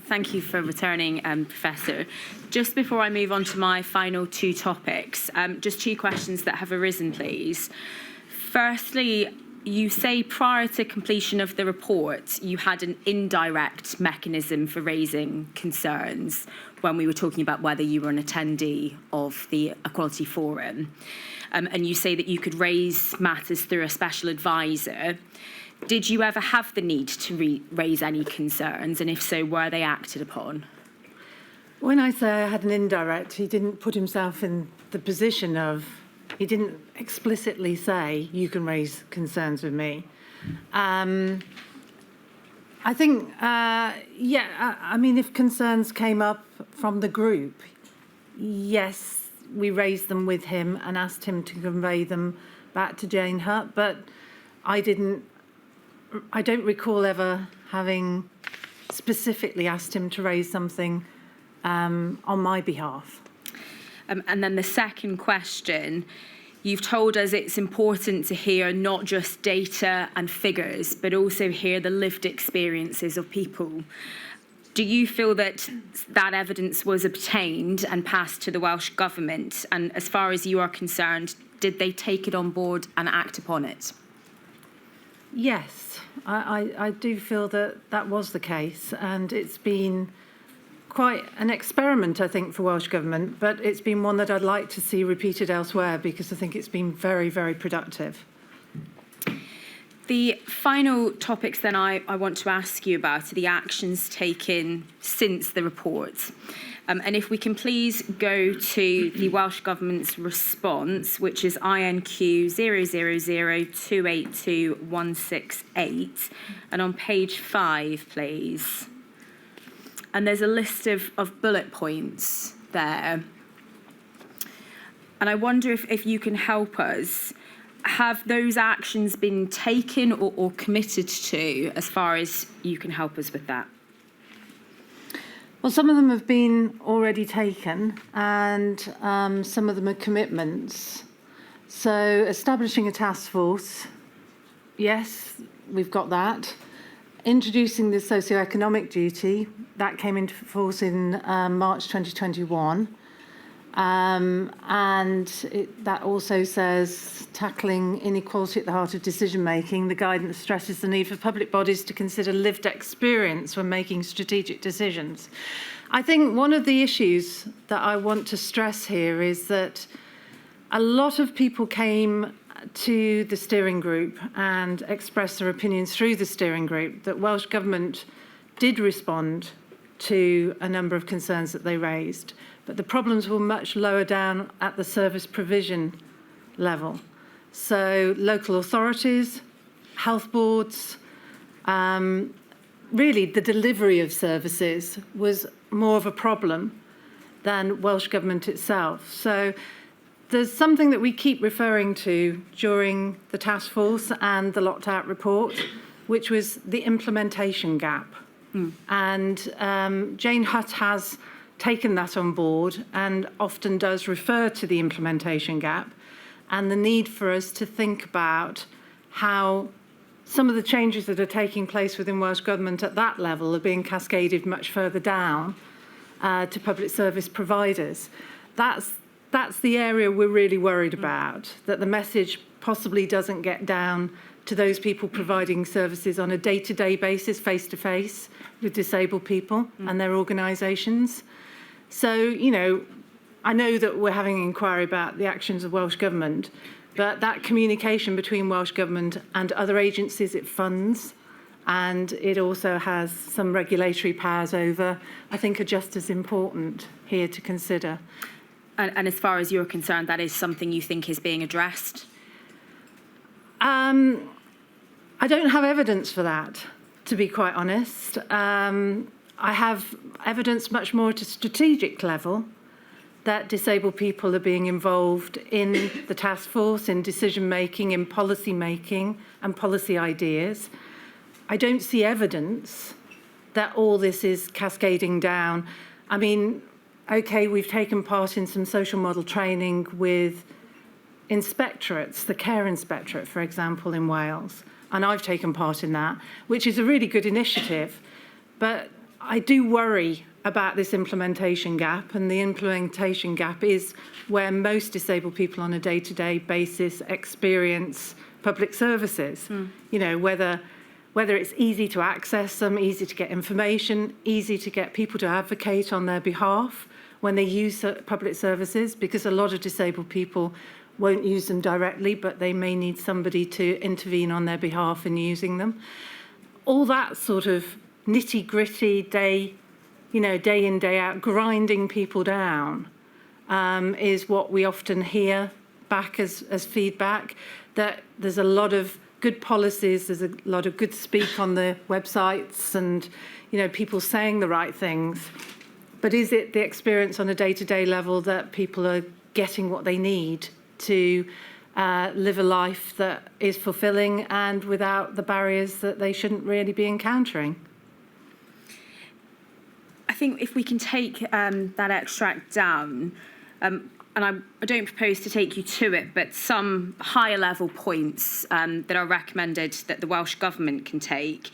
Thank you for returning, Professor. Just before I move on to my final two topics, just two questions that have arisen, please. Firstly, you say prior to completion of the report, you had an indirect mechanism for raising concerns when we were talking about whether you were an attendee of the Equality Forum. And you say that you could raise matters through a special advisor. Did you ever have the need to raise any concerns? And if so, were they acted upon? When I say I had an indirect, he didn't put himself in the position of, he didn't explicitly say, you can raise concerns with me. I think, I mean, if concerns came up from the group, yes, we raised them with him and asked him to convey them back to Jane Hutt, but I don't recall ever having specifically asked him to raise something on my behalf. And then the second question, you've told us it's important to hear not just data and figures, but also hear the lived experiences of people. Do you feel that that evidence was obtained and passed to the Welsh Government? And as far as you are concerned, did they take it on board and act upon it? Yes, I do feel that that was the case, and it's been quite an experiment, I think, for Welsh Government, but it's been one that I'd like to see repeated elsewhere because I think it's been very, very productive. The final topics then I want to ask you about are the actions taken since the report. And if we can please go to the Welsh Government's response, which is INQ 000282168, and on page 5, please. And there's a list of bullet points there. And I wonder if you can help us. Have those actions been taken or committed to, as far as you can help us with that? Well, some of them have been already taken, and some of them are commitments. So establishing a task force, yes, we've got that. Introducing the socio-economic duty, that came into force in March 2021. That also says tackling inequality at the heart of decision-making. The guidance stresses the need for public bodies to consider lived experience when making strategic decisions. I think one of the issues that I want to stress here is that a lot of people came to the steering group and expressed their opinions through the steering group, that Welsh Government did respond to a number of concerns that they raised, but the problems were much lower down at the service provision level. So local authorities, health boards, really the delivery of services was more of a problem than Welsh Government itself. So there's something that we keep referring to during the task force and the locked out report, which was the implementation gap. And Jane Hutt has taken that on board and often does refer to the implementation gap and the need for us to think about how some of the changes that are taking place within Welsh Government at that level are being cascaded much further down to public service providers. That's the area we're really worried about, that the message possibly doesn't get down to those people providing services on a day-to-day basis, face-to-face, with disabled people and their organisations. So, you know, I know that we're having an inquiry about the actions of Welsh Government, but that communication between Welsh Government and other agencies it funds, and it also has some regulatory powers over, I think are just as important here to consider. And as far as you're concerned, that is something you think is being addressed? I don't have evidence for that, to be quite honest. I have evidence much more at a strategic level that disabled people are being involved in the task force, in decision making, in policy making and policy ideas. I don't see evidence that all this is cascading down. I mean, okay, we've taken part in some social model training with inspectorates, the Care Inspectorate, for example, in Wales, and I've taken part in that, which is a really good initiative. But I do worry about this implementation gap, and the implementation gap is where most disabled people on a day-to-day basis experience public services. You know, whether it's easy to access them, easy to get information, easy to get people to advocate on their behalf when they use public services, because a lot of disabled people won't use them directly, but they may need somebody to intervene on their behalf in using them. All that sort of nitty-gritty day in, day out, grinding people down is what we often hear back as feedback, that there's a lot of good policies, there's a lot of good speak on the websites and, people saying the right things. But is it the experience on a day-to-day level that people are getting what they need to live a life that is fulfilling and without the barriers that they shouldn't really be encountering? I think if we can take that extract down, and I don't propose to take you to it, but some higher level points that are recommended that the Welsh Government can take.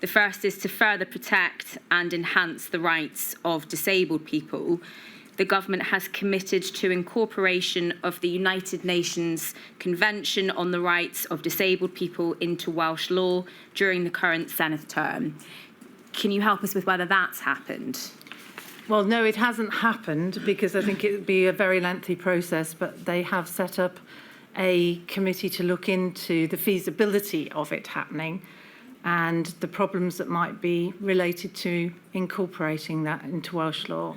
The first is to further protect and enhance the rights of disabled people. The government has committed to incorporation of the United Nations Convention on the Rights of Disabled People into Welsh law during the current Senedd term. Can you help us with whether that's happened? Well, no, it hasn't happened, because I think it would be a very lengthy process, but they have set up a committee to look into the feasibility of it happening and the problems that might be related to incorporating that into Welsh law.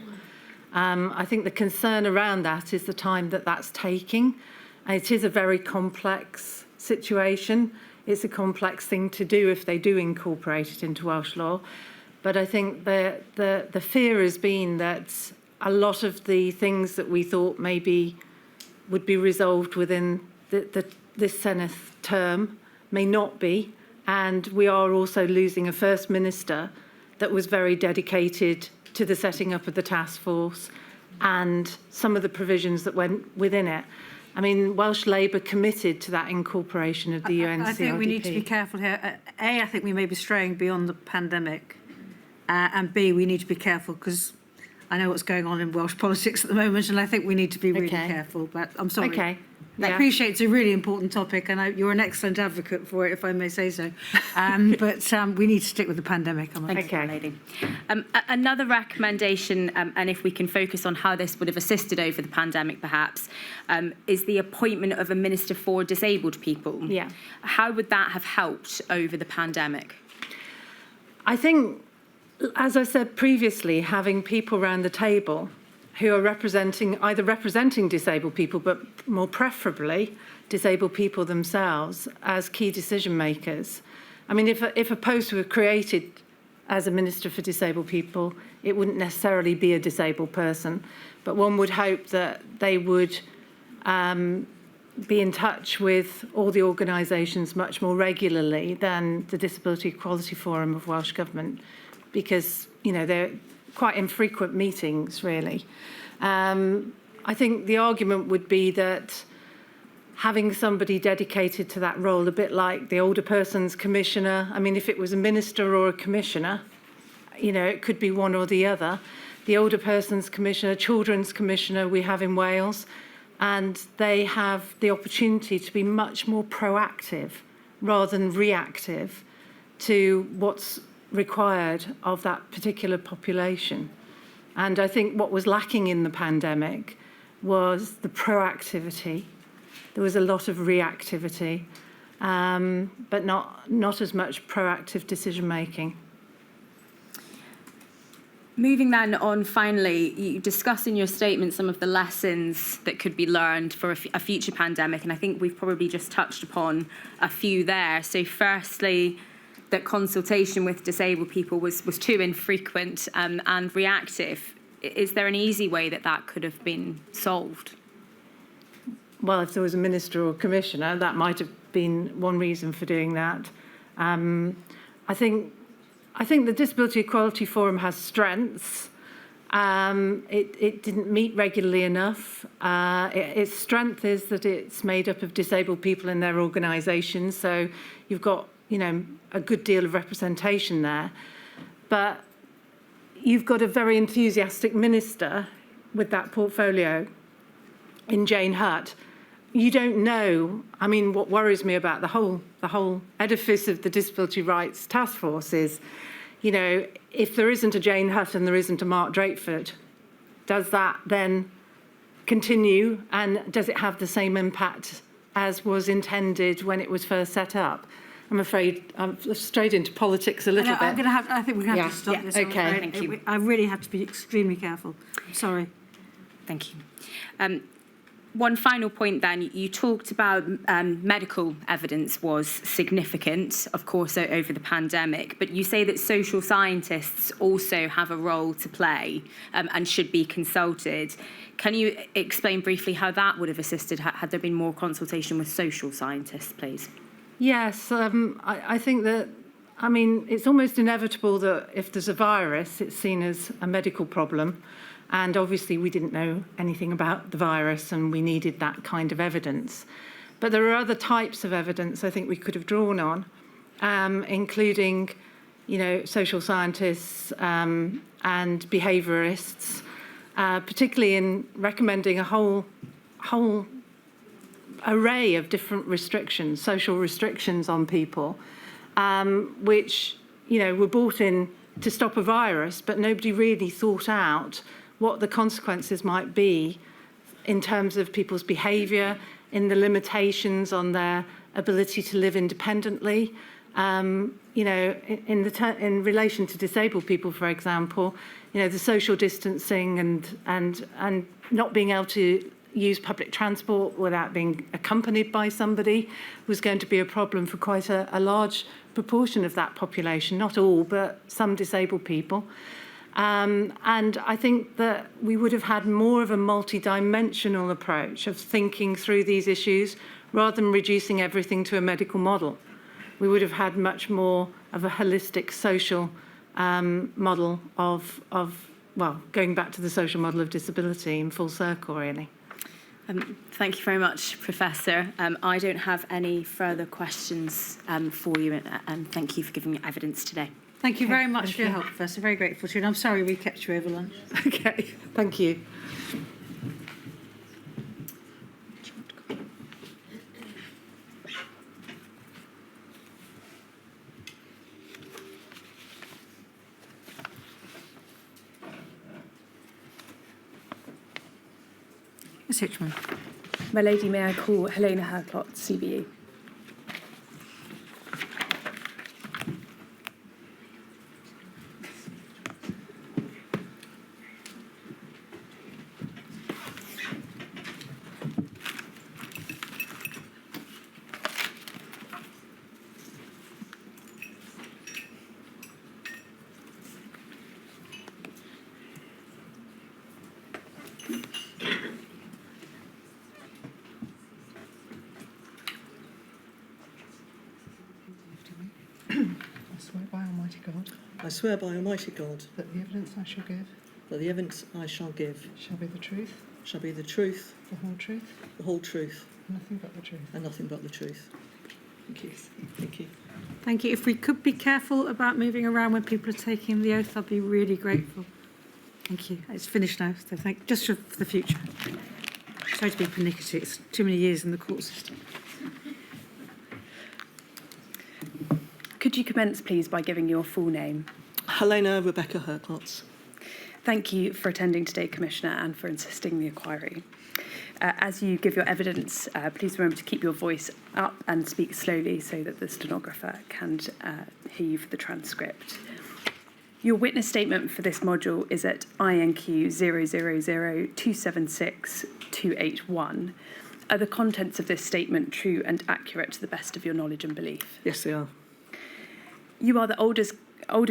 I think the concern around that is the time that that's taking. It is a very complex situation. It's a complex thing to do if they do incorporate it into Welsh law. But I think the fear has been that a lot of the things that we thought maybe would be resolved within this Senedd term may not be. And we are also losing a First Minister that was very dedicated to the setting up of the task force and some of the provisions that went within it. I mean, Welsh Labour committed to that incorporation of the UNCRDP. I think we need to be careful here. A, I think we may be straying beyond the pandemic. And B, we need to be careful, because I know what's going on in Welsh politics at the moment, and I think we need to be really careful. But I'm sorry. Okay. I appreciate it's a really important topic, and you're an excellent advocate for it, if I may say so. But we need to stick with the pandemic. Lady. Another recommendation, and if we can focus on how this would have assisted over the pandemic, perhaps, is the appointment of a Minister for Disabled People. Yeah. How would that have helped over the pandemic? I think, as I said previously, having people around the table who are either representing disabled people, but more preferably disabled people themselves as key decision makers. I mean, if a post were created as a Minister for Disabled People, it wouldn't necessarily be a disabled person, but one would hope that they would be in touch with all the organisations much more regularly than the Disability Equality Forum of Welsh Government, because, they're quite infrequent meetings, really. I think the argument would be that having somebody dedicated to that role, a bit like the Older Persons Commissioner, I mean, if it was a minister or a commissioner, it could be one or the other. The Older Persons Commissioner, Children's Commissioner we have in Wales, and they have the opportunity to be much more proactive rather than reactive to what's required of that particular population. And I think what was lacking in the pandemic was the proactivity. There was a lot of reactivity, but not as much proactive decision making. Moving then on, finally, you discuss in your statement some of the lessons that could be learned for a future pandemic, and I think we've probably just touched upon a few there. So firstly, that consultation with disabled people was too infrequent and reactive. Is there an easy way that could have been solved? Well, if there was a minister or commissioner, that might have been one reason for doing that. I think the Disability Equality Forum has strengths. It didn't meet regularly enough. Its strength is that it's made up of disabled people in their organisations, so you've got a good deal of representation there. But you've got a very enthusiastic minister with that portfolio in Jane Hutt. You don't know. I mean, what worries me about the whole edifice of the Disability Rights Task Force is, if there isn't a Jane Hutt and there isn't a Mark Drakeford, does that then continue, and does it have the same impact as was intended when it was first set up? I'm afraid I'm strayed into politics a little bit. I think we're going to have to stop this. Okay. Thank you. I really have to be extremely careful. Sorry. Thank you. One final point then, you talked about medical evidence was significant, of course, over the pandemic, but you say that social scientists also have a role to play and should be consulted. Can you explain briefly how that would have assisted? Had there been more consultation with social scientists, please? Yes, I think that, it's almost inevitable that if there's a virus, it's seen as a medical problem. And obviously we didn't know anything about the virus and we needed that kind of evidence. But there are other types of evidence I think we could have drawn on, including, social scientists and behaviourists, particularly in recommending a whole array of different restrictions, social restrictions on people, which, were brought in to stop a virus, but nobody really thought out what the consequences might be in terms of people's behaviour, in the limitations on their ability to live independently. In relation to disabled people, for example, the social distancing and not being able to use public transport without being accompanied by somebody was going to be a problem for quite a large proportion of that population, not all, but some disabled people. And I think that we would have had more of a multi-dimensional approach of thinking through these issues rather than reducing everything to a medical model. We would have had much more of a holistic social model of going back to the social model of disability in full circle, really. Thank you very much, Professor. I don't have any further questions for you, and thank you for giving me evidence today. Thank you very much for your help, Professor. Very grateful to you. And I'm sorry we kept you over lunch. Okay, thank you. Ms. Hitchman. My lady, may I call Helena Herclot, CBE? I swear by Almighty God that the evidence I shall give that the evidence I shall give shall be the truth, shall be the truth, the whole truth, the whole truth, and nothing but the truth. and nothing but the truth. Thank you. Thank you. Thank you. If we could be careful about moving around when people are taking the oath, I'd be really grateful. Thank you. It's finished now, so just for the future. Sorry to be pernickety. It's too many years in the court system. Could you commence, please, by giving your full name? Helena Rebecca Herclots. Thank you for attending today, Commissioner, and for insisting the inquiry. As you give your evidence, please remember to keep your voice up and speak slowly so that the stenographer can hear you for the transcript. Your witness statement for this module is at INQ 000276281. Are the contents of this statement true and accurate to the best of your knowledge and belief? Yes, they are. You are the Older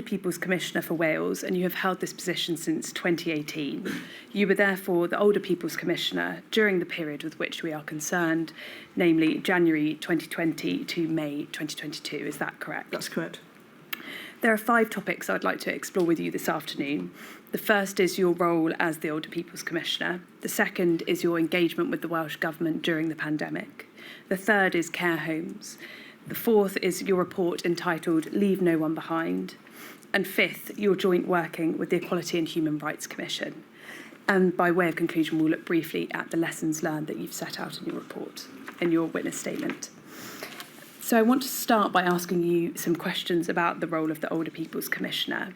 People's Commissioner for Wales, and you have held this position since 2018. You were therefore the Older People's Commissioner during the period with which we are concerned, namely January 2020 to May 2022. Is that correct? That's correct. There are 5 topics I'd like to explore with you this afternoon. The first is your role as the Older People's Commissioner. The second is your engagement with the Welsh Government during the pandemic. The third is care homes. The fourth is your report entitled Leave No One Behind. And fifth, your joint working with the Equality and Human Rights Commission. And by way of conclusion, we'll look briefly at the lessons learned that you've set out in your report, in your witness statement. So I want to start by asking you some questions about the role of the Older People's Commissioner.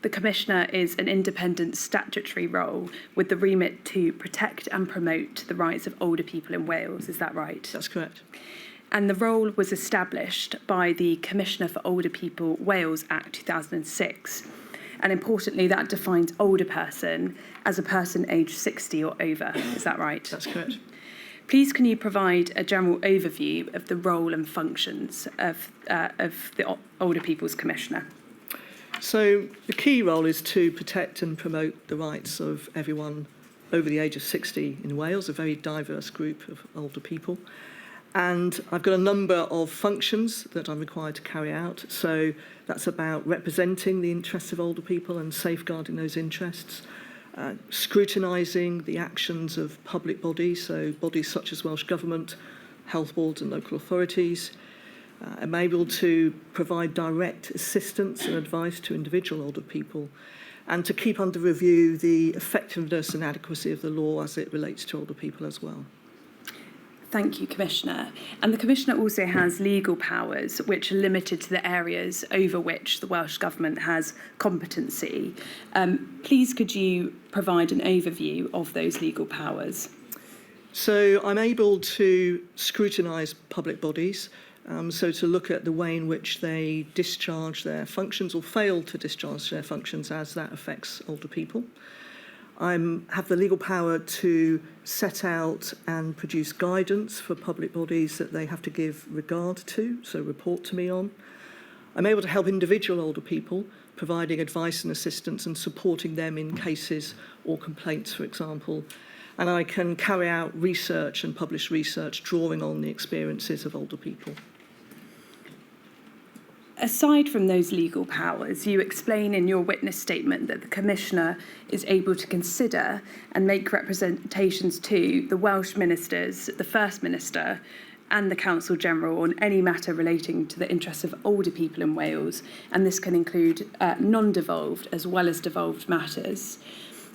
The Commissioner is an independent statutory role with the remit to protect and promote the rights of older people in Wales. Is that right? That's correct. And the role was established by the Commissioner for Older People Wales Act 2006. And importantly, that defines older person as a person aged 60 or over. Is that right? That's correct. Please, can you provide a general overview of the role and functions of the Older People's Commissioner? So the key role is to protect and promote the rights of everyone over the age of 60 in Wales, a very diverse group of older people. And I've got a number of functions that I'm required to carry out. So that's about representing the interests of older people and safeguarding those interests, scrutinising the actions of public bodies, so bodies such as Welsh Government, health boards and local authorities. I'm able to provide direct assistance and advice to individual older people and to keep under review the effectiveness and adequacy of the law as it relates to older people as well. Thank you, Commissioner. And the Commissioner also has legal powers which are limited to the areas over which the Welsh Government has competency. Please, could you provide an overview of those legal powers? So I'm able to scrutinise public bodies, so to look at the way in which they discharge their functions or fail to discharge their functions as that affects older people. I have the legal power to set out and produce guidance for public bodies that they have to give regard to, so report to me on. I'm able to help individual older people, providing advice and assistance and supporting them in cases or complaints, for example. And I can carry out research and publish research drawing on the experiences of older people. Aside from those legal powers, you explain in your witness statement that the Commissioner is able to consider and make representations to the Welsh ministers, the First Minister and the Council General on any matter relating to the interests of older people in Wales, and this can include non-devolved as well as devolved matters.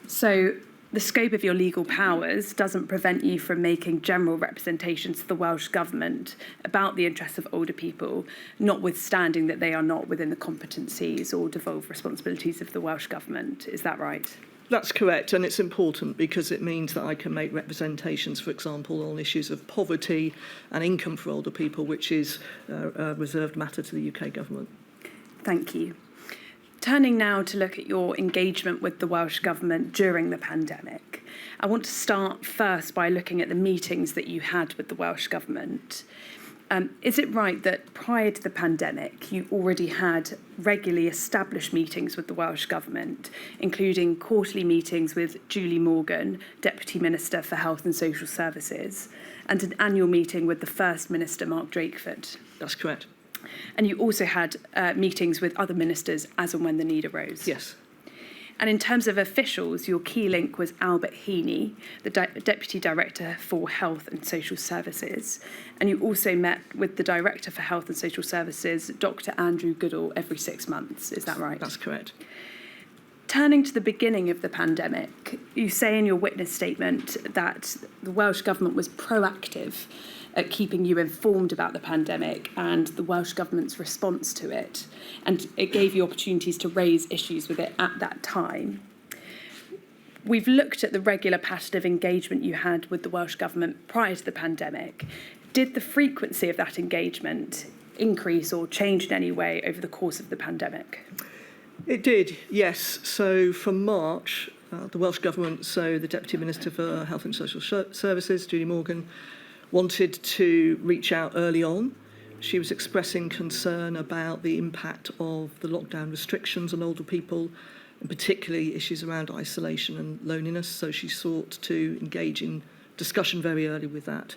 So the scope of your legal powers doesn't prevent you from making general representations to the Welsh Government about the interests of older people, notwithstanding that they are not within the competencies or devolved responsibilities of the Welsh Government. Is that right? That's correct, and it's important because it means that I can make representations, for example, on issues of poverty and income for older people, which is a reserved matter to the UK Government. Thank you. Turning now to look at your engagement with the Welsh Government during the pandemic, I want to start first by looking at the meetings that you had with the Welsh Government. Is it right that prior to the pandemic, you already had regularly established meetings with the Welsh Government, including quarterly meetings with Julie Morgan, Deputy Minister for Health and Social Services, and an annual meeting with the First Minister, Mark Drakeford? That's correct. And you also had meetings with other ministers as and when the need arose? Yes. And in terms of officials, your key link was Albert Heaney, the Deputy Director for Health and Social Services. And you also met with the Director for Health and Social Services, Dr. Andrew Goodall, every 6 months. Is that right? That's correct. Turning to the beginning of the pandemic, you say in your witness statement that the Welsh Government was proactive at keeping you informed about the pandemic and the Welsh Government's response to it, and it gave you opportunities to raise issues with it at that time. We've looked at the regular pattern of engagement you had with the Welsh Government prior to the pandemic. Did the frequency of that engagement increase or change in any way over the course of the pandemic? It did, yes. So from March, the Welsh Government, so the Deputy Minister for Health and Social Services, Julie Morgan, wanted to reach out early on. She was expressing concern about the impact of the lockdown restrictions on older people, and particularly issues around isolation and loneliness, so she sought to engage in discussion very early with that.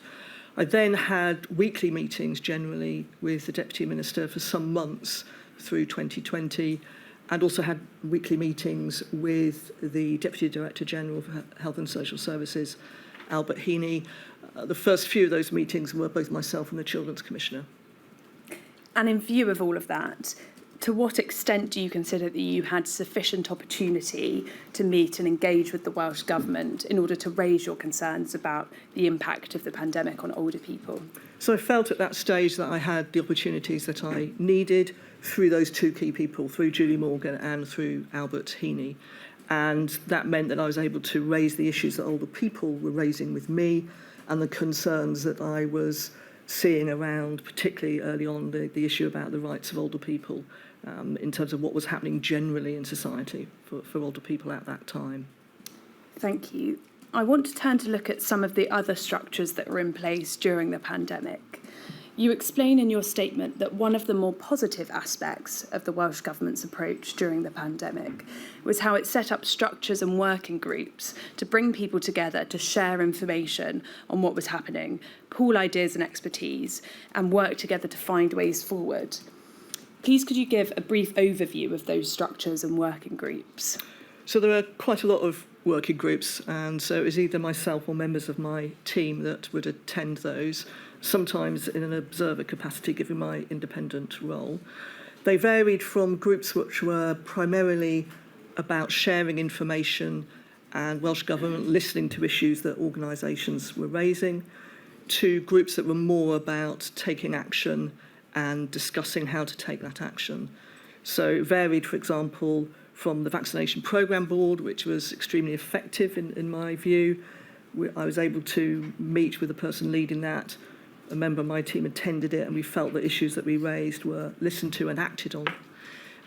I then had weekly meetings generally with the Deputy Minister for some months through 2020, and also had weekly meetings with the Deputy Director General for Health and Social Services, Albert Heaney. The first few of those meetings were both myself and the Children's Commissioner. And in view of all of that, To what extent do you consider that you had sufficient opportunity to meet and engage with the Welsh Government in order to raise your concerns about the impact of the pandemic on older people? So I felt at that stage that I had the opportunities that I needed through those two key people, through Julie Morgan and through Albert Heaney. And that meant that I was able to raise the issues that older people were raising with me and the concerns that I was seeing around, particularly early on, the issue about the rights of older people in terms of what was happening generally in society for older people at that time. Thank you. I want to turn to look at some of the other structures that were in place during the pandemic. You explain in your statement that one of the more positive aspects of the Welsh Government's approach during the pandemic was how it set up structures and working groups to bring people together to share information on what was happening, pool ideas and expertise, and work together to find ways forward. Please could you give a brief overview of those structures and working groups? So there are quite a lot of working groups, and so it was either myself or members of my team that would attend those, sometimes in an observer capacity given my independent role. They varied from groups which were primarily about sharing information and Welsh Government listening to issues that organisations were raising, to groups that were more about taking action and discussing how to take that action. So it varied, for example, from the Vaccination Programme Board, which was extremely effective in my view. I was able to meet with the person leading that. A member of my team attended it, and we felt that issues that we raised were listened to and acted on.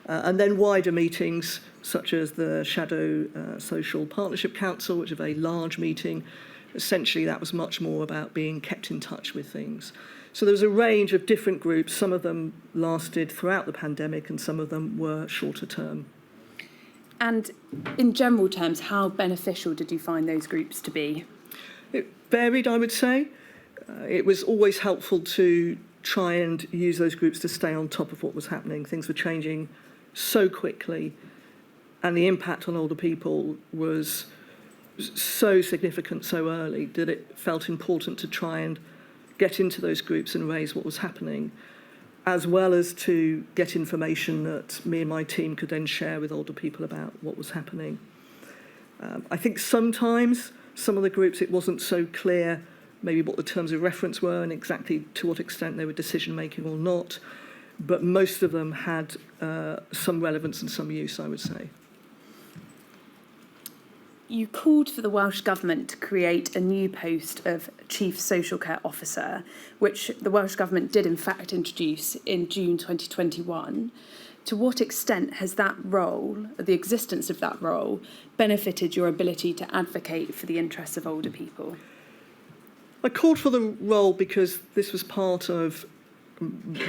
And then wider meetings, such as the Shadow Social Partnership Council, which is a very large meeting. Essentially, that was much more about being kept in touch with things. So there was a range of different groups. Some of them lasted throughout the pandemic, and some of them were shorter term. And in general terms, how beneficial did you find those groups to be? It varied, I would say. It was always helpful to try and use those groups to stay on top of what was happening. Things were changing so quickly, and the impact on older people was so significant so early that it felt important to try and get into those groups and raise what was happening, as well as to get information that me and my team could then share with older people about what was happening. I think sometimes some of the groups, it wasn't so clear maybe what the terms of reference were and exactly to what extent they were decision-making or not, but most of them had some relevance and some use, I would say. You called for the Welsh Government to create a new post of Chief Social Care Officer, which the Welsh Government did in fact introduce in June 2021. To what extent has that role, the existence of that role, benefited your ability to advocate for the interests of older people? I called for the role because this was part of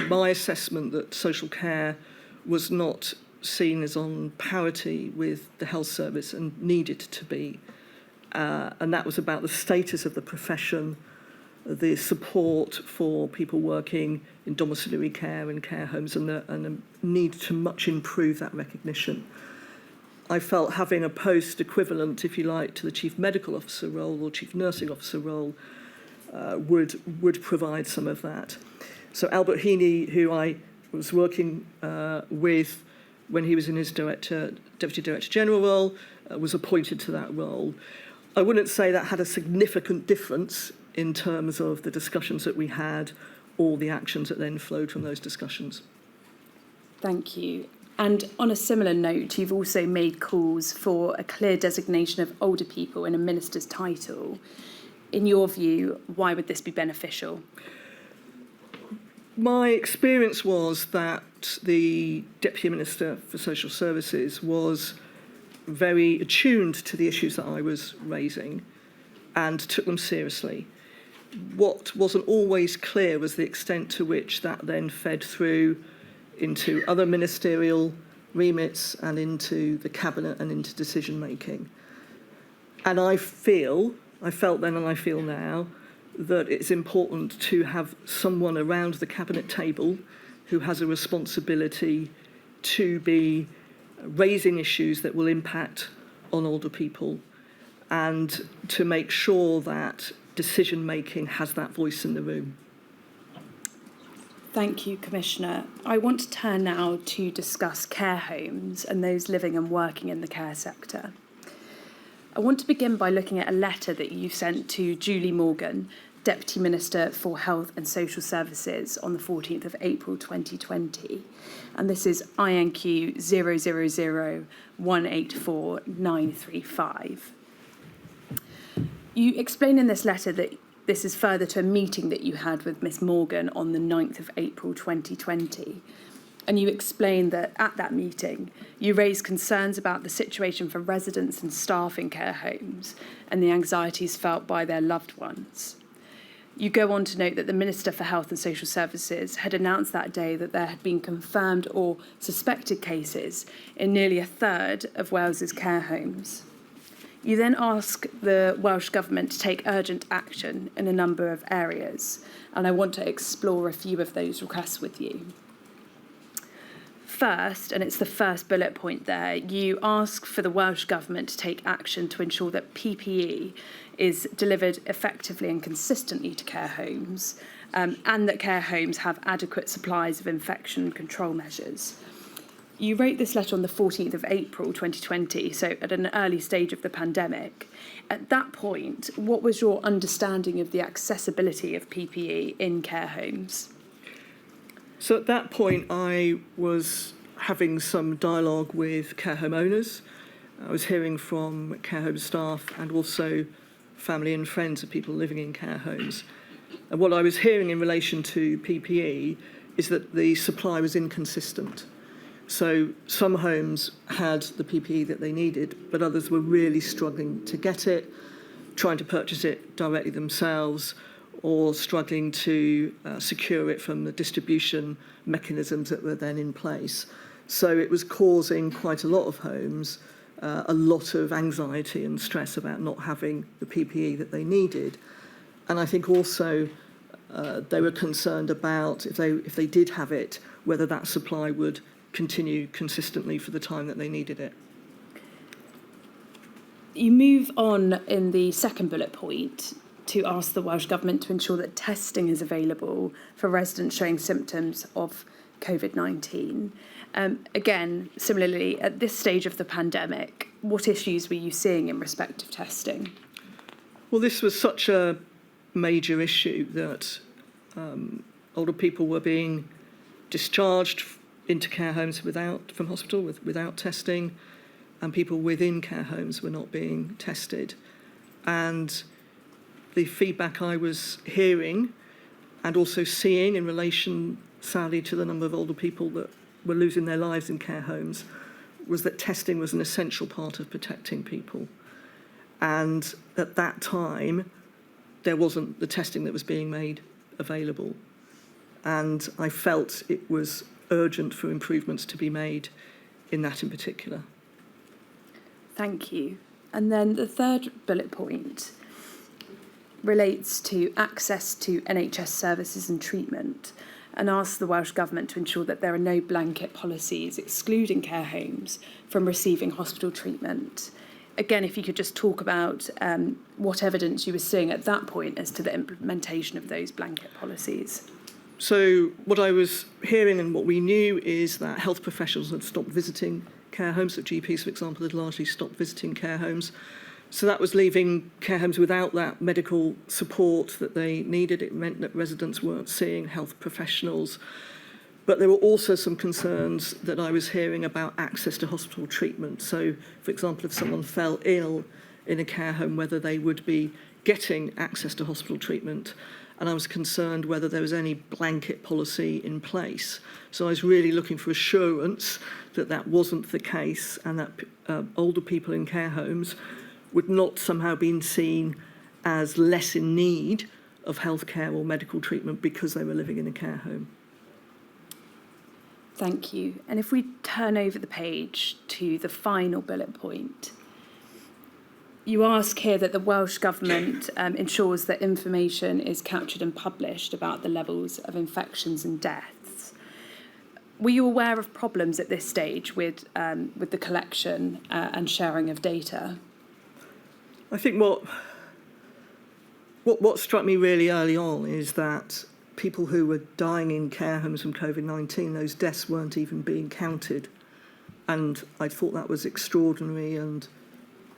my assessment that social care was not seen as on parity with the health service and needed to be. And that was about the status of the profession, the support for people working in domiciliary care and care homes, and the need to much improve that recognition. I felt having a post equivalent, if you like, to the Chief Medical Officer role or Chief Nursing Officer role would provide some of that. So Albert Heaney, who I was working with when he was in his Deputy Director General role, was appointed to that role. I wouldn't say that had a significant difference in terms of the discussions that we had or the actions that then flowed from those discussions. Thank you. And on a similar note, you've also made calls for a clear designation of older people in a minister's title. In your view, why would this be beneficial? My experience was that the Deputy Minister for Social Services was very attuned to the issues that I was raising and took them seriously. What wasn't always clear was the extent to which that then fed through into other ministerial remits and into the Cabinet and into decision making. And I felt then and I feel now that it's important to have someone around the Cabinet table who has a responsibility to be raising issues that will impact on older people and to make sure that decision making has that voice in the room. Thank you, Commissioner. I want to turn now to discuss care homes and those living and working in the care sector. I want to begin by looking at a letter that you sent to Julie Morgan, Deputy Minister for Health and Social Services, on the 14th of April 2020. And this is INQ 000184935. You explain in this letter that this is further to a meeting that you had with Miss Morgan on the 9th of April 2020. And you explain that at that meeting, you raised concerns about the situation for residents and staff in care homes and the anxieties felt by their loved ones. You go on to note that the Minister for Health and Social Services had announced that day that there had been confirmed or suspected cases in nearly a third of Wales's care homes. You then ask the Welsh Government to take urgent action in a number of areas, and I want to explore a few of those requests with you. First, and it's the first bullet point there, you ask for the Welsh Government to take action to ensure that PPE is delivered effectively and consistently to care homes, and that care homes have adequate supplies of infection control measures. You wrote this letter on the 14th of April 2020, so at an early stage of the pandemic. At that point, what was your understanding of the accessibility of PPE in care homes? So at that point, I was having some dialogue with care home owners. I was hearing from care home staff and also family and friends of people living in care homes. And what I was hearing in relation to PPE is that the supply was inconsistent. So some homes had the PPE that they needed, but others were really struggling to get it, trying to purchase it directly themselves, or struggling to secure it from the distribution mechanisms that were then in place. So it was causing quite a lot of homes a lot of anxiety and stress about not having the PPE that they needed. And I think also they were concerned about if they did have it, whether that supply would continue consistently for the time that they needed it. You move on in the second bullet point to ask the Welsh Government to ensure that testing is available for residents showing symptoms of Covid-19. Again, similarly, at this stage of the pandemic, what issues were you seeing in respect of testing? Well, this was such a major issue that older people were being discharged into care homes from hospital without testing, and people within care homes were not being tested. And the feedback I was hearing and also seeing in relation, sadly, to the number of older people that were losing their lives in care homes was that testing was an essential part of protecting people. And at that time, there wasn't the testing that was being made available. And I felt it was urgent for improvements to be made in that in particular. Thank you. And then the third bullet point relates to access to NHS services and treatment, and asks the Welsh Government to ensure that there are no blanket policies excluding care homes from receiving hospital treatment. Again, if you could just talk about what evidence you were seeing at that point as to the implementation of those blanket policies. So what I was hearing and what we knew is that health professionals had stopped visiting care homes. So GPs, for example, had largely stopped visiting care homes. So that was leaving care homes without that medical support that they needed. It meant that residents weren't seeing health professionals. But there were also some concerns that I was hearing about access to hospital treatment. So, for example, if someone fell ill in a care home, whether they would be getting access to hospital treatment. And I was concerned whether there was any blanket policy in place. So I was really looking for assurance that that wasn't the case, and that older people in care homes would not somehow be seen as less in need of healthcare or medical treatment because they were living in a care home. Thank you. And if we turn over the page to the final bullet point, you ask here that the Welsh Government ensures that information is captured and published about the levels of infections and deaths. Were you aware of problems at this stage with the collection and sharing of data? I think what struck me really early on is that people who were dying in care homes from COVID-19, those deaths weren't even being counted. And I thought that was extraordinary, and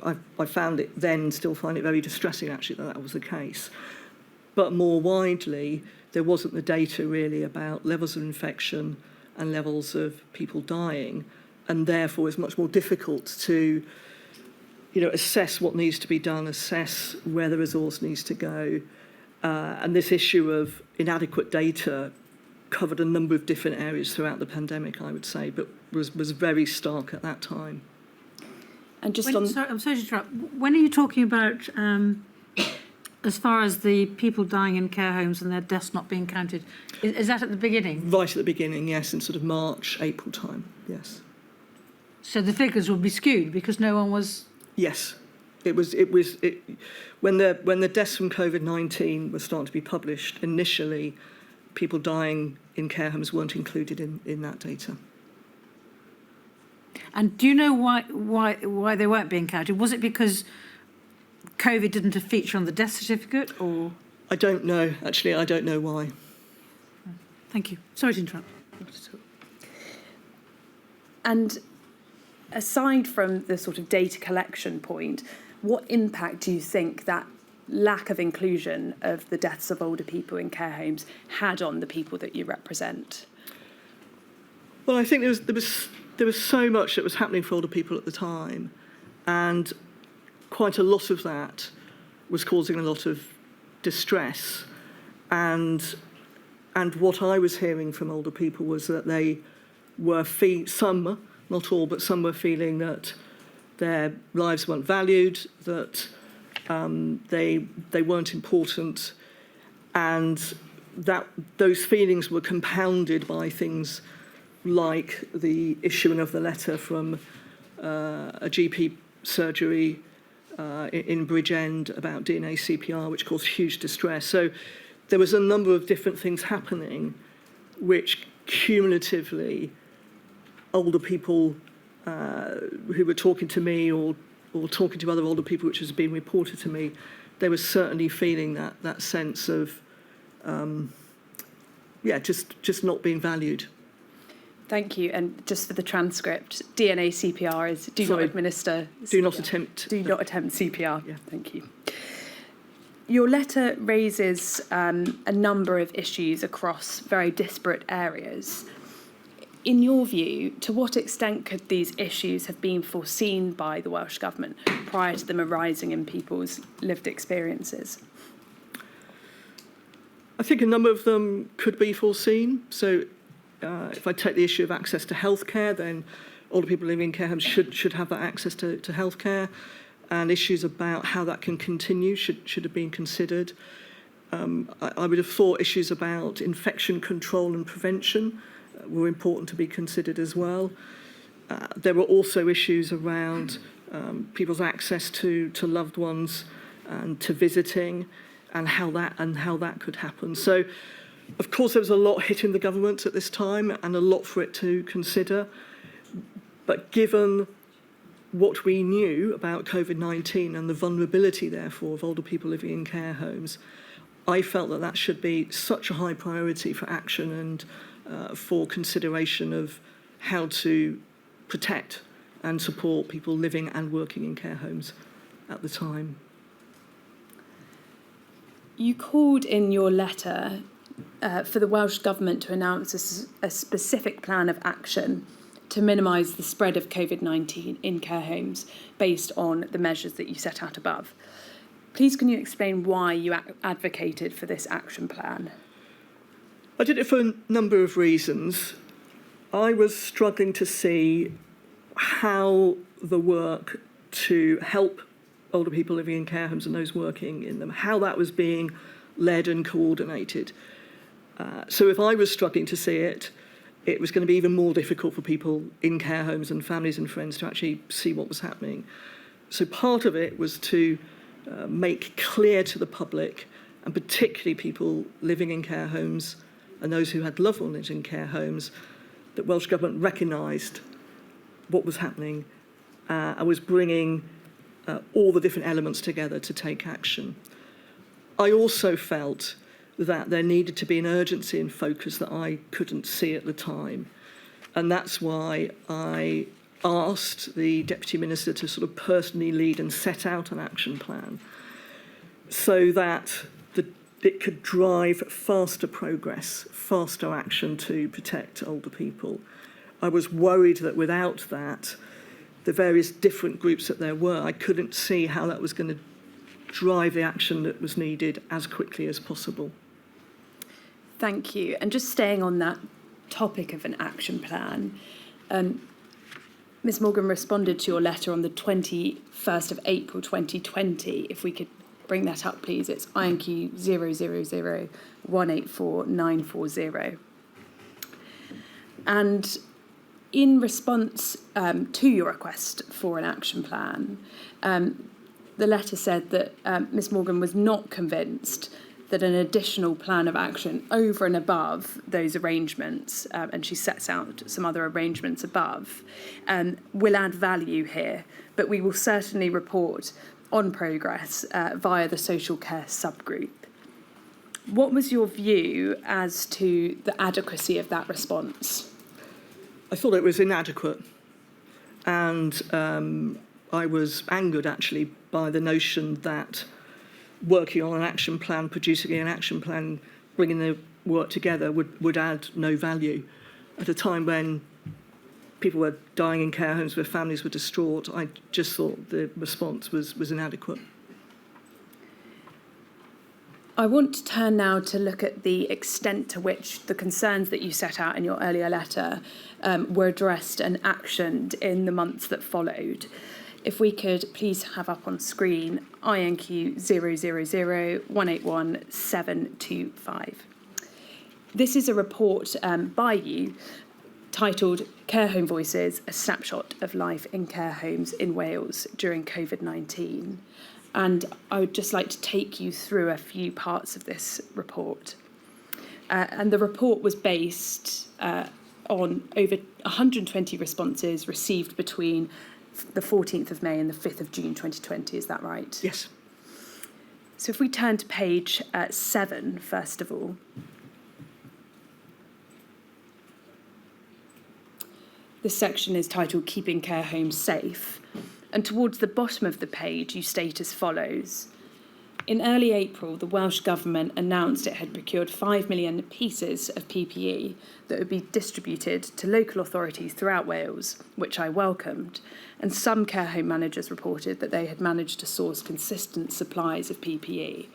I found it then, still find it very distressing actually that was the case. But more widely, there wasn't the data really about levels of infection and levels of people dying, and therefore it's much more difficult to assess what needs to be done, assess where the resource needs to go. And this issue of inadequate data covered a number of different areas throughout the pandemic, I would say, but was very stark at that time. And just I'm sorry to interrupt. When are you talking about, as far as the people dying in care homes and their deaths not being counted, is that at the beginning? Right at the beginning, yes, in sort of March, April time, yes. So the figures will be skewed because no one was... Yes, when the deaths from COVID-19 were starting to be published, initially people dying in care homes weren't included in that data. And do you know why they weren't being counted? Was it because COVID didn't feature on the death certificate, or...? I don't know, actually, I don't know why. Thank you. Sorry to interrupt. And aside from the sort of data collection point, what impact do you think that lack of inclusion of the deaths of older people in care homes had on the people that you represent? Well, I think there was so much that was happening for older people at the time, and quite a lot of that was causing a lot of distress. And what I was hearing from older people was that they were some, not all, but some were feeling that their lives weren't valued, that they weren't important, and that those feelings were compounded by things like the issuing of the letter from a GP surgery in Bridgend about DNA CPR, which caused huge distress. So there was a number of different things happening which cumulatively older people who were talking to me or talking to other older people, which has been reported to me, they were certainly feeling that sense of just not being valued. Thank you. And just for the transcript, DNA CPR is not administer. Do not attempt. Do not attempt CPR. Yeah. Thank you. Your letter raises a number of issues across very disparate areas. In your view, to what extent could these issues have been foreseen by the Welsh Government prior to them arising in people's lived experiences? I think a number of them could be foreseen. So if I take the issue of access to healthcare, then older people living in care homes should have that access to healthcare, and issues about how that can continue should have been considered. I would have thought issues about infection control and prevention were important to be considered as well. There were also issues around people's access to loved ones and to visiting, and how that could happen. So, of course, there was a lot hitting the government at this time and a lot for it to consider. But given what we knew about COVID-19 and the vulnerability, therefore, of older people living in care homes, I felt that should be such a high priority for action and for consideration of how to protect and support people living and working in care homes at the time. You called in your letter for the Welsh Government to announce a specific plan of action to minimise the spread of COVID-19 in care homes based on the measures that you set out above. Please can you explain why you advocated for this action plan? I did it for a number of reasons. I was struggling to see how the work to help older people living in care homes and those working in them, how that was being led and coordinated. So if I was struggling to see it, it was going to be even more difficult for people in care homes and families and friends to actually see what was happening. So part of it was to make clear to the public, and particularly people living in care homes and those who had loved ones in care homes, that Welsh Government recognised what was happening and was bringing all the different elements together to take action. I also felt that there needed to be an urgency and focus that I couldn't see at the time. And that's why I asked the Deputy Minister to sort of personally lead and set out an action plan so that it could drive faster progress, faster action to protect older people. I was worried that without that, the various different groups that there were, I couldn't see how that was going to drive the action that was needed as quickly as possible. Thank you. And just staying on that topic of an action plan, Ms Morgan responded to your letter on the 21st of April 2020. If we could bring that up, please. It's INQ 000184940. And in response to your request for an action plan, the letter said that Ms Morgan was not convinced that an additional plan of action over and above those arrangements, and she sets out some other arrangements above, will add value here, but we will certainly report on progress via the social care subgroup. What was your view as to the adequacy of that response? I thought it was inadequate, and I was angered actually by the notion that working on an action plan, producing an action plan, bringing the work together would add no value. At a time when people were dying in care homes, where families were distraught, I just thought the response was inadequate. I want to turn now to look at the extent to which the concerns that you set out in your earlier letter were addressed and actioned in the months that followed. If we could please have up on screen INQ 000181725. This is a report by you titled Care Home Voices, a Snapshot of Life in Care Homes in Wales during Covid-19. And I would just like to take you through a few parts of this report. And the report was based on over 120 responses received between the 14th of May and the 5th of June 2020, is that right? Yes. So if we turn to page 7, first of all. This section is titled Keeping Care Homes Safe. And towards the bottom of the page, you state as follows. In early April, the Welsh Government announced it had procured 5 million pieces of PPE that would be distributed to local authorities throughout Wales, which I welcomed. And some care home managers reported that they had managed to source consistent supplies of PPE,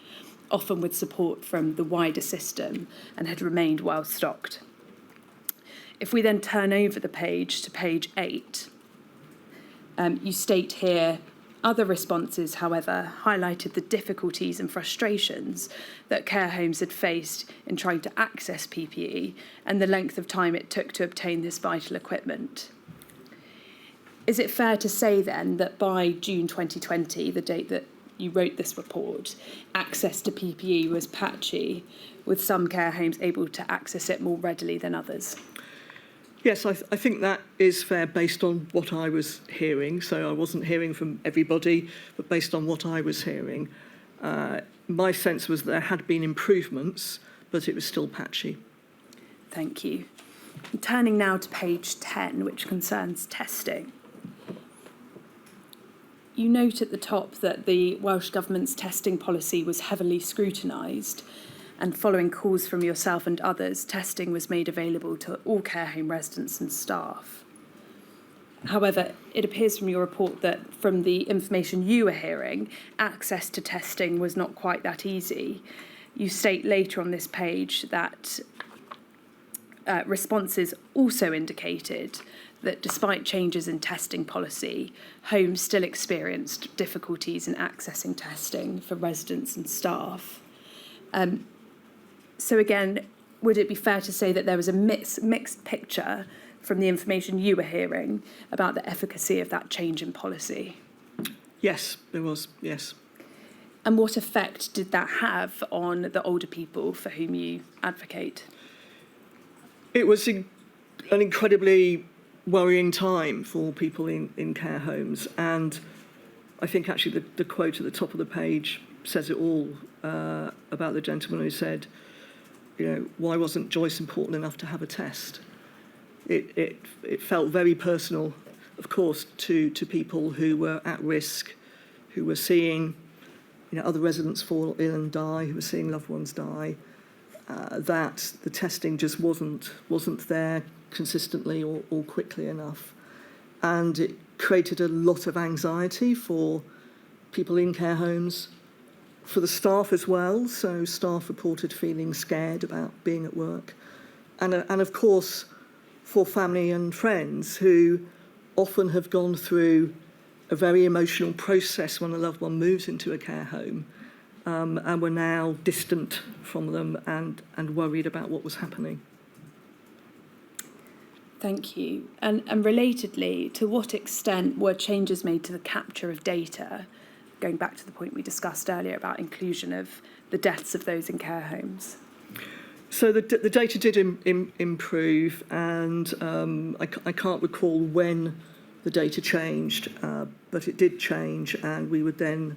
often with support from the wider system, and had remained well stocked. If we then turn over the page to page 8, you state here, other responses, however, highlighted the difficulties and frustrations that care homes had faced in trying to access PPE and the length of time it took to obtain this vital equipment. Is it fair to say then that by June 2020, the date that you wrote this report, access to PPE was patchy, with some care homes able to access it more readily than others? Yes, I think that is fair based on what I was hearing. So I wasn't hearing from everybody, but based on what I was hearing, my sense was there had been improvements, but it was still patchy. Thank you. Turning now to page 10, which concerns testing. You note at the top that the Welsh Government's testing policy was heavily scrutinised, and following calls from yourself and others, testing was made available to all care home residents and staff. However, it appears from your report that from the information you were hearing, access to testing was not quite that easy. You state later on this page that responses also indicated that despite changes in testing policy, homes still experienced difficulties in accessing testing for residents and staff. So again, would it be fair to say that there was a mixed picture from the information you were hearing about the efficacy of that change in policy? Yes, there was, yes. And what effect did that have on the older people for whom you advocate? It was an incredibly worrying time for people in care homes. And I think actually the quote at the top of the page says it all about the gentleman who said, why wasn't Joyce important enough to have a test? It felt very personal, of course, to people who were at risk, who were seeing other residents fall ill and die, who were seeing loved ones die, that the testing just wasn't there consistently or quickly enough. And it created a lot of anxiety for people in care homes, for the staff as well. So staff reported feeling scared about being at work. And of course, for family and friends who often have gone through a very emotional process when a loved one moves into a care home, and were now distant from them and worried about what was happening. Thank you. And relatedly, to what extent were changes made to the capture of data, going back to the point we discussed earlier about inclusion of the deaths of those in care homes? So the data did improve, and I can't recall when the data changed, but it did change, and we would then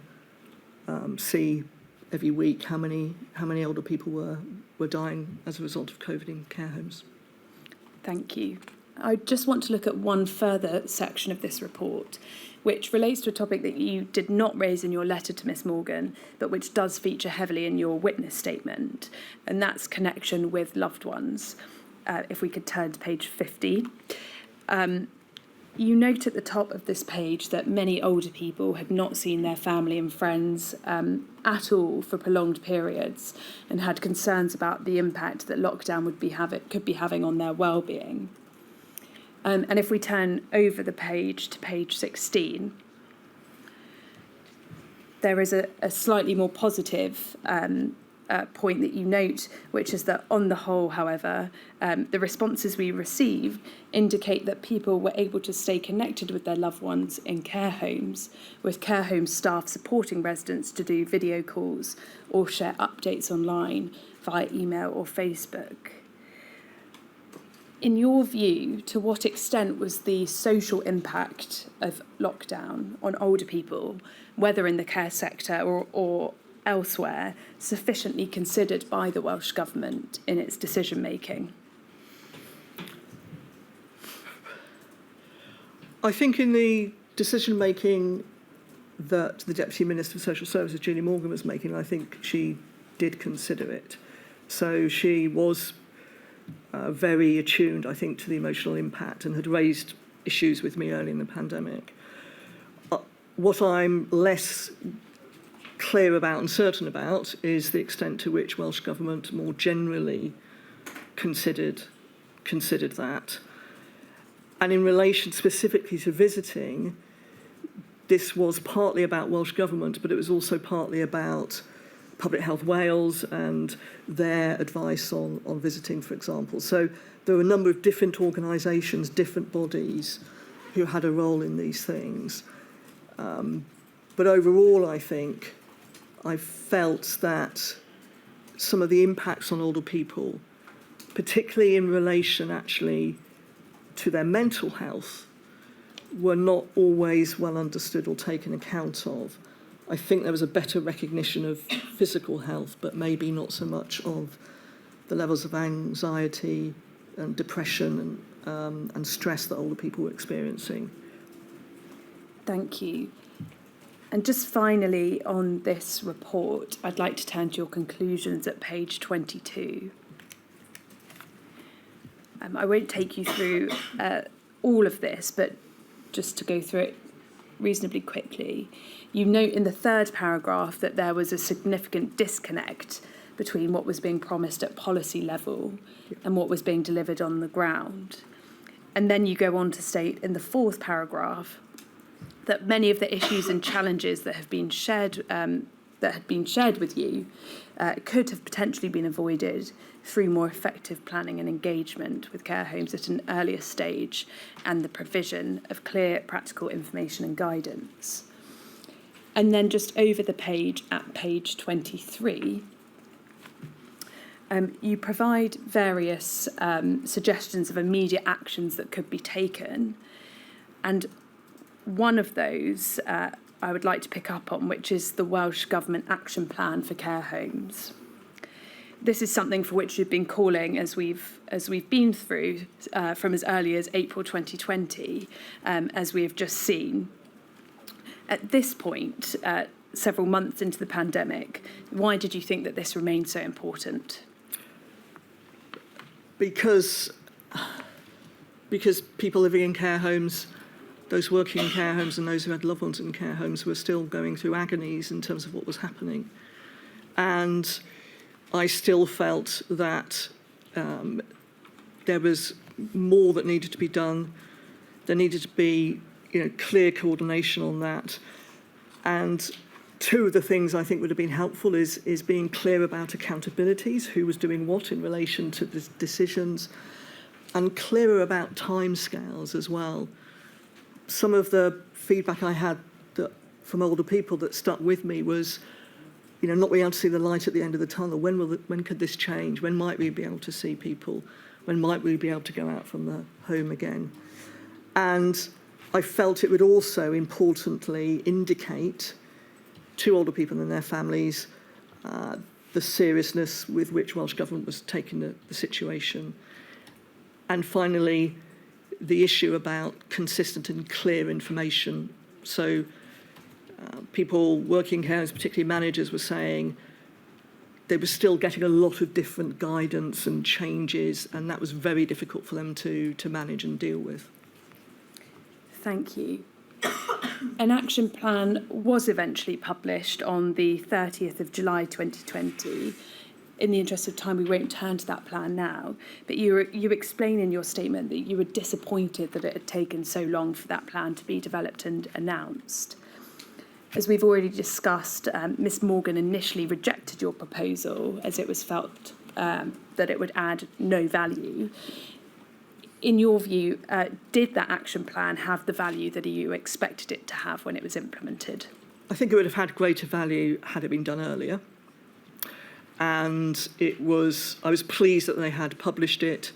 see every week how many older people were dying as a result of COVID in care homes. Thank you. I just want to look at one further section of this report, which relates to a topic that you did not raise in your letter to Miss Morgan, but which does feature heavily in your witness statement, and that's connection with loved ones. If we could turn to page 50. You note at the top of this page that many older people had not seen their family and friends at all for prolonged periods and had concerns about the impact that lockdown could be having on their well-being. And if we turn over the page to page 16, there is a slightly more positive point that you note, which is that on the whole, however, the responses we receive indicate that people were able to stay connected with their loved ones in care homes, with care home staff supporting residents to do video calls or share updates online via email or Facebook. In your view, to what extent was the social impact of lockdown on older people, whether in the care sector or elsewhere, sufficiently considered by the Welsh Government in its decision-making? I think in the decision-making that the Deputy Minister for Social Services, Julie Morgan, was making, I think she did consider it. So she was very attuned, I think, to the emotional impact and had raised issues with me early in the pandemic. What I'm less clear about and certain about is the extent to which Welsh Government more generally considered that. And in relation specifically to visiting, this was partly about Welsh Government, but it was also partly about Public Health Wales and their advice on visiting, for example. So there were a number of different organisations, different bodies who had a role in these things. But overall, I think I felt that some of the impacts on older people, particularly in relation actually to their mental health, were not always well understood or taken account of. I think there was a better recognition of physical health, but maybe not so much of the levels of anxiety and depression and stress that older people were experiencing. Thank you. And just finally on this report, I'd like to turn to your conclusions at page 22. I won't take you through all of this, but just to go through it reasonably quickly. You note in the third paragraph that there was a significant disconnect between what was being promised at policy level and what was being delivered on the ground. And then you go on to state in the fourth paragraph that many of the issues and challenges that have been shared with you could have potentially been avoided through more effective planning and engagement with care homes at an earlier stage and the provision of clear practical information and guidance. And then just over the page at page 23, you provide various suggestions of immediate actions that could be taken. And one of those I would like to pick up on, which is the Welsh Government Action Plan for Care Homes. This is something for which you've been calling as we've been through from as early as April 2020, as we have just seen. At this point, several months into the pandemic, why did you think that this remained so important? Because people living in care homes, those working in care homes and those who had loved ones in care homes were still going through agonies in terms of what was happening. And I still felt that there was more that needed to be done. There needed to be, clear coordination on that. And two of the things I think would have been helpful is being clear about accountabilities, who was doing what in relation to the decisions, and clearer about timescales as well. Some of the feedback I had from older people that stuck with me was, not being able to see the light at the end of the tunnel. When could this change? When might we be able to see people? When might we be able to go out from the home again? And I felt it would also importantly indicate to older people and their families the seriousness with which Welsh Government was taking the situation. And finally, the issue about consistent and clear information. So people working care homes, particularly managers, were saying they were still getting a lot of different guidance and changes, and that was very difficult for them to manage and deal with. Thank you. An action plan was eventually published on the 30th of July 2020. In the interest of time, we won't turn to that plan now, but you explain in your statement that you were disappointed that it had taken so long for that plan to be developed and announced. As we've already discussed, Ms Morgan initially rejected your proposal as it was felt that it would add no value. In your view, did that action plan have the value that you expected it to have when it was implemented? I think it would have had greater value had it been done earlier. And I was pleased that they had published it.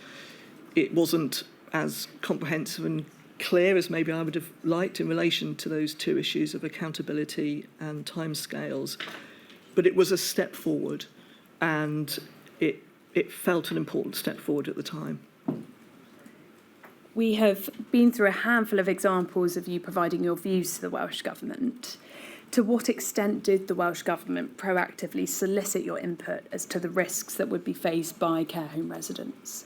It wasn't as comprehensive and clear as maybe I would have liked in relation to those two issues of accountability and timescales. But it was a step forward, and it felt an important step forward at the time. We have been through a handful of examples of you providing your views to the Welsh Government. To what extent did the Welsh Government proactively solicit your input as to the risks that would be faced by care home residents?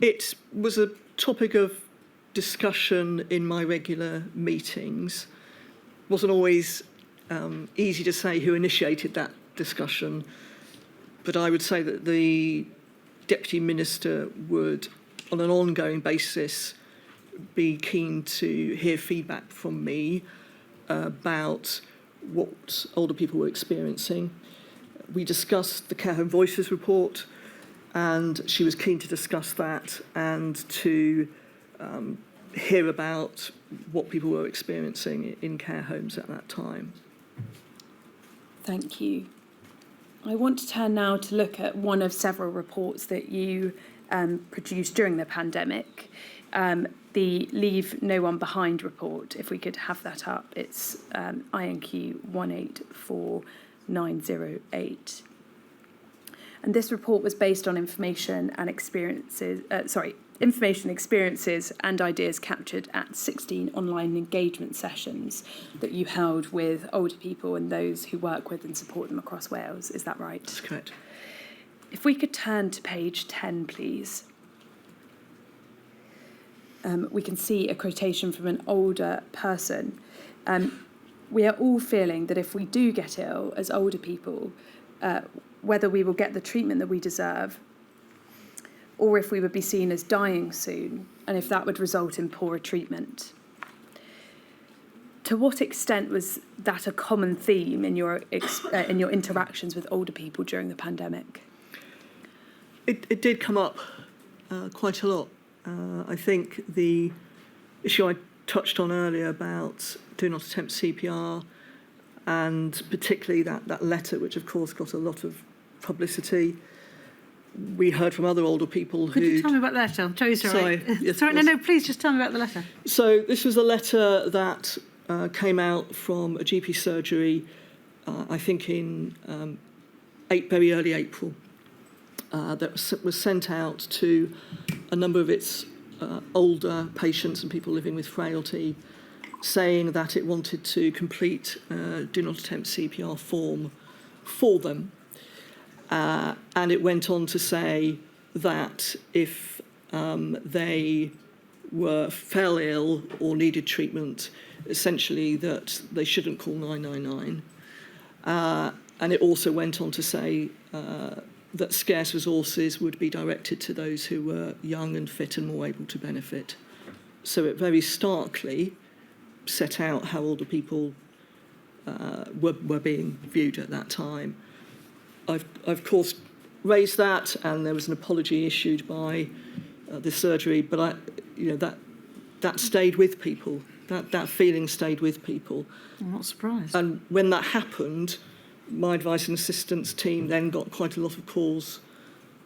It was a topic of discussion in my regular meetings. It wasn't always easy to say who initiated that discussion, but I would say that the Deputy Minister would, on an ongoing basis, be keen to hear feedback from me about what older people were experiencing. We discussed the Care Home Voices report, and she was keen to discuss that and to hear about what people were experiencing in care homes at that time. Thank you. I want to turn now to look at one of several reports that you produced during the pandemic. The Leave No One Behind report, if we could have that up. It's INQ 184908. And this report was based on information, experiences and ideas captured at 16 online engagement sessions that you held with older people and those who work with and support them across Wales. Is that right? That's correct. If we could turn to page 10, please. We can see a quotation from an older person. We are all feeling that if we do get ill as older people, whether we will get the treatment that we deserve, or if we would be seen as dying soon, and if that would result in poorer treatment. To what extent was that a common theme in your interactions with older people during the pandemic? It did come up quite a lot. I think the issue I touched on earlier about do not attempt CPR, and particularly that letter, which of course got a lot of publicity. we heard from other older people Could you who... tell me about the letter? I'm sorry. Sorry, yes, Sorry, of no, course. please just tell me about the letter. So this was a letter that came out from a GP surgery, I think in very early April, that was sent out to a number of its older patients and people living with frailty, saying that it wanted to complete do not attempt CPR form for them. And it went on to say that if they fell ill or needed treatment, essentially that they shouldn't call 999. And it also went on to say that scarce resources would be directed to those who were young and fit and more able to benefit. So it very starkly set out how older people were being viewed at that time. I've of course raised that, and there was an apology issued by the surgery, but that stayed with people. That feeling stayed with people. I'm not surprised. And when that happened, my advice and assistance team then got quite a lot of calls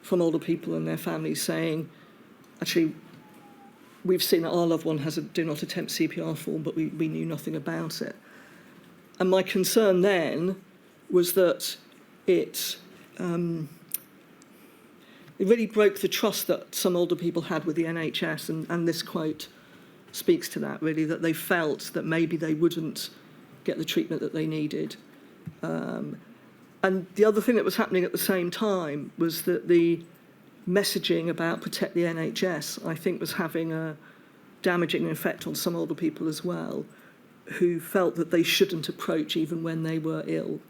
from older people and their families saying, actually, we've seen that our loved one has a do not attempt CPR form, but we knew nothing about it. And my concern then was that it really broke the trust that some older people had with the NHS, and this quote speaks to that, really, that they felt that maybe they wouldn't get the treatment that they needed. And the other thing that was happening at the same time was that the messaging about protect the NHS, I think, was having a damaging effect on some older people as well, who felt that they shouldn't approach even when they were ill.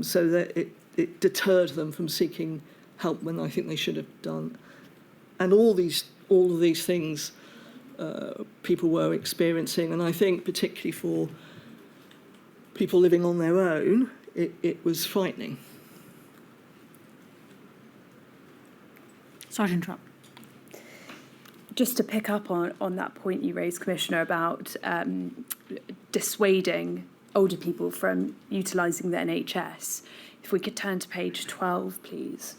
So that it deterred them from seeking help when I think they should have done. And all of these things people were experiencing, and I think particularly for people living on their own, it was frightening. Sorry to interrupt. Just to pick up on that point you raised, Commissioner, about dissuading older people from utilising the NHS, if we could turn to page 12, please.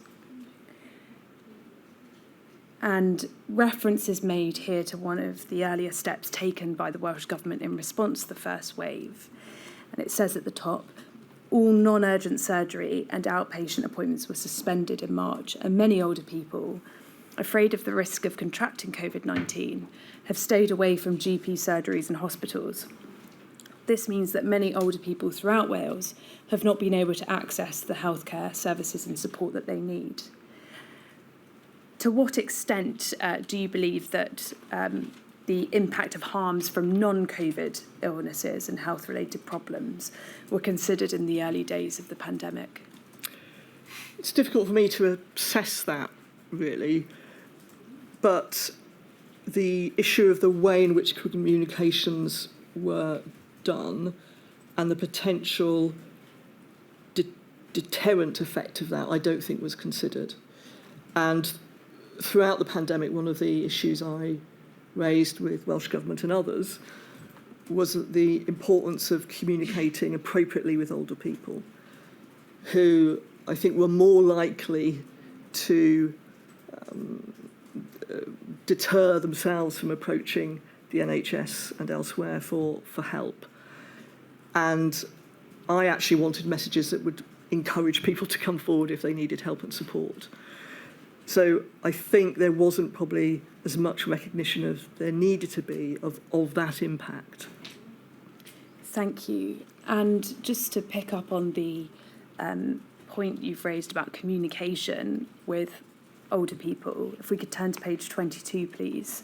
And reference is made here to one of the earlier steps taken by the Welsh Government in response to the first wave. And it says at the top, all non-urgent surgery and outpatient appointments were suspended in March, and many older people, afraid of the risk of contracting Covid-19, have stayed away from GP surgeries and hospitals. This means that many older people throughout Wales have not been able to access the healthcare services and support that they need. To what extent do you believe that the impact of harms from non-COVID illnesses and health-related problems were considered in the early days of the pandemic? It's difficult for me to assess that, really, but the issue of the way in which communications were done and the potential deterrent effect of that, I don't think was considered. And throughout the pandemic, one of the issues I raised with Welsh Government and others was the importance of communicating appropriately with older people who I think were more likely to deter themselves from approaching the NHS and elsewhere for help. And I actually wanted messages that would encourage people to come forward if they needed help and support. So I think there wasn't probably as much recognition as there needed to be of that impact. Thank you. And just to pick up on the point you've raised about communication with older people, if we could turn to page 22, please.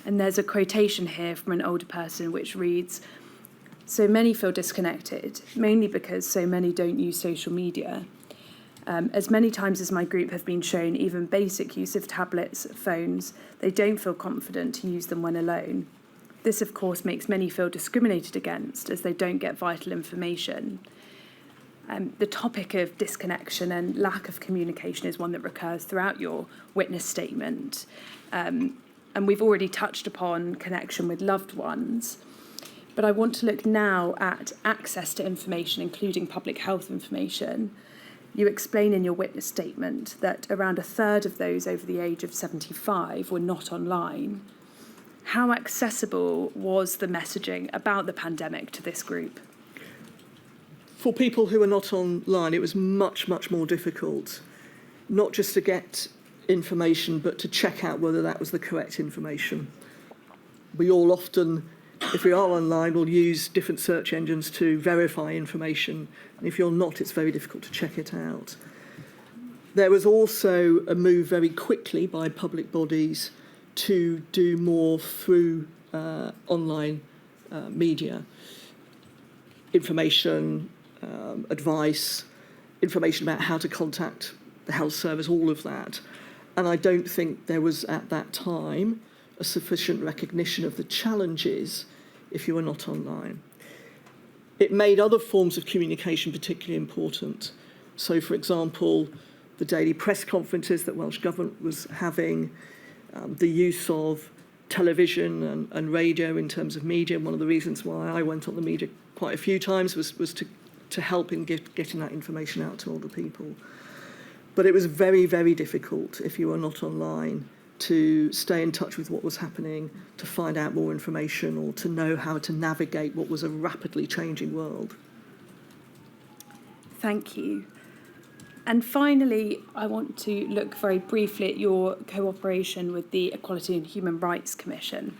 And there's a quotation here from an older person which reads, "So many feel disconnected, mainly because so many don't use social media. As many times as my group have been shown even basic use of tablets, phones, they don't feel confident to use them when alone. This, of course, makes many feel discriminated against as they don't get vital information." The topic of disconnection and lack of communication is one that recurs throughout your witness statement. And we've already touched upon connection with loved ones. But I want to look now at access to information, including public health information. You explain in your witness statement that around a third of those over the age of 75 were not online. How accessible was the messaging about the pandemic to this group? For people who are not online, it was much, much more difficult, not just to get information, but to check out whether that was the correct information. We all often, if we are online, will use different search engines to verify information. And if you're not, it's very difficult to check it out. There was also a move very quickly by public bodies to do more through online media. Information, advice, information about how to contact the health service, all of that. And I don't think there was at that time a sufficient recognition of the challenges if you were not online. It made other forms of communication particularly important. So, for example, the daily press conferences that Welsh Government was having, the use of television and radio in terms of media. One of the reasons why I went on the media quite a few times was to help in getting that information out to older people. But it was very, very difficult if you were not online to stay in touch with what was happening, to find out more information, or to know how to navigate what was a rapidly changing world. Thank you. And finally, I want to look very briefly at your cooperation with the Equality and Human Rights Commission.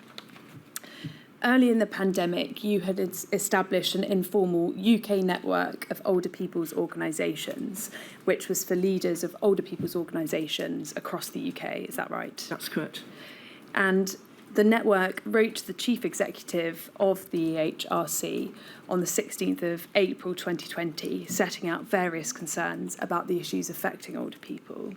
Early in the pandemic, you had established an informal UK network of older people's organisations, which was for leaders of older people's organisations across the UK. Is that right? That's correct. And the network wrote to the chief executive of the EHRC on the 16th of April 2020, setting out various concerns about the issues affecting older people.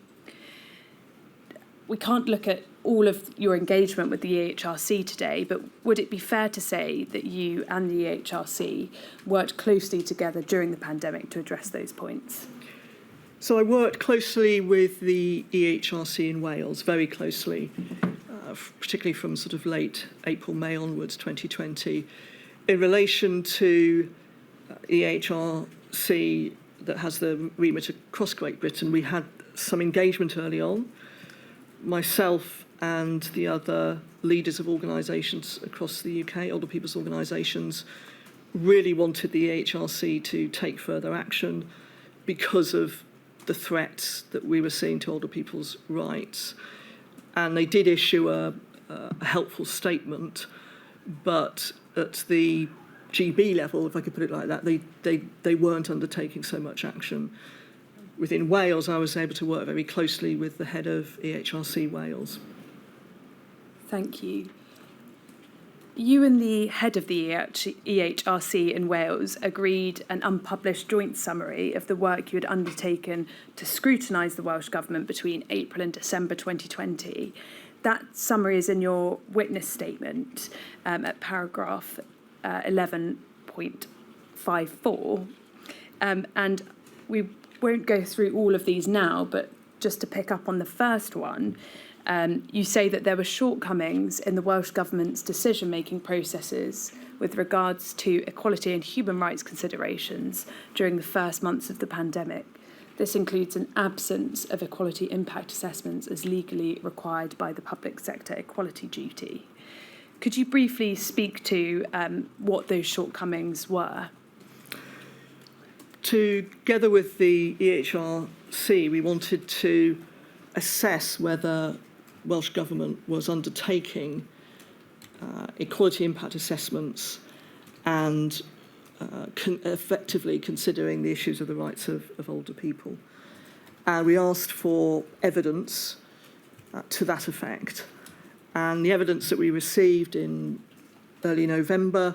We can't look at all of your engagement with the EHRC today, but would it be fair to say that you and the EHRC worked closely together during the pandemic to address those points? So I worked closely with the EHRC in Wales, very closely, particularly from sort of late April, May onwards, 2020, in relation to EHRC that has the remit across Great Britain. We had some engagement early on. Myself and the other leaders of organisations across the UK, older people's organisations, really wanted the EHRC to take further action because of the threats that we were seeing to older people's rights. And they did issue a helpful statement, but at the GB level, if I could put it like that, they weren't undertaking so much action. Within Wales, I was able to work very closely with the head of EHRC Wales. Thank you. You and the head of the EHRC in Wales agreed an unpublished joint summary of the work you had undertaken to scrutinise the Welsh Government between April and December 2020. That summary is in your witness statement at paragraph 11.54. And we won't go through all of these now, but just to pick up on the first one, you say that there were shortcomings in the Welsh Government's decision-making processes with regards to equality and human rights considerations during the first months of the pandemic. This includes an absence of equality impact assessments as legally required by the public sector equality duty. Could you briefly speak to what those shortcomings were? Together with the EHRC, we wanted to assess whether Welsh Government was undertaking equality impact assessments and effectively considering the issues of the rights of older people. And we asked for evidence to that effect. And the evidence that we received in early November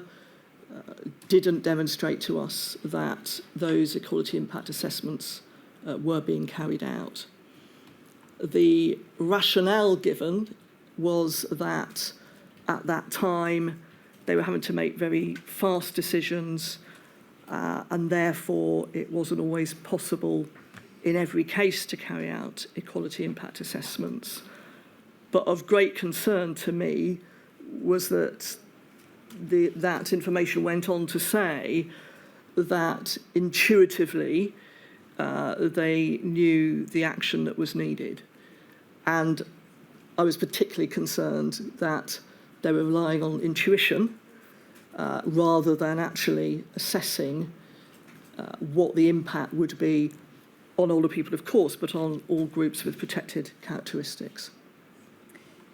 didn't demonstrate to us that those equality impact assessments were being carried out. The rationale given was that at that time they were having to make very fast decisions and therefore it wasn't always possible in every case to carry out equality impact assessments. But of great concern to me was that that information went on to say that intuitively they knew the action that was needed. And I was particularly concerned that they were relying on intuition rather than actually assessing what the impact would be on older people, of course, but on all groups with protected characteristics.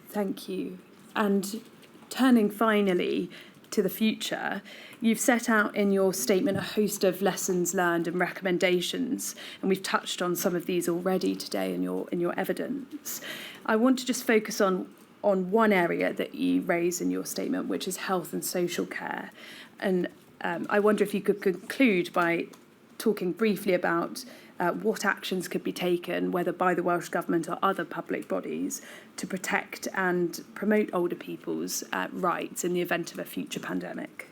Thank you. And turning finally to the future, you've set out in your statement a host of lessons learned and recommendations, and we've touched on some of these already today in your evidence. I want to just focus on one area that you raise in your statement, which is health and social care. And I wonder if you could conclude by talking briefly about what actions could be taken, whether by the Welsh Government or other public bodies, to protect and promote older people's rights in the event of a future pandemic.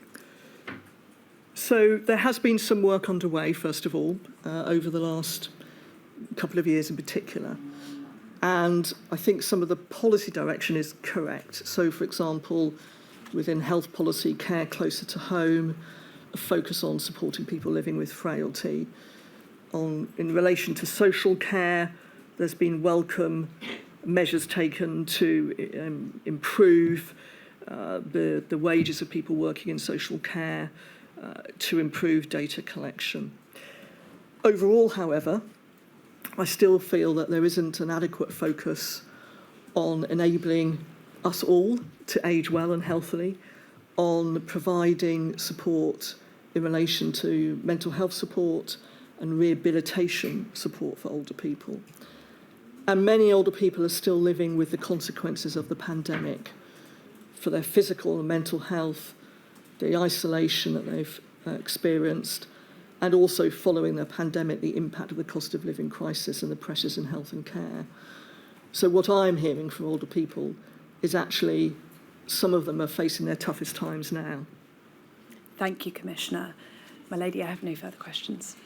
So there has been some work underway, first of all, over the last couple of years in particular. And I think some of the policy direction is correct. So, for example, within health policy, care closer to home, a focus on supporting people living with frailty. In relation to social care, there's been welcome measures taken to improve the wages of people working in social care, to improve data collection. Overall, however, I still feel that there isn't an adequate focus on enabling us all to age well and healthily, on providing support in relation to mental health support and rehabilitation support for older people. And many older people are still living with the consequences of the pandemic for their physical and mental health, the isolation that they've experienced, and also following the pandemic, the impact of the cost of living crisis and the pressures in health and care. So what I'm hearing from older people is actually some of them are facing their toughest times now. Thank you, Commissioner. My lady, I have no further questions.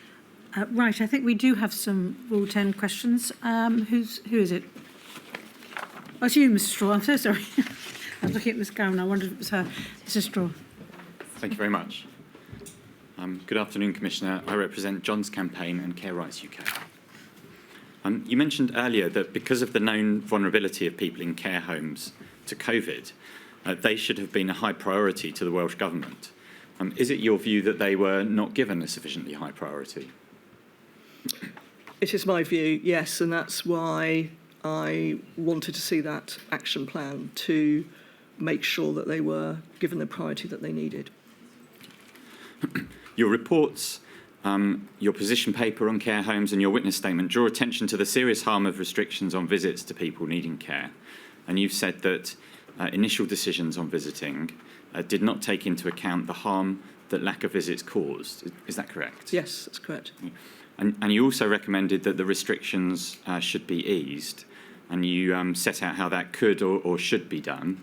Right, I think we do have some Rule 10 questions. Who is it? Oh, it's you, Mr. Straw. I'm so sorry. I was looking at Ms. Gowan. I wondered if it was her. Mr. Straw. Thank you very much. Good afternoon, Commissioner. I represent John's Campaign and Care Rights UK. You mentioned earlier that because of the known vulnerability of people in care homes to COVID, they should have been a high priority to the Welsh Government. Is it your view that they were not given a sufficiently high priority? It is my view, yes, and that's why I wanted to see that action plan to make sure that they were given the priority that they needed. Your reports, your position paper on care homes and your witness statement draw attention to the serious harm of restrictions on visits to people needing care. And you've said that initial decisions on visiting did not take into account the harm that lack of visits caused. Is that correct? Yes, that's correct. And you also recommended that the restrictions should be eased, and you set out how that could or should be done.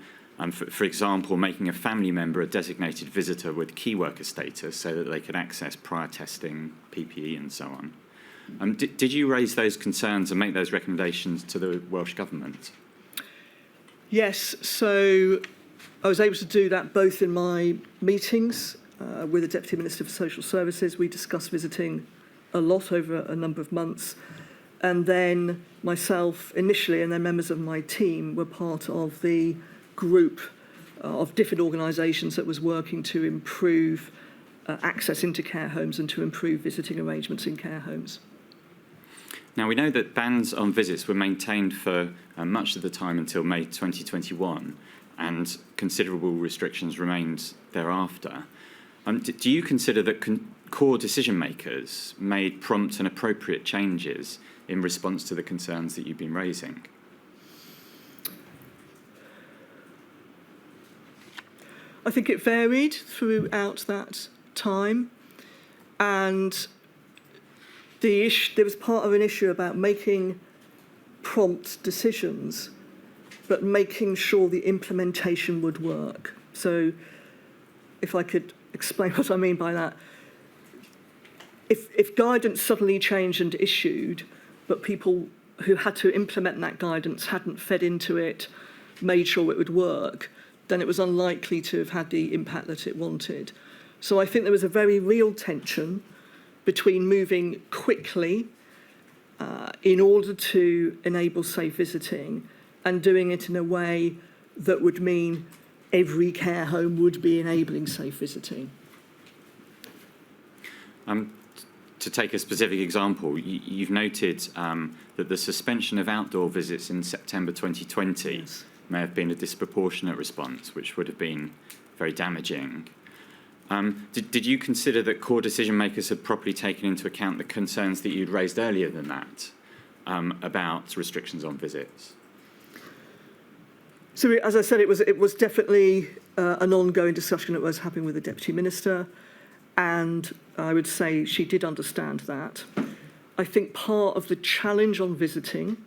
For example, making a family member a designated visitor with key worker status so that they could access prior testing, PPE and so on. Did you raise those concerns and make those recommendations to the Welsh Government? Yes, so I was able to do that both in my meetings with the Deputy Minister for Social Services. We discussed visiting a lot over a number of months. And then myself initially and then members of my team were part of the group of different organisations that was working to improve access into care homes and to improve visiting arrangements in care homes. Now, we know that bans on visits were maintained for much of the time until May 2021, and considerable restrictions remained thereafter. Do you consider that core decision makers made prompt and appropriate changes in response to the concerns that you've been raising? I think it varied throughout that time, and there was part of an issue about making prompt decisions, but making sure the implementation would work. So if I could explain what I mean by that, if guidance suddenly changed and issued, but people who had to implement that guidance hadn't fed into it, made sure it would work, then it was unlikely to have had the impact that it wanted. So I think there was a very real tension between moving quickly in order to enable safe visiting and doing it in a way that would mean every care home would be enabling safe visiting. To take a specific example, you've noted that the suspension of outdoor visits in September 2020 may have been a disproportionate response, which would have been very damaging. Did you consider that core decision makers had properly taken into account the concerns that you'd raised earlier than that about restrictions on visits? So, as I said, it was definitely an ongoing discussion that was happening with the Deputy Minister, and I would say she did understand that. I think part of the challenge on visiting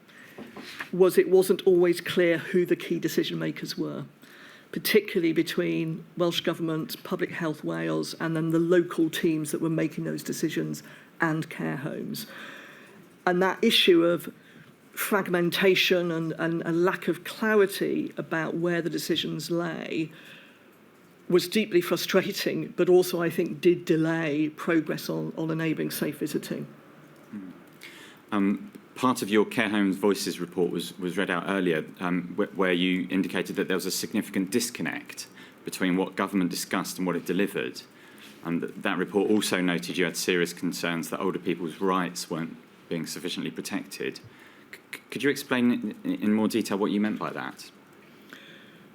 was it wasn't always clear who the key decision makers were, particularly between Welsh Government, Public Health Wales, and then the local teams that were making those decisions and care homes. And that issue of fragmentation and a lack of clarity about where the decisions lay was deeply frustrating, but also I think did delay progress on enabling safe visiting. Part of your Care Homes Voices report was read out earlier, where you indicated that there was a significant disconnect between what government discussed and what it delivered. And that report also noted you had serious concerns that older people's rights weren't being sufficiently protected. Could you explain in more detail what you meant by that?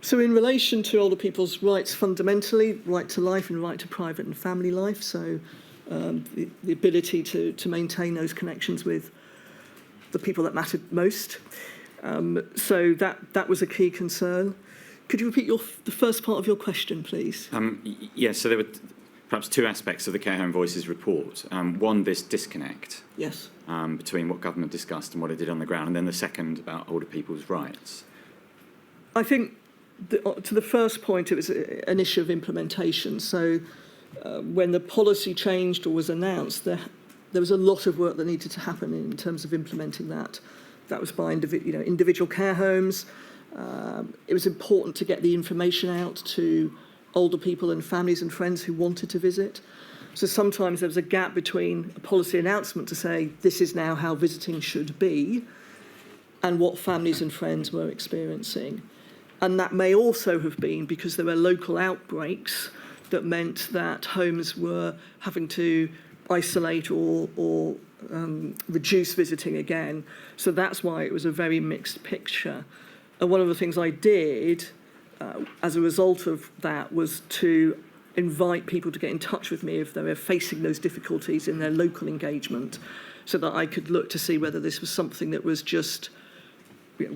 So in relation to older people's rights, fundamentally, right to life and right to private and family life, so the ability to maintain those connections with the people that mattered most. So that was a key concern. Could you repeat the first part of your question, please? Yes, so there were perhaps two aspects of the Care Home Voices report. One, this disconnect Yes. Between what government discussed and what it did on the ground, and then the second about older people's rights. I think to the first point, it was an issue of implementation. So when the policy changed or was announced, there was a lot of work that needed to happen in terms of implementing that. That was by individual care homes. It was important to get the information out to older people and families and friends who wanted to visit. So sometimes there was a gap between a policy announcement to say this is now how visiting should be and what families and friends were experiencing. And that may also have been because there were local outbreaks that meant that homes were having to isolate or reduce visiting again. So that's why it was a very mixed picture. And one of the things I did as a result of that was to invite people to get in touch with me if they were facing those difficulties in their local engagement, so that I could look to see whether this was something that was just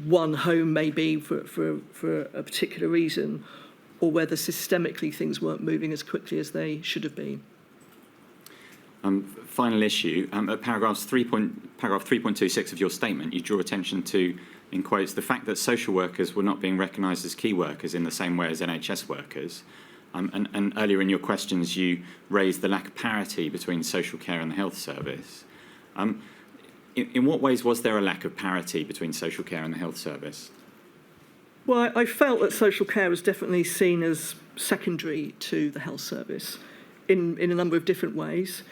one home maybe for a particular reason, or whether systemically things weren't moving as quickly as they should have been. Final issue, at paragraph 3.26 of your statement, you draw attention to, in quotes, the fact that social workers were not being recognised as key workers in the same way as NHS workers. And earlier in your questions, you raised the lack of parity between social care and the health service. In what ways was there a lack of parity between social care and the health service? Well, I felt that social care was definitely seen as secondary to the health service in a number of different ways.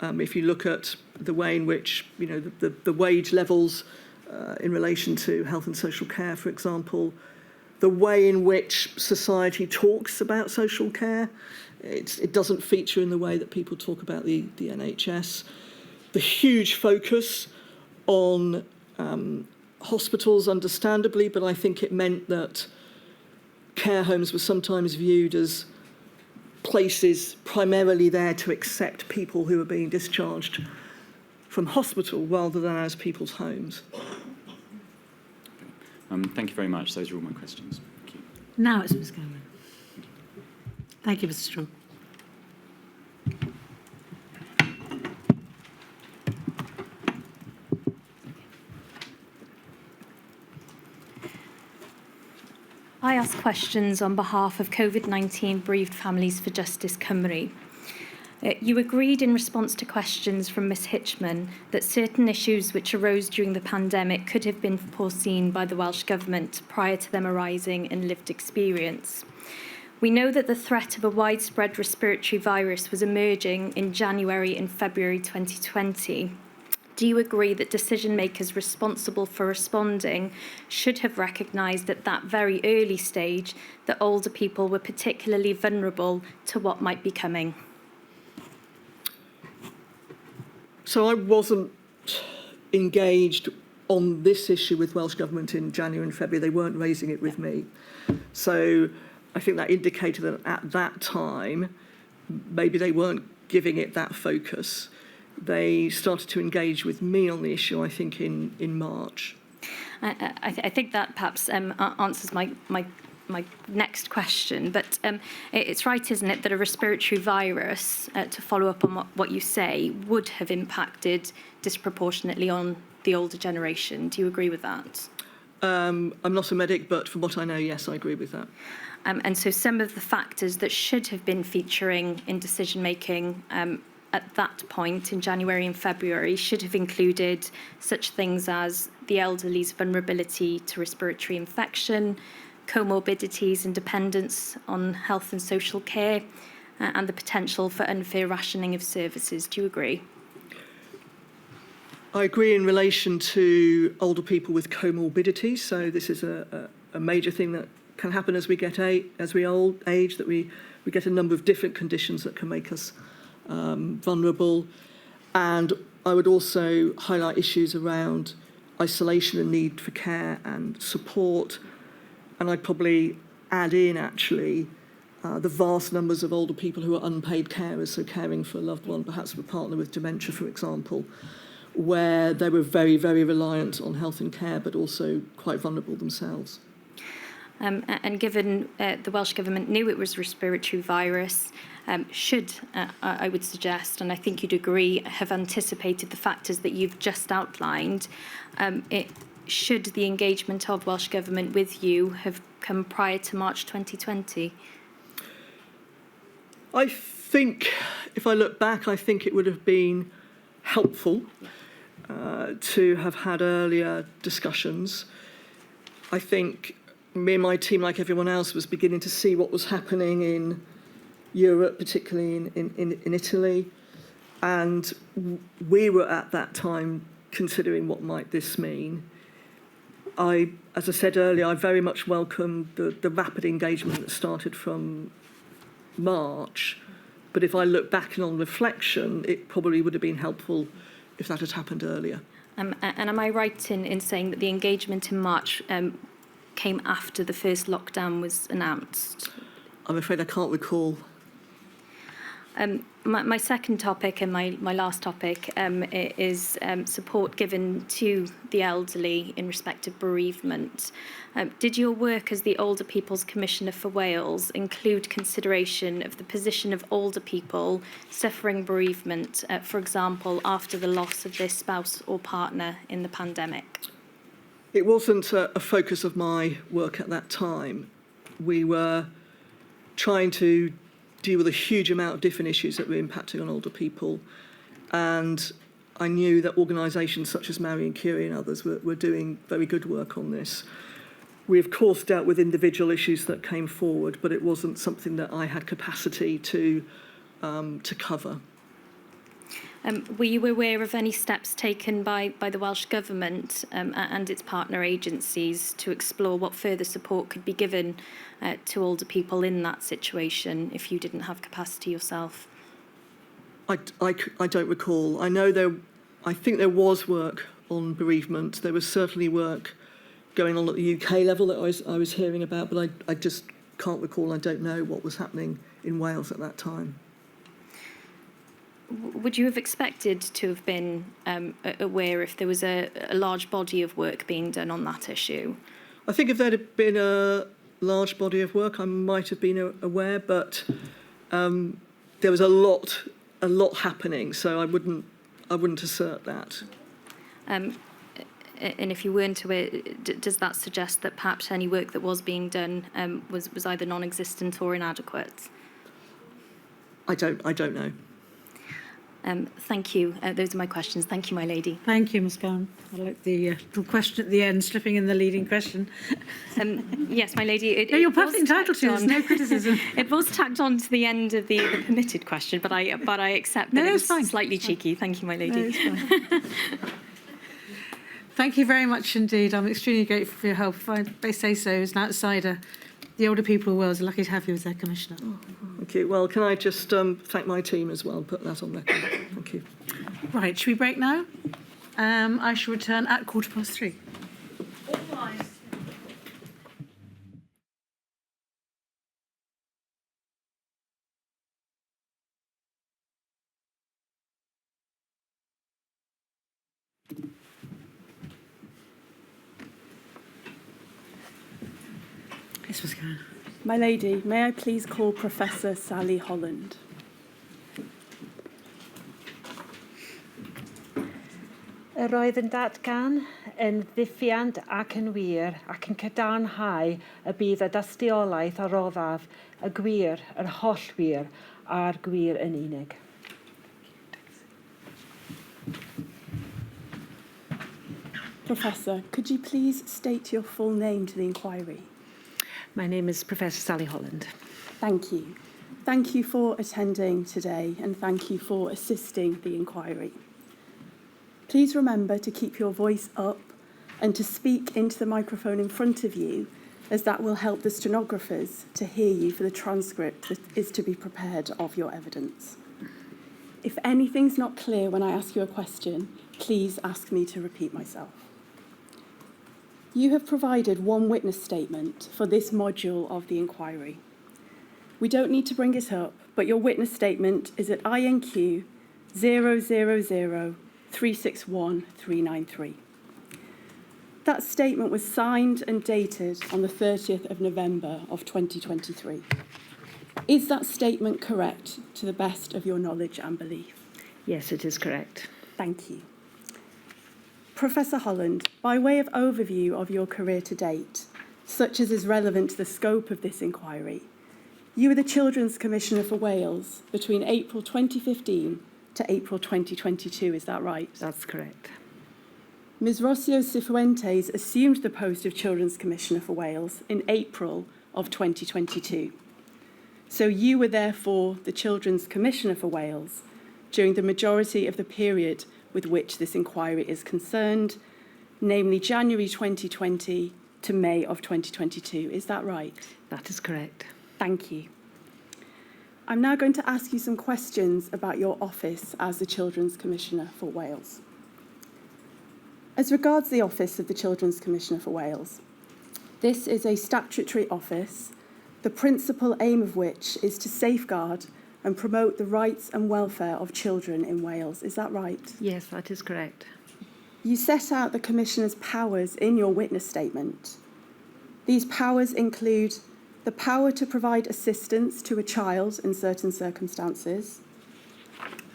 If you look at the way in which, the wage levels in relation to health and social care, for example, the way in which society talks about social care, it doesn't feature in the way that people talk about the NHS. The huge focus on hospitals, understandably, but I think it meant that care homes were sometimes viewed as places primarily there to accept people who are being discharged from hospital rather than as people's homes. Thank you very much. Those are all my questions. Thank you. Now it's Ms. Gilman. Thank you, Mr. Strong. I ask questions on behalf of Covid-19 bereaved families for Justice Cymru. You agreed in response to questions from Ms Hitchman that certain issues which arose during the pandemic could have been foreseen by the Welsh Government prior to them arising in lived experience. We know that the threat of a widespread respiratory virus was emerging in January and February 2020. Do you agree that decision makers responsible for responding should have recognised at that very early stage that older people were particularly vulnerable to what might be coming? So I wasn't engaged on this issue with Welsh Government in January and February. They weren't raising it with me. So I think that indicated that at that time, maybe they weren't giving it that focus. They started to engage with me on the issue, I think, in March. I think that perhaps answers my next question, but it's right, isn't it, that a respiratory virus, to follow up on what you say, would have impacted disproportionately on the older generation. Do you agree with that? I'm not a medic, but from what I know, yes, I agree with that. And so some of the factors that should have been featuring in decision-making at that point in January and February should have included such things as the elderly's vulnerability to respiratory infection, comorbidities and dependence on health and social care, and the potential for unfair rationing of services. Do you agree? I agree in relation to older people with comorbidities. So this is a major thing that can happen as we get age, that we get a number of different conditions that can make us vulnerable. And I would also highlight issues around isolation and need for care and support. And I'd probably add in, actually, the vast numbers of older people who are unpaid carers, so caring for a loved one, perhaps a partner with dementia, for example, where they were very, very reliant on health and care, but also quite vulnerable themselves. And given the Welsh Government knew it was a respiratory virus, should, I would suggest, and I think you'd agree, have anticipated the factors that you've just outlined, should the engagement of Welsh Government with you have come prior to March 2020? I think, if I look back, I think it would have been helpful to have had earlier discussions. I think me and my team, like everyone else, was beginning to see what was happening in Europe, particularly in Italy. And we were at that time considering what might this mean. As I said earlier, I very much welcome the rapid engagement that started from March. But if I look back and on reflection, it probably would have been helpful if that had happened earlier. And am I right in saying that the engagement in March came after the first lockdown was announced? I'm afraid I can't recall. My second topic and my last topic is support given to the elderly in respect of bereavement. Did your work as the Older People's Commissioner for Wales include consideration of the position of older people suffering bereavement, for example, after the loss of their spouse or partner in the pandemic? It wasn't a focus of my work at that time. We were trying to deal with a huge amount of different issues that were impacting on older people. And I knew that organisations such as Marie and Curie and others were doing very good work on this. We, of course, dealt with individual issues that came forward, but it wasn't something that I had capacity to cover. Were you aware of any steps taken by the Welsh Government and its partner agencies to explore what further support could be given to older people in that situation if you didn't have capacity yourself? I don't recall. I think there was work on bereavement. There was certainly work going on at the UK level that I was hearing about, but I just can't recall. I don't know what was happening in Wales at that time. Would you have expected to have been aware if there was a large body of work being done on that issue? I think if there had been a large body of work, I might have been aware, but there was a lot happening, so I wouldn't assert that. And if you weren't aware, does that suggest that perhaps any work that was being done was either non-existent or inadequate? I don't know. Thank you. Those are my questions. Thank you, my lady. Thank you, Ms. Khan. I like the little question at the end, slipping in the leading question. Yes, my lady. No, you're perfectly entitled to. There's no criticism. It was tacked on to the end of the permitted question, but I accept that No, it it's was fine. slightly cheeky. Thank you, my lady. No, it's fine. Thank you very much indeed. I'm extremely grateful for your help. If I may say so, as an outsider, the older people of Wales are lucky to have you as their commissioner. Thank you. Well, can I just thank my team as well and put that on record? Thank you. Right, should we break now? I shall return at 3:15. Yes, Ms. Khan. My lady, may I please call Professor Sally Holland? Yr oedd yn datgan yn ddiffiant ac yn wir ac yn cadarnhau y bydd y dystiolaeth a roddaf y gwir, yr holl wir a'r gwir yn unig. Professor, could you please state your full name to the inquiry? My name is Professor Sally Holland. Thank you. Thank you for attending today and thank you for assisting the inquiry. Please remember to keep your voice up and to speak into the microphone in front of you, as that will help the stenographers to hear you for the transcript that is to be prepared of your evidence. If anything's not clear when I ask you a question, please ask me to repeat myself. You have provided one witness statement for this module of the inquiry. We don't need to bring it up, but your witness statement is at INQ 000361393. That statement was signed and dated on the 30th of November of 2023. Is that statement correct to the best of your knowledge and belief? Yes, it is correct. Thank you. Professor Holland, by way of overview of your career to date, such as is relevant to the scope of this inquiry, you were the Children's Commissioner for Wales between April 2015 to April 2022, is that right? That's correct. Ms Rocio Cifuentes assumed the post of Children's Commissioner for Wales in April of 2022. So you were therefore the Children's Commissioner for Wales during the majority of the period with which this inquiry is concerned, namely January 2020 to May of 2022. Is that right? That is correct. Thank you. I'm now going to ask you some questions about your office as the Children's Commissioner for Wales. As regards the office of the Children's Commissioner for Wales, this is a statutory office, the principal aim of which is to safeguard and promote the rights and welfare of children in Wales. Is that right? Yes, that is correct. You set out the Commissioner's powers in your witness statement. These powers include the power to provide assistance to a child in certain circumstances,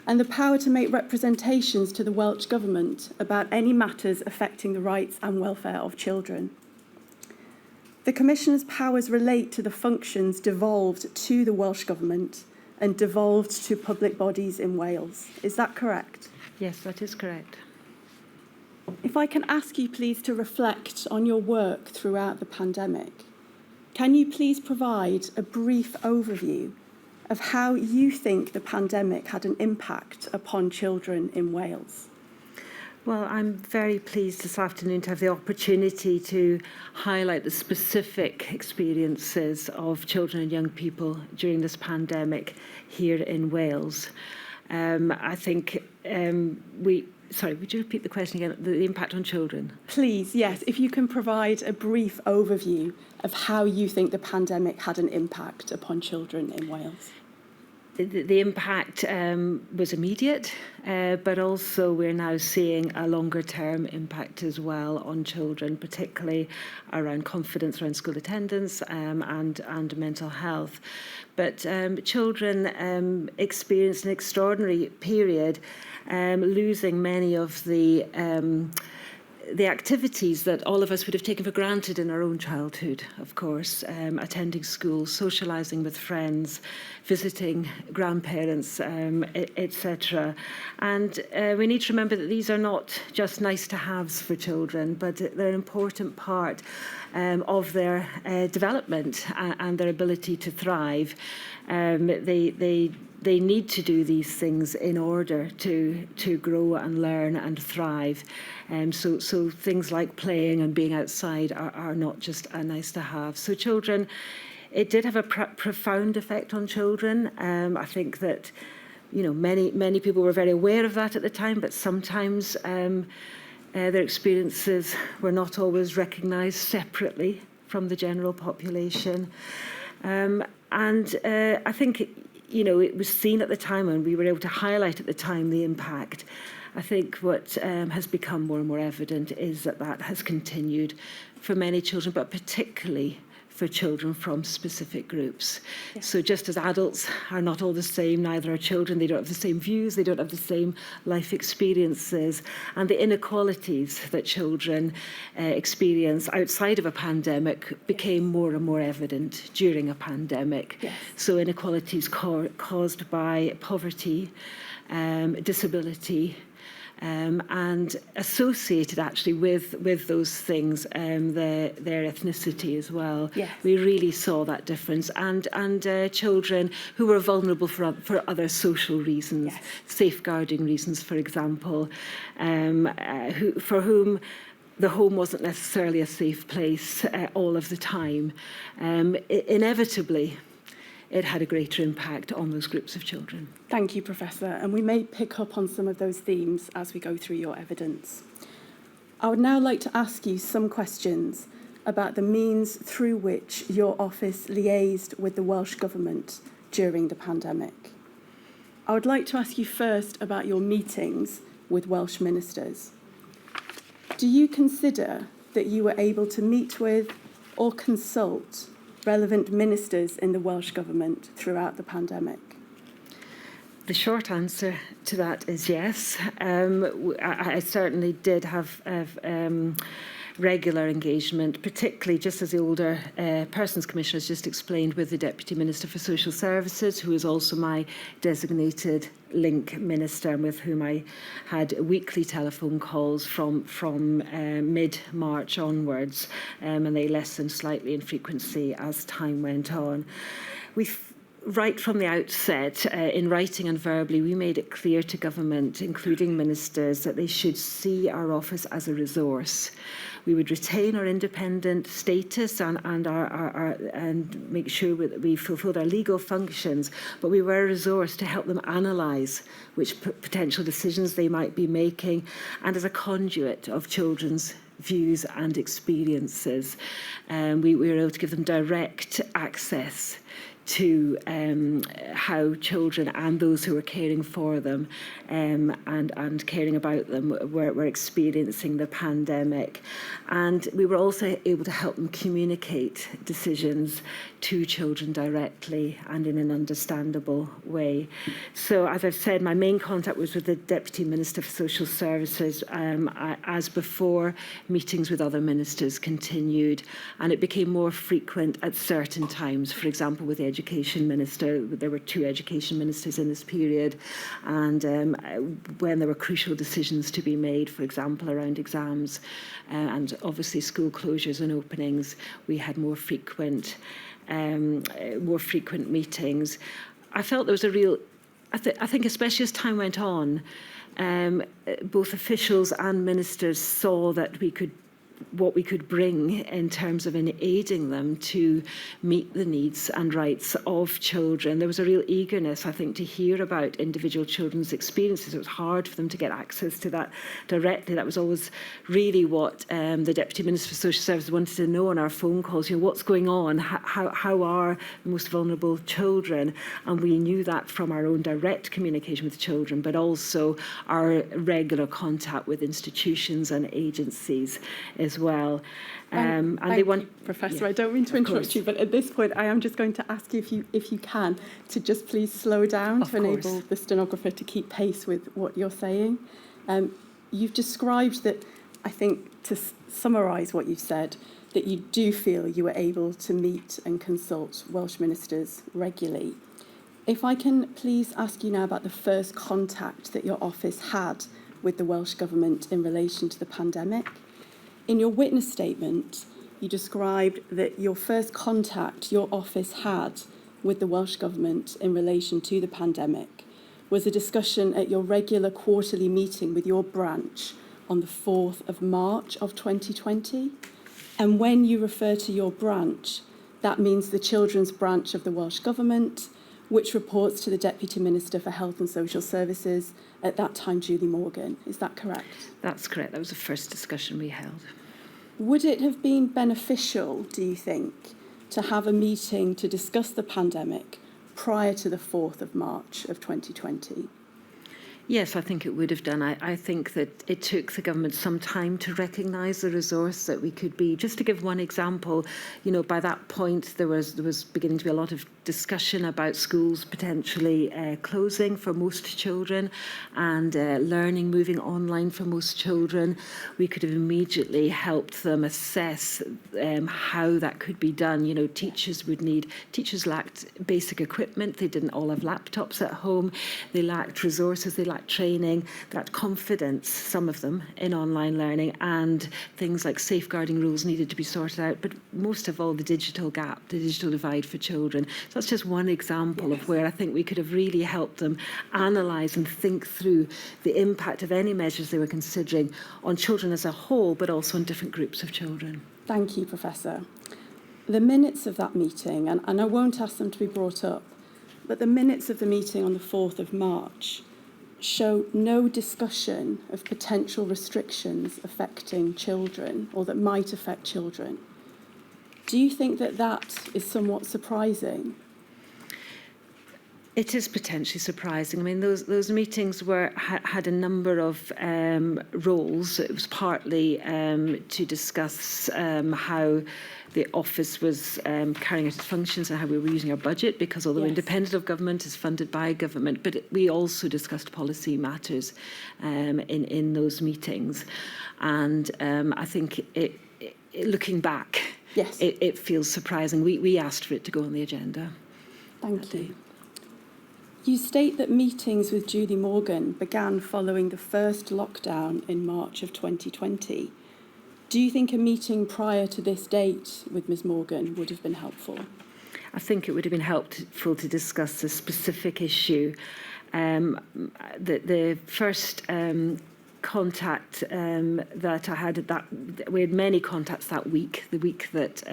and the power to make representations to the Welsh Government about any matters affecting the rights and welfare of children. The Commissioner's powers relate to the functions devolved to the Welsh Government and devolved to public bodies in Wales. Is that correct? Yes, that is correct. If I can ask you please to reflect on your work throughout the pandemic, can you please provide a brief overview of how you think the pandemic had an impact upon children in Wales? Well, I'm very pleased this afternoon to have the opportunity to highlight the specific experiences of children and young people during this pandemic here in Wales. I think Sorry, would you repeat the question again? The impact on children? Please, yes. If you can provide a brief overview of how you think the pandemic had an impact upon children in Wales. The impact was immediate, but also we're now seeing a longer-term impact as well on children, particularly around confidence around school attendance and mental health. But children experienced an extraordinary period, losing many of the the activities that all of us would have taken for granted in our own childhood, of course, attending school, socialising with friends, visiting grandparents, etc. And we need to remember that these are not just nice-to-haves for children, but they're an important part of their development and their ability to thrive. They need to do these things in order to grow and learn and thrive. So things like playing and being outside are not just a nice to have. So children, it did have a profound effect on children. I think that, many people were very aware of that at the time, but sometimes their experiences were not always recognised separately from the general population. And I think, it was seen at the time, and we were able to highlight at the time the impact. I think what has become more and more evident is that has continued for many children, but particularly for children from specific groups. Yes. So just as adults are not all the same, neither are children. They don't have the same views, they don't have the same life experiences, and the inequalities that children experience outside of a pandemic became more and more evident during a pandemic. Yes. So inequalities caused by poverty, disability, and associated actually with those things, their ethnicity as well. Yes. We really saw that difference, and children who were vulnerable for other social reasons, yes. Safeguarding reasons, for example, for whom the home wasn't necessarily a safe place all of the time. Inevitably, it had a greater impact on those groups of children. Thank you, Professor. And we may pick up on some of those themes as we go through your evidence. I would now like to ask you some questions about the means through which your office liaised with the Welsh Government during the pandemic. I would like to ask you first about your meetings with Welsh ministers. Do you consider that you were able to meet with or consult relevant ministers in the Welsh Government throughout the pandemic? The short answer to that is yes. I certainly did have regular engagement, particularly just as the Older Persons Commissioner has just explained, with the Deputy Minister for Social Services, who is also my designated link minister, and with whom I had weekly telephone calls from mid-March onwards, and they lessened slightly in frequency as time went on. Right from the outset, in writing and verbally, we made it clear to government, including ministers, that they should see our office as a resource. We would retain our independent status and make sure that we fulfilled our legal functions, but we were a resource to help them analyse which potential decisions they might be making, and as a conduit of children's views and experiences. We were able to give them direct access to how children and those who were caring for them and caring about them were experiencing the pandemic. And we were also able to help them communicate decisions to children directly and in an understandable way. So, as I've said, my main contact was with the Deputy Minister for Social Services. As before, meetings with other ministers continued, and it became more frequent at certain times. For example, with the Education Minister, there were 2 Education Ministers in this period, and when there were crucial decisions to be made, for example, around exams and obviously school closures and openings, we had more frequent meetings. I felt there was a real, I think especially as time went on, both officials and ministers saw that what we could bring in terms of aiding them to meet the needs and rights of children. There was a real eagerness, I think, to hear about individual children's experiences. It was hard for them to get access to that directly. That was always really what the Deputy Minister for Social Services wanted to know on our phone calls. What's going on? How are the most vulnerable children? And we knew that from our own direct communication with children, but also our regular contact with institutions and agencies as well. And they want, Professor, yeah, I don't mean to interrupt you, but at this point I am just going to ask you if you can to just please slow down to enable the stenographer to keep pace with what you're saying. You've described that, I think, to summarise what you've said, that you do feel you were able to meet and consult Welsh ministers regularly. If I can please ask you now about the first contact that your office had with the Welsh Government in relation to the pandemic. In your witness statement, you described that your first contact your office had with the Welsh Government in relation to the pandemic was a discussion at your regular quarterly meeting with your branch on the 4th of March of 2020. And when you refer to your branch, that means the children's branch of the Welsh Government, which reports to the Deputy Minister for Health and Social Services, at that time Julie Morgan. Is that correct? That's correct. That was the first discussion we held. Would it have been beneficial, do you think, to have a meeting to discuss the pandemic prior to the 4th of March of 2020? Yes, I think it would have done. I think that it took the government some time to recognise the resource that we could be. Just to give one example, by that point there was beginning to be a lot of discussion about schools potentially closing for most children and learning moving online for most children. We could have immediately helped them assess how that could be done. Teachers lacked basic equipment. They didn't all have laptops at home. They lacked resources. They lacked training, they lacked confidence, some of them, in online learning, and things like safeguarding rules needed to be sorted out, but most of all the digital gap, the digital divide for children. So that's just one example of where I think we could have really helped them analyse and think through the impact of any measures they were considering on children as a whole, but also on different groups of children. Thank you, Professor. The minutes of that meeting, and I won't ask them to be brought up, but the minutes of the meeting on the 4th of March show no discussion of potential restrictions affecting children or that might affect children. Do you think that that is somewhat surprising? It is potentially surprising. I mean, those meetings had a number of roles. It was partly to discuss how the office was carrying out its functions and how we were using our budget, because although independent of government, is funded by government, but we also discussed policy matters in those meetings. And I think looking back, it feels surprising. We asked for it to go on the agenda. Thank you. You state that meetings with Julie Morgan began following the first lockdown in March of 2020. Do you think a meeting prior to this date with Ms Morgan would have been helpful? I think it would have been helpful to discuss a specific issue. The first contact that I had we had many contacts that week, the week that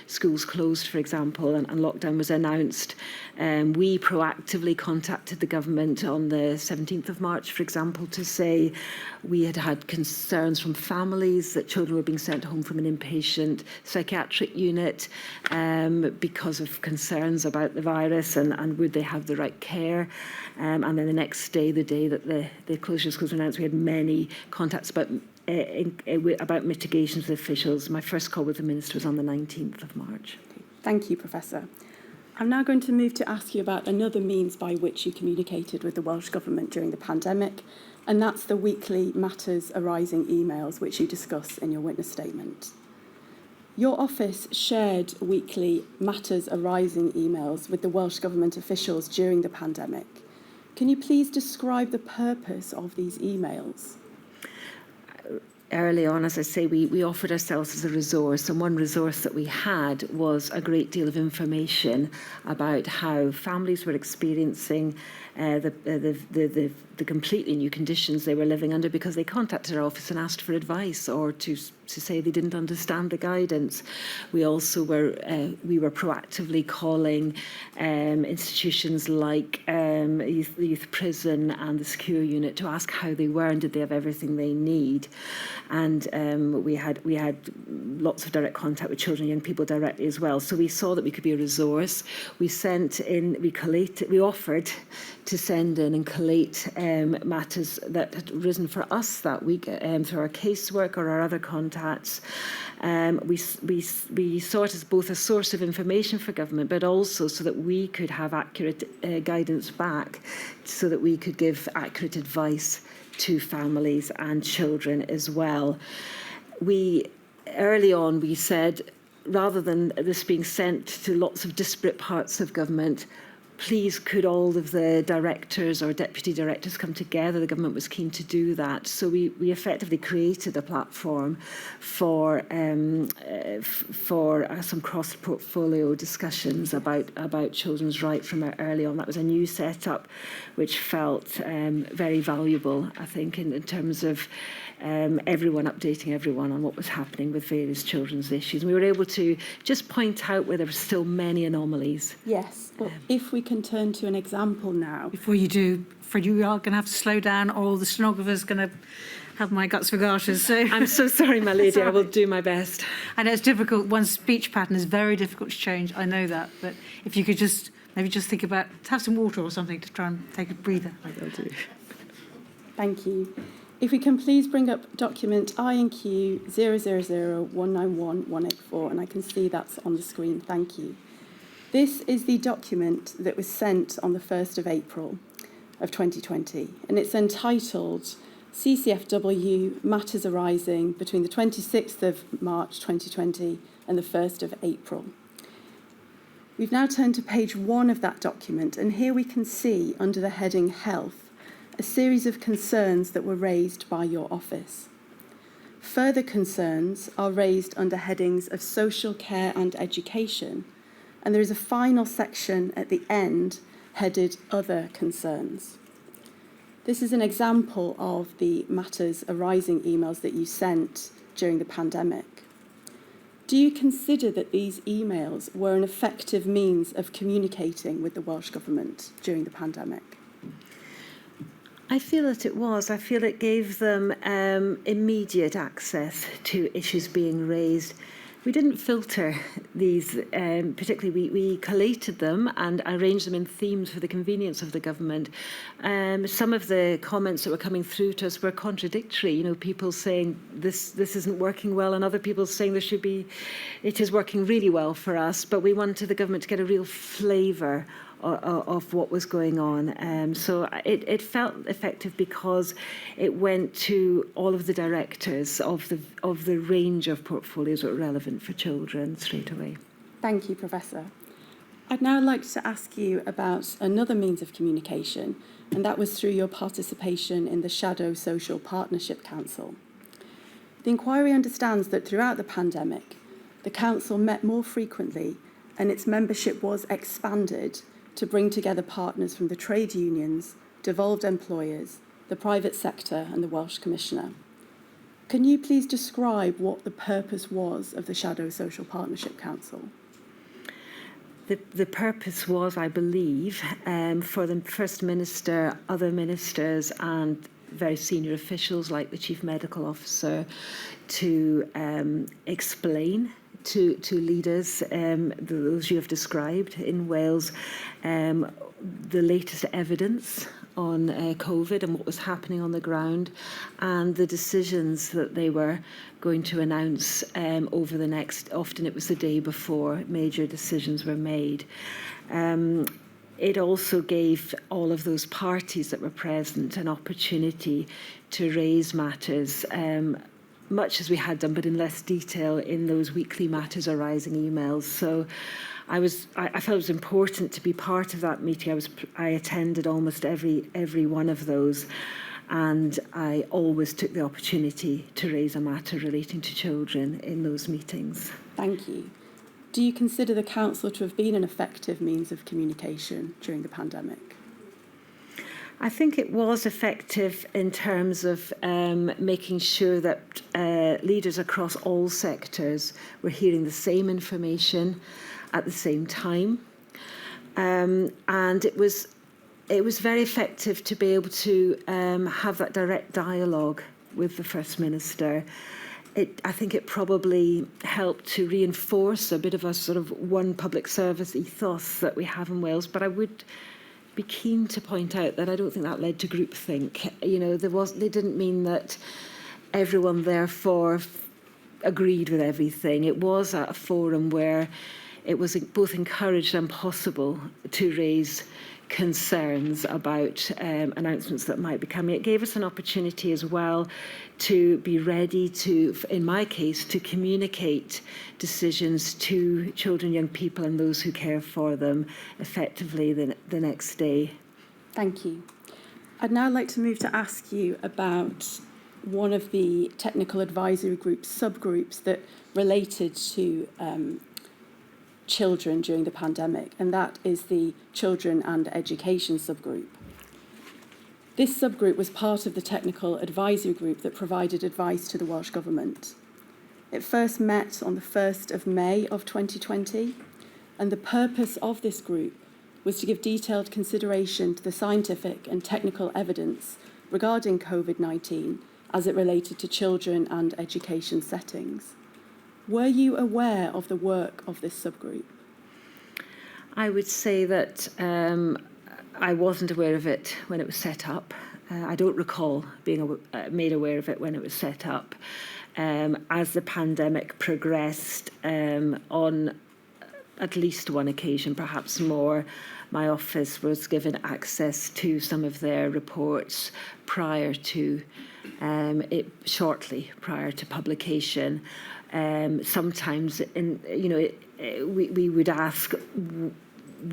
schools closed, for example, and lockdown was announced. We proactively contacted the government on the 17th of March, for example, to say we had concerns from families that children were being sent home from an inpatient psychiatric unit because of concerns about the virus and would they have the right care. And then the next day, the day that the closures were announced, we had many contacts about mitigations with officials. My first call with the Minister was on the 19th of March. Thank you, Professor. I'm now going to move to ask you about another means by which you communicated with the Welsh Government during the pandemic, and that's the weekly matters arising emails which you discuss in your witness statement. Your office shared weekly matters arising emails with the Welsh Government officials during the pandemic. Can you please describe the purpose of these emails? Early on, as I say, we offered ourselves as a resource, and one resource that we had was a great deal of information about how families were experiencing the completely new conditions they were living under, because they contacted our office and asked for advice or to say they didn't understand the guidance. We also were proactively calling institutions like the youth prison and the secure unit to ask how they were and did they have everything they need. And we had lots of direct contact with children and young people directly as well. So we saw that we could be a resource. We offered to send in and collate matters that had risen for us that week through our casework or our other contacts. We saw it as both a source of information for government, but also so that we could have accurate guidance back, so that we could give accurate advice to families and children as well. early on we said, rather than this being sent to lots of disparate parts of government, please could all of the directors or deputy directors come together? The government was keen to do that. So we effectively created a platform for some cross-portfolio discussions about children's rights from early on. That was a new setup which felt very valuable, I think, in terms of everyone updating everyone on what was happening with various children's issues. We were able to just point out where there were still many anomalies. Yes, but if we can turn to an example now. Before you do, Fred, you are going to have to slow down, or the stenographer's going to have my guts for garters. So I'm so sorry, my lady. I will do my best. I know it's difficult. One's speech pattern is very difficult to change. I know that. But if you could just maybe just think about, have some water or something to try and take a breather. I will do. Thank you. If we can please bring up document INQ 000191184, and I can see that's on the screen. Thank you. This is the document that was sent on the 1st of April of 2020, and it's entitled CCFW Matters Arising between the 26th of March 2020 and the 1st of April. We've now turned to page 1 of that document, and here we can see under the heading Health a series of concerns that were raised by your office. Further concerns are raised under headings of social care and education, and there is a final section at the end headed Other Concerns. This is an example of the matters arising emails that you sent during the pandemic. Do you consider that these emails were an effective means of communicating with the Welsh Government during the pandemic? I feel that it was. I feel it gave them immediate access to issues being raised. We didn't filter these, particularly we collated them and arranged them in themes for the convenience of the government. Some of the comments that were coming through to us were contradictory. You know, people saying this isn't working well, and other people saying it is working really well for us. But we wanted the government to get a real flavour of what was going on. So it felt effective because it went to all of the directors of the range of portfolios that were relevant for children straight away. Thank you, Professor. I'd now like to ask you about another means of communication, and that was through your participation in the Shadow Social Partnership Council. The inquiry understands that throughout the pandemic, the Council met more frequently and its membership was expanded to bring together partners from the trade unions, devolved employers, the private sector and the Welsh Commissioner. Can you please describe what the purpose was of the Shadow Social Partnership Council? The purpose was, I believe, for the First Minister, other ministers and very senior officials like the Chief Medical Officer to explain to leaders, those you have described in Wales, the latest evidence on COVID and what was happening on the ground, and the decisions that they were going to announce over the next, often it was the day before major decisions were made. It also gave all of those parties that were present an opportunity to raise matters, much as we had done, but in less detail in those weekly matters arising emails. So I felt it was important to be part of that meeting. I attended almost every one of those, and I always took the opportunity to raise a matter relating to children in those meetings. Thank you. Do you consider the Council to have been an effective means of communication during the pandemic? I think it was effective in terms of making sure that leaders across all sectors were hearing the same information at the same time. And it was very effective to be able to have that direct dialogue with the First Minister. I think it probably helped to reinforce a bit of a sort of one public service ethos that we have in Wales, but I would be keen to point out that I don't think that led to groupthink. You know, they didn't mean that everyone therefore agreed with everything. It was a forum where it was both encouraged and possible to raise concerns about announcements that might be coming. It gave us an opportunity as well to be ready to, in my case, to communicate decisions to children, young people and those who care for them effectively the next day. Thank you. I'd now like to move to ask you about one of the technical advisory group subgroups that related to children during the pandemic, and that is the children and education subgroup. This subgroup was part of the technical advisory group that provided advice to the Welsh Government. It first met on the 1st of May of 2020, and the purpose of this group was to give detailed consideration to the scientific and technical evidence regarding COVID-19 as it related to children and education settings. Were you aware of the work of this subgroup? I would say that I wasn't aware of it when it was set up. I don't recall being made aware of it when it was set up. As the pandemic progressed, on at least one occasion, perhaps more, my office was given access to some of their reports prior to shortly prior to publication. Sometimes, we would ask,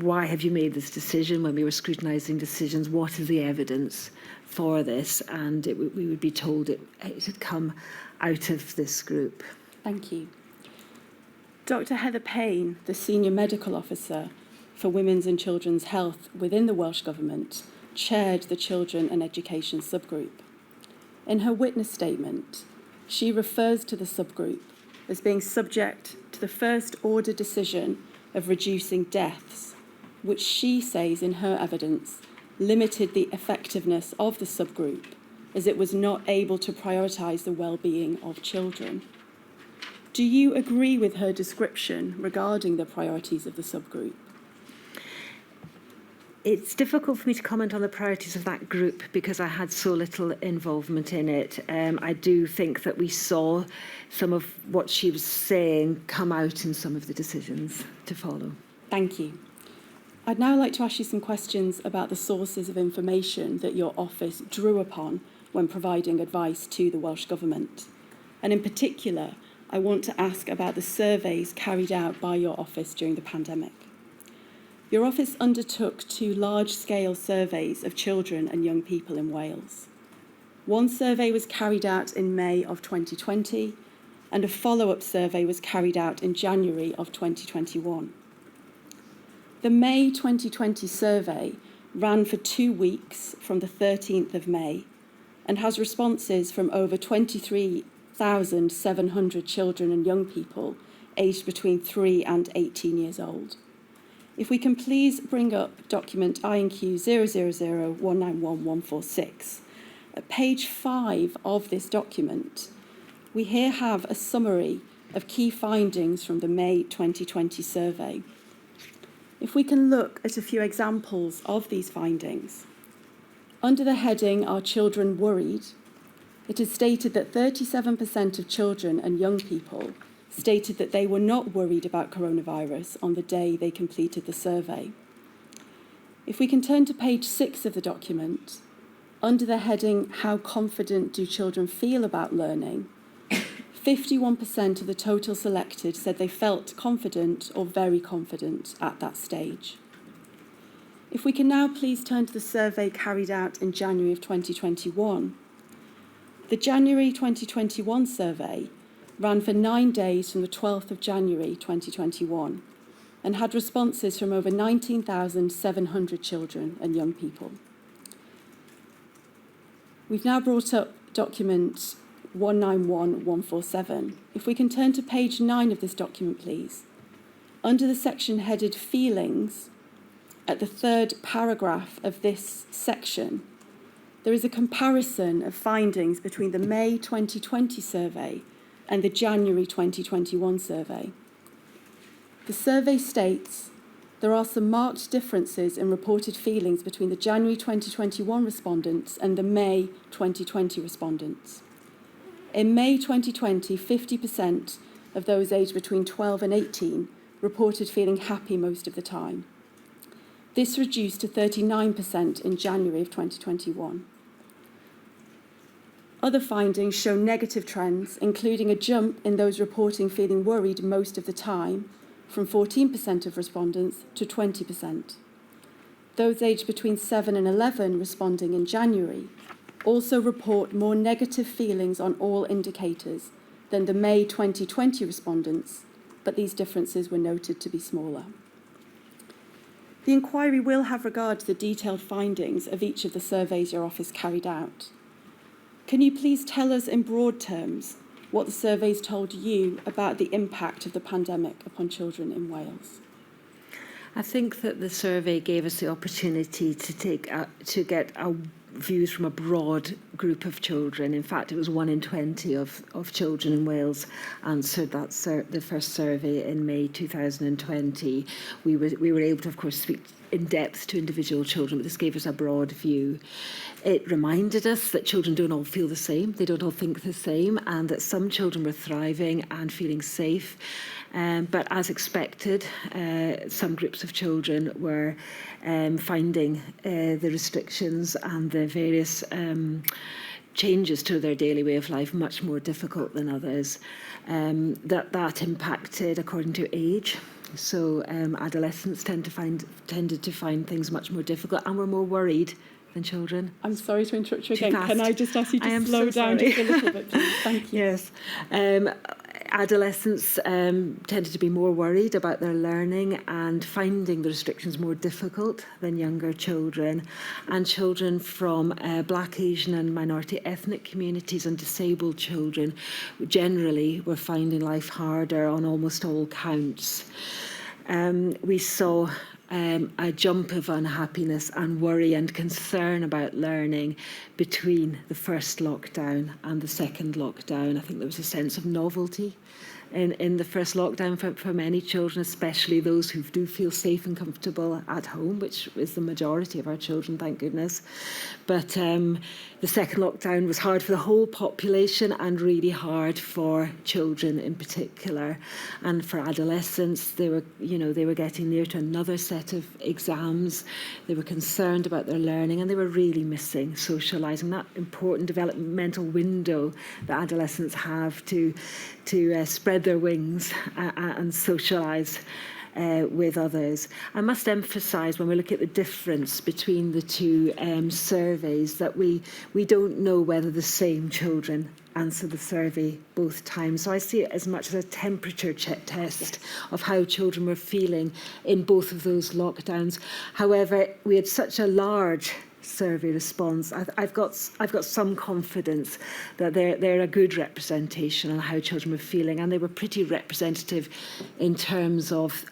why have you made this decision? When we were scrutinising decisions, what is the evidence for this? And we would be told it had come out of this group. Thank you. Dr. Heather Payne, the Senior Medical Officer for Women's and Children's Health within the Welsh Government, chaired the Children and Education subgroup. In her witness statement, she refers to the subgroup as being subject to the first order decision of reducing deaths, which she says in her evidence limited the effectiveness of the subgroup as it was not able to prioritise the well-being of children. Do you agree with her description regarding the priorities of the subgroup? It's difficult for me to comment on the priorities of that group because I had so little involvement in it. I do think that we saw some of what she was saying come out in some of the decisions to follow. Thank you. I'd now like to ask you some questions about the sources of information that your office drew upon when providing advice to the Welsh Government. And in particular, I want to ask about the surveys carried out by your office during the pandemic. Your office undertook 2 large-scale surveys of children and young people in Wales. One survey was carried out in May of 2020, and a follow-up survey was carried out in January of 2021. The May 2020 survey ran for 2 weeks from the 13th of May and has responses from over 23,700 children and young people aged between 3 and 18 years old. If we can please bring up document INQ 000191146. At page 5 of this document, we here have a summary of key findings from the May 2020 survey. If we can look at a few examples of these findings. Under the heading, Are Children Worried?, it is stated that 37% of children and young people stated that they were not worried about coronavirus on the day they completed the survey. If we can turn to page 6 of the document, under the heading, How confident do children feel about learning? 51% of the total selected said they felt confident or very confident at that stage. If we can now please turn to the survey carried out in January of 2021. The January 2021 survey ran for 9 days from the 12th of January 2021 and had responses from over 19,700 children and young people. We've now brought up document 191147. If we can turn to page 9 of this document, please. Under the section headed Feelings, at the 3rd paragraph of this section, there is a comparison of findings between the May 2020 survey and the January 2021 survey. The survey states there are some marked differences in reported feelings between the January 2021 respondents and the May 2020 respondents. In May 2020, 50% of those aged between 12 and 18 reported feeling happy most of the time. This reduced to 39% in January of 2021. Other findings show negative trends, including a jump in those reporting feeling worried most of the time, from 14% of respondents to 20%. Those aged between 7 and 11 responding in January also report more negative feelings on all indicators than the May 2020 respondents, but these differences were noted to be smaller. The inquiry will have regard to the detailed findings of each of the surveys your office carried out. Can you please tell us in broad terms what the surveys told you about the impact of the pandemic upon children in Wales? I think that the survey gave us the opportunity to get views from a broad group of children. In fact, it was 1 in 20 of children in Wales answered the first survey in May 2020. We were able to, of course, speak in depth to individual children, but this gave us a broad view. It reminded us that children don't all feel the same, they don't all think the same, and that some children were thriving and feeling safe. But as expected, some groups of children were finding the restrictions and the various changes to their daily way of life much more difficult than others. That impacted according to age. So adolescents tended to find things much more difficult and were more worried than children. I'm sorry to interrupt you again. Too fast. Can I just ask you to slow down just a little bit, please? Thank you. Yes. Adolescents tended to be more worried about their learning and finding the restrictions more difficult than younger children. And children from Black, Asian and minority ethnic communities and disabled children generally were finding life harder on almost all counts. We saw a jump of unhappiness and worry and concern about learning between the first lockdown and the second lockdown. I think there was a sense of novelty in the first lockdown for many children, especially those who do feel safe and comfortable at home, which is the majority of our children, thank goodness. But the second lockdown was hard for the whole population and really hard for children in particular. And for adolescents, they were getting near to another set of exams. They were concerned about their learning and they were really missing socialising, that important developmental window that adolescents have to spread their wings and socialise with others. I must emphasise when we look at the difference between the two surveys that we don't know whether the same children answer the survey both times. So I see it as much as a temperature test of how children were feeling in both of those lockdowns. However, we had such a large survey response. I've got some confidence that they're a good representation on how children were feeling, and they were pretty representative in terms of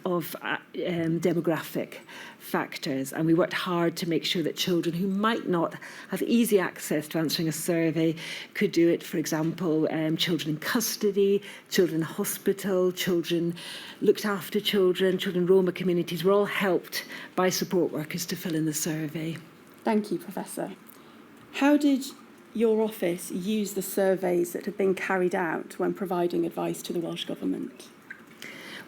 demographic factors. And we worked hard to make sure that children who might not have easy access to answering a survey could do it. For example, children in custody, children in hospital, children looked after children in Roma communities were all helped by support workers to fill in the survey. Thank you, Professor. How did your office use the surveys that have been carried out when providing advice to the Welsh Government?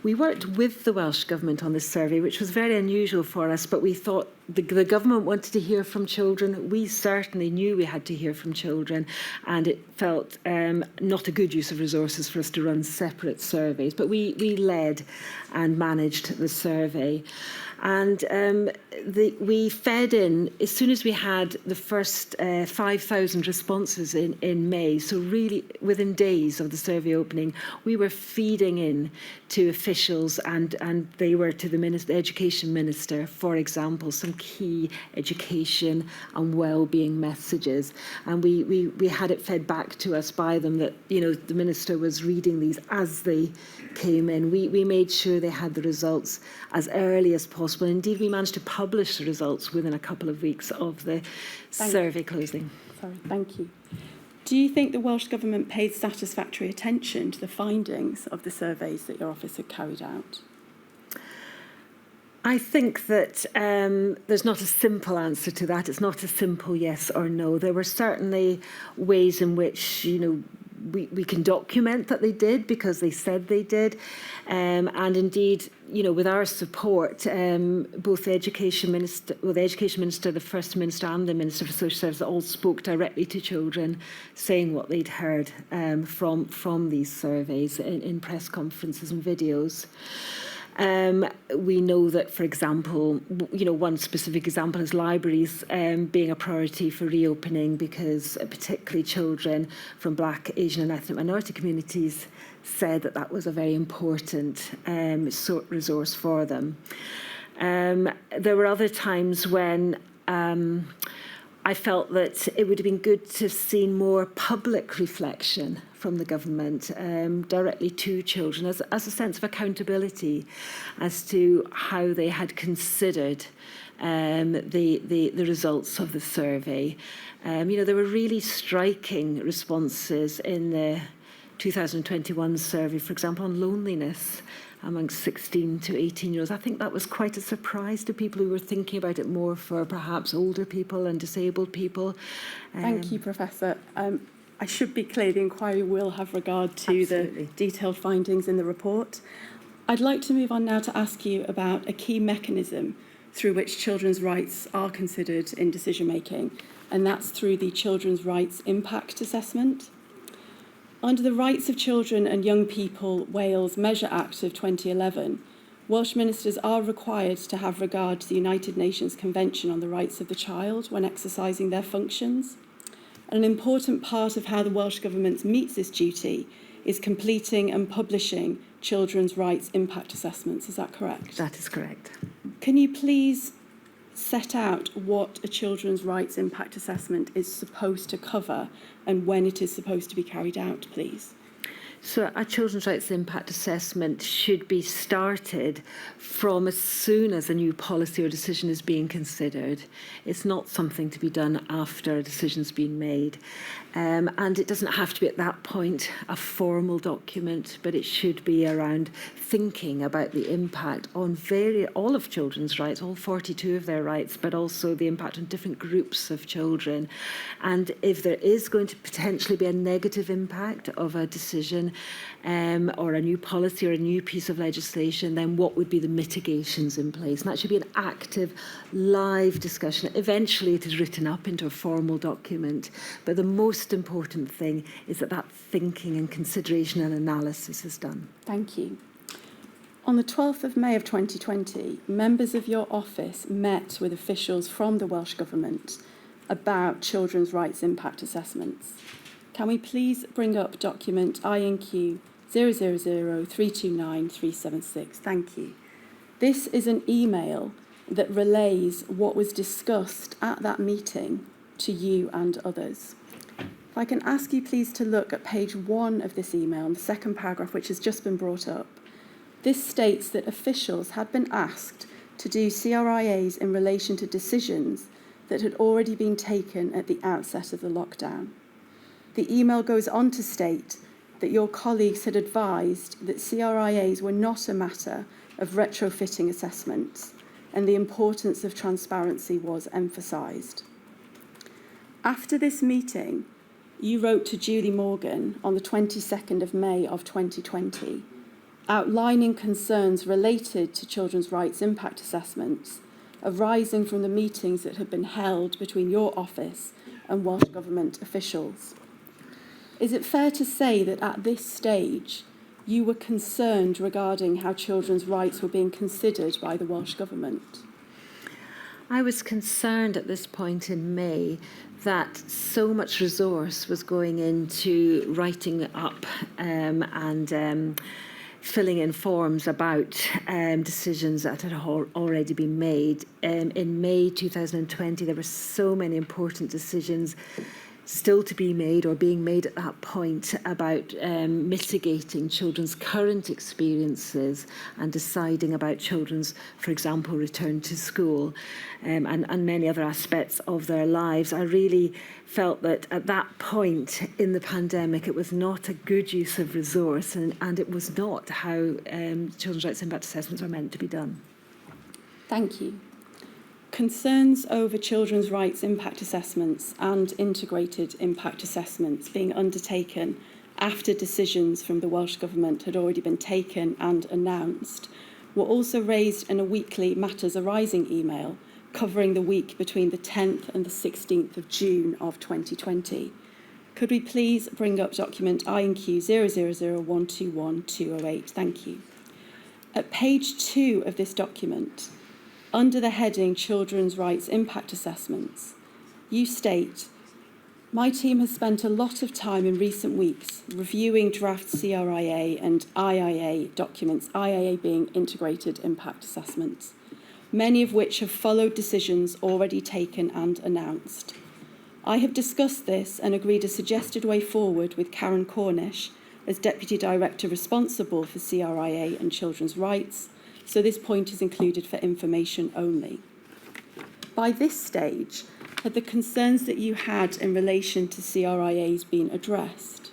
We worked with the Welsh Government on this survey, which was very unusual for us, but we thought the government wanted to hear from children. We certainly knew we had to hear from children, and it felt not a good use of resources for us to run separate surveys, but we led and managed the survey. And we fed in, as soon as we had the first 5,000 responses in May, so really within days of the survey opening, we were feeding in to officials and they were to the Education Minister, for example, some key education and well-being messages. And we had it fed back to us by them that, the Minister was reading these as they came in. We made sure they had the results as early as possible. Indeed, we managed to publish the results within a couple of weeks of the survey closing. Sorry, thank you. Do you think the Welsh Government paid satisfactory attention to the findings of the surveys that your office had carried out? I think that there's not a simple answer to that. It's not a simple yes or no. There were certainly ways in which, we can document that they did because they said they did. And indeed, with our support, both the Education Minister, the First Minister and the Minister for Social Services all spoke directly to children, saying what they'd heard from these surveys in press conferences and videos. We know that, for example, one specific example is libraries being a priority for reopening because particularly children from Black, Asian and ethnic minority communities said that was a very important resource for them. There were other times when I felt that it would have been good to have seen more public reflection from the government directly to children as a sense of accountability as to how they had considered the results of the survey. There were really striking responses in the 2021 survey, for example, on loneliness amongst 16 to 18-year-olds. I think that was quite a surprise to people who were thinking about it more for perhaps older people and disabled people. Thank you, Professor. I should be clear, the inquiry will have regard to Absolutely. the detailed findings in the report. I'd like to move on now to ask you about a key mechanism through which children's rights are considered in decision-making, and that's through the Children's Rights Impact Assessment. Under the Rights of Children and Young People Wales Measure Act of 2011, Welsh ministers are required to have regard to the United Nations Convention on the Rights of the Child when exercising their functions. An important part of how the Welsh Government meets this duty is completing and publishing children's rights impact assessments. Is that correct? That is correct. Can you please set out what a children's rights impact assessment is supposed to cover and when it is supposed to be carried out, please? So a children's rights impact assessment should be started from as soon as a new policy or decision is being considered. It's not something to be done after a decision's been made. And it doesn't have to be at that point a formal document, but it should be around thinking about the impact on all of children's rights, all 42 of their rights, but also the impact on different groups of children. And if there is going to potentially be a negative impact of a decision or a new policy or a new piece of legislation, then what would be the mitigations in place? And that should be an active, live discussion. Eventually it is written up into a formal document, but the most important thing is that thinking and consideration and analysis is done. Thank you. On the 12th of May of 2020, members of your office met with officials from the Welsh Government about children's rights impact assessments. Can we please bring up document INQ 000329376? Thank you. This is an email that relays what was discussed at that meeting to you and others. If I can ask you please to look at page 1 of this email, in the second paragraph, which has just been brought up. This states that officials had been asked to do CRIAs in relation to decisions that had already been taken at the outset of the lockdown. The email goes on to state that your colleagues had advised that CRIAs were not a matter of retrofitting assessments, and the importance of transparency was emphasised. After this meeting, you wrote to Julie Morgan on the 22nd of May of 2020, outlining concerns related to children's rights impact assessments arising from the meetings that had been held between your office and Welsh Government officials. Is it fair to say that at this stage you were concerned regarding how children's rights were being considered by the Welsh Government? I was concerned at this point in May that so much resource was going into writing up and filling in forms about decisions that had already been made. In May 2020, there were so many important decisions still to be made or being made at that point about mitigating children's current experiences and deciding about children's, for example, return to school and many other aspects of their lives. I really felt that at that point in the pandemic, it was not a good use of resource and it was not how children's rights impact assessments are meant to be done. Thank you. Concerns over children's rights impact assessments and integrated impact assessments being undertaken after decisions from the Welsh Government had already been taken and announced, were also raised in a weekly Matters Arising email covering the week between the 10th and the 16th of June of 2020. Could we please bring up document INQ 000121208? Thank you. At page 2 of this document, under the heading Children's Rights Impact Assessments, you state, "My team has spent a lot of time in recent weeks reviewing draft CRIA and IIA documents, IIA being Integrated Impact Assessments, many of which have followed decisions already taken and announced. I have discussed this and agreed a suggested way forward with Karen Cornish as Deputy Director responsible for CRIA and children's rights, so this point is included for information only." By this stage, had the concerns that you had in relation to CRIAs been addressed?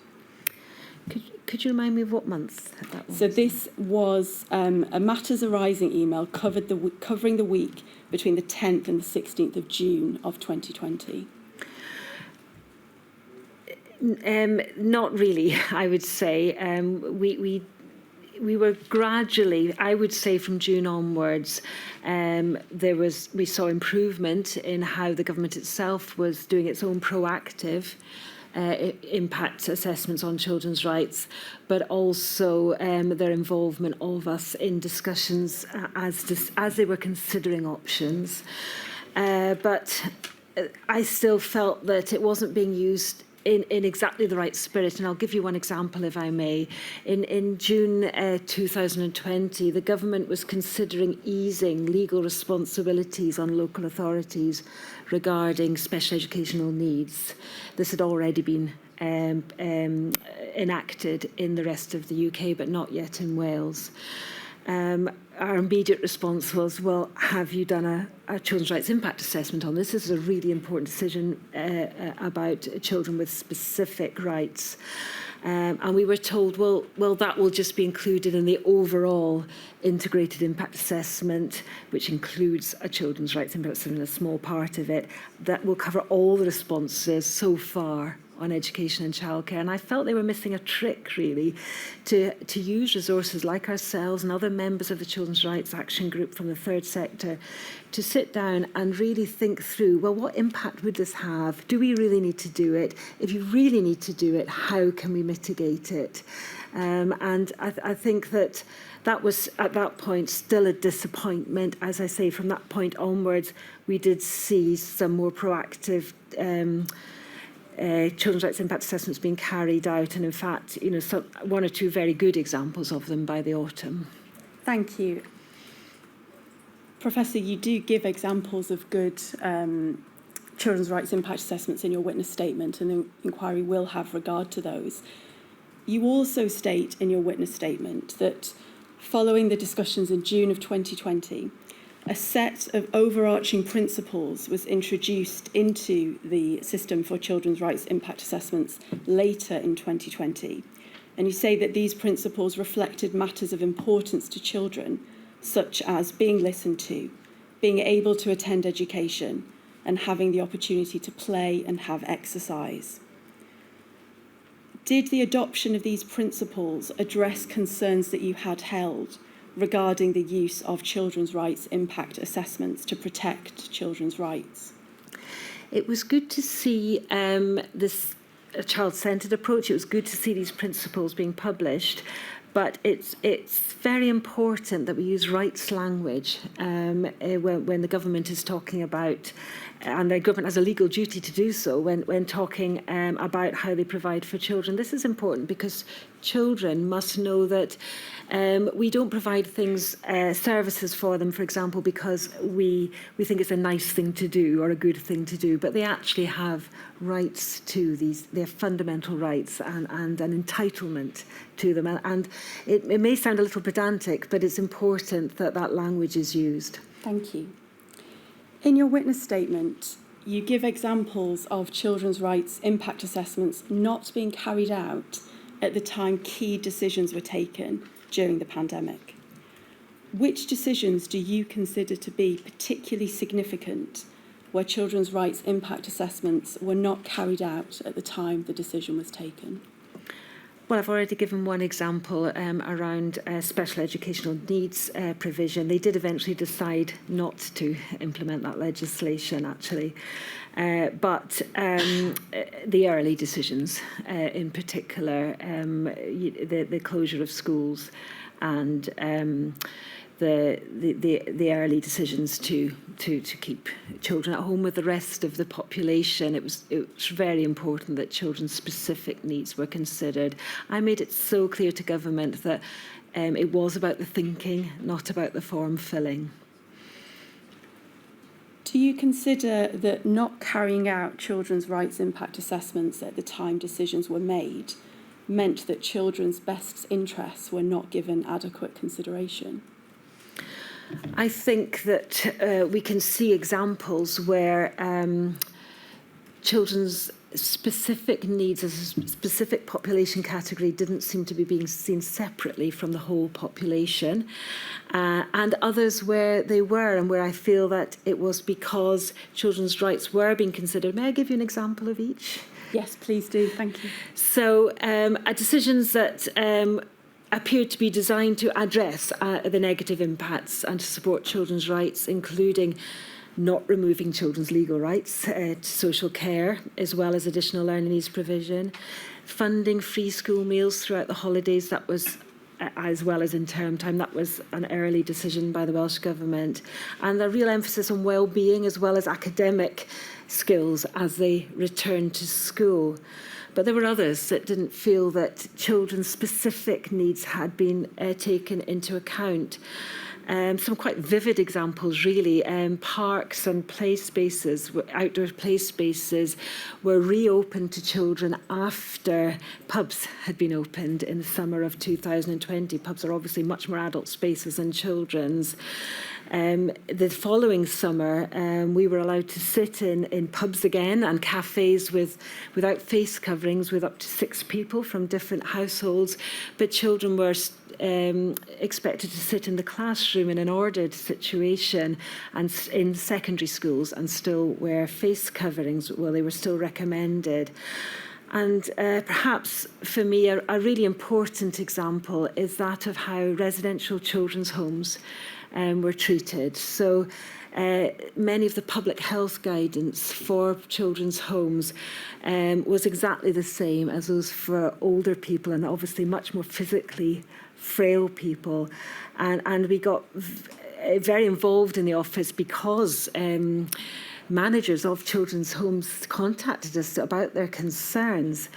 Could you remind me of what month that was? So this was a Matters Arising email covering the week between the 10th and the 16th of June of 2020. Not really, I would say. We were gradually, I would say from June onwards, we saw improvement in how the government itself was doing its own proactive impact assessments on children's rights, but also their involvement of us in discussions as they were considering options. But I still felt that it wasn't being used in exactly the right spirit, and I'll give you one example, if I may. In June 2020, the government was considering easing legal responsibilities on local authorities regarding special educational needs. This had already been enacted in the rest of the UK, but not yet in Wales. Our immediate response was, well, have you done a children's rights impact assessment on this? This is a really important decision about children with specific rights. And we were told, well, that will just be included in the overall integrated impact assessment, which includes a children's rights impact assessment, a small part of it, that will cover all the responses so far on education and childcare. And I felt they were missing a trick, really, to use resources like ourselves and other members of the Children's Rights Action Group from the third sector to sit down and really think through, well, what impact would this have? Do we really need to do it? If you really need to do it, how can we mitigate it? And I think that was, at that point, still a disappointment. As I say, from that point onwards, we did see some more proactive children's rights impact assessments being carried out, and in fact, one or two very good examples of them by the autumn. Thank you. Professor, you do give examples of good children's rights impact assessments in your witness statement, and the inquiry will have regard to those. You also state in your witness statement that following the discussions in June of 2020, a set of overarching principles was introduced into the system for children's rights impact assessments later in 2020. And you say that these principles reflected matters of importance to children, such as being listened to, being able to attend education, and having the opportunity to play and have exercise. Did the adoption of these principles address concerns that you had held regarding the use of children's rights impact assessments to protect children's rights? It was good to see this child-centred approach. It was good to see these principles being published, but it's very important that we use rights language when the government is talking about, and the government has a legal duty to do so when talking about how they provide for children. This is important because children must know that we don't provide services for them, for example, because we think it's a nice thing to do or a good thing to do, but they actually have rights to their fundamental rights and an entitlement to them. And it may sound a little pedantic, but it's important that that language is used. Thank you. In your witness statement, you give examples of children's rights impact assessments not being carried out at the time key decisions were taken during the pandemic. Which decisions do you consider to be particularly significant where children's rights impact assessments were not carried out at the time the decision was taken? Well, I've already given one example around special educational needs provision. They did eventually decide not to implement that legislation, actually. But the early decisions, in particular, the closure of schools and the early decisions to keep children at home with the rest of the population, it was very important that children's specific needs were considered. I made it so clear to government that it was about the thinking, not about the form filling. Do you consider that not carrying out children's rights impact assessments at the time decisions were made meant that children's best interests were not given adequate consideration? I think that we can see examples where children's specific needs as a specific population category didn't seem to be being seen separately from the whole population, and others where they were, and where I feel that it was because children's rights were being considered. May I give you an example of each? Yes, please do. Thank you. So decisions that appeared to be designed to address the negative impacts and to support children's rights, including not removing children's legal rights to social care, as well as additional learning needs provision, funding free school meals throughout the holidays, that was as well as in term time, that was an early decision by the Welsh Government, and a real emphasis on well-being as well as academic skills as they returned to school. But there were others that didn't feel that children's specific needs had been taken into account. Some quite vivid examples, really. Parks and play spaces, outdoor play spaces, were reopened to children after pubs had been opened in the summer of 2020. Pubs are obviously much more adult spaces than children's. The following summer, we were allowed to sit in pubs again and cafes without face coverings, with up to 6 people from different households, but children were expected to sit in the classroom in an ordered situation and in secondary schools and still wear face coverings. Well, they were still recommended. And perhaps for me, a really important example is that of how residential children's homes were treated. So many of the public health guidance for children's homes was exactly the same as those for older people, and obviously much more physically frail people. And we got very involved in the office because managers of children's homes contacted us about their concerns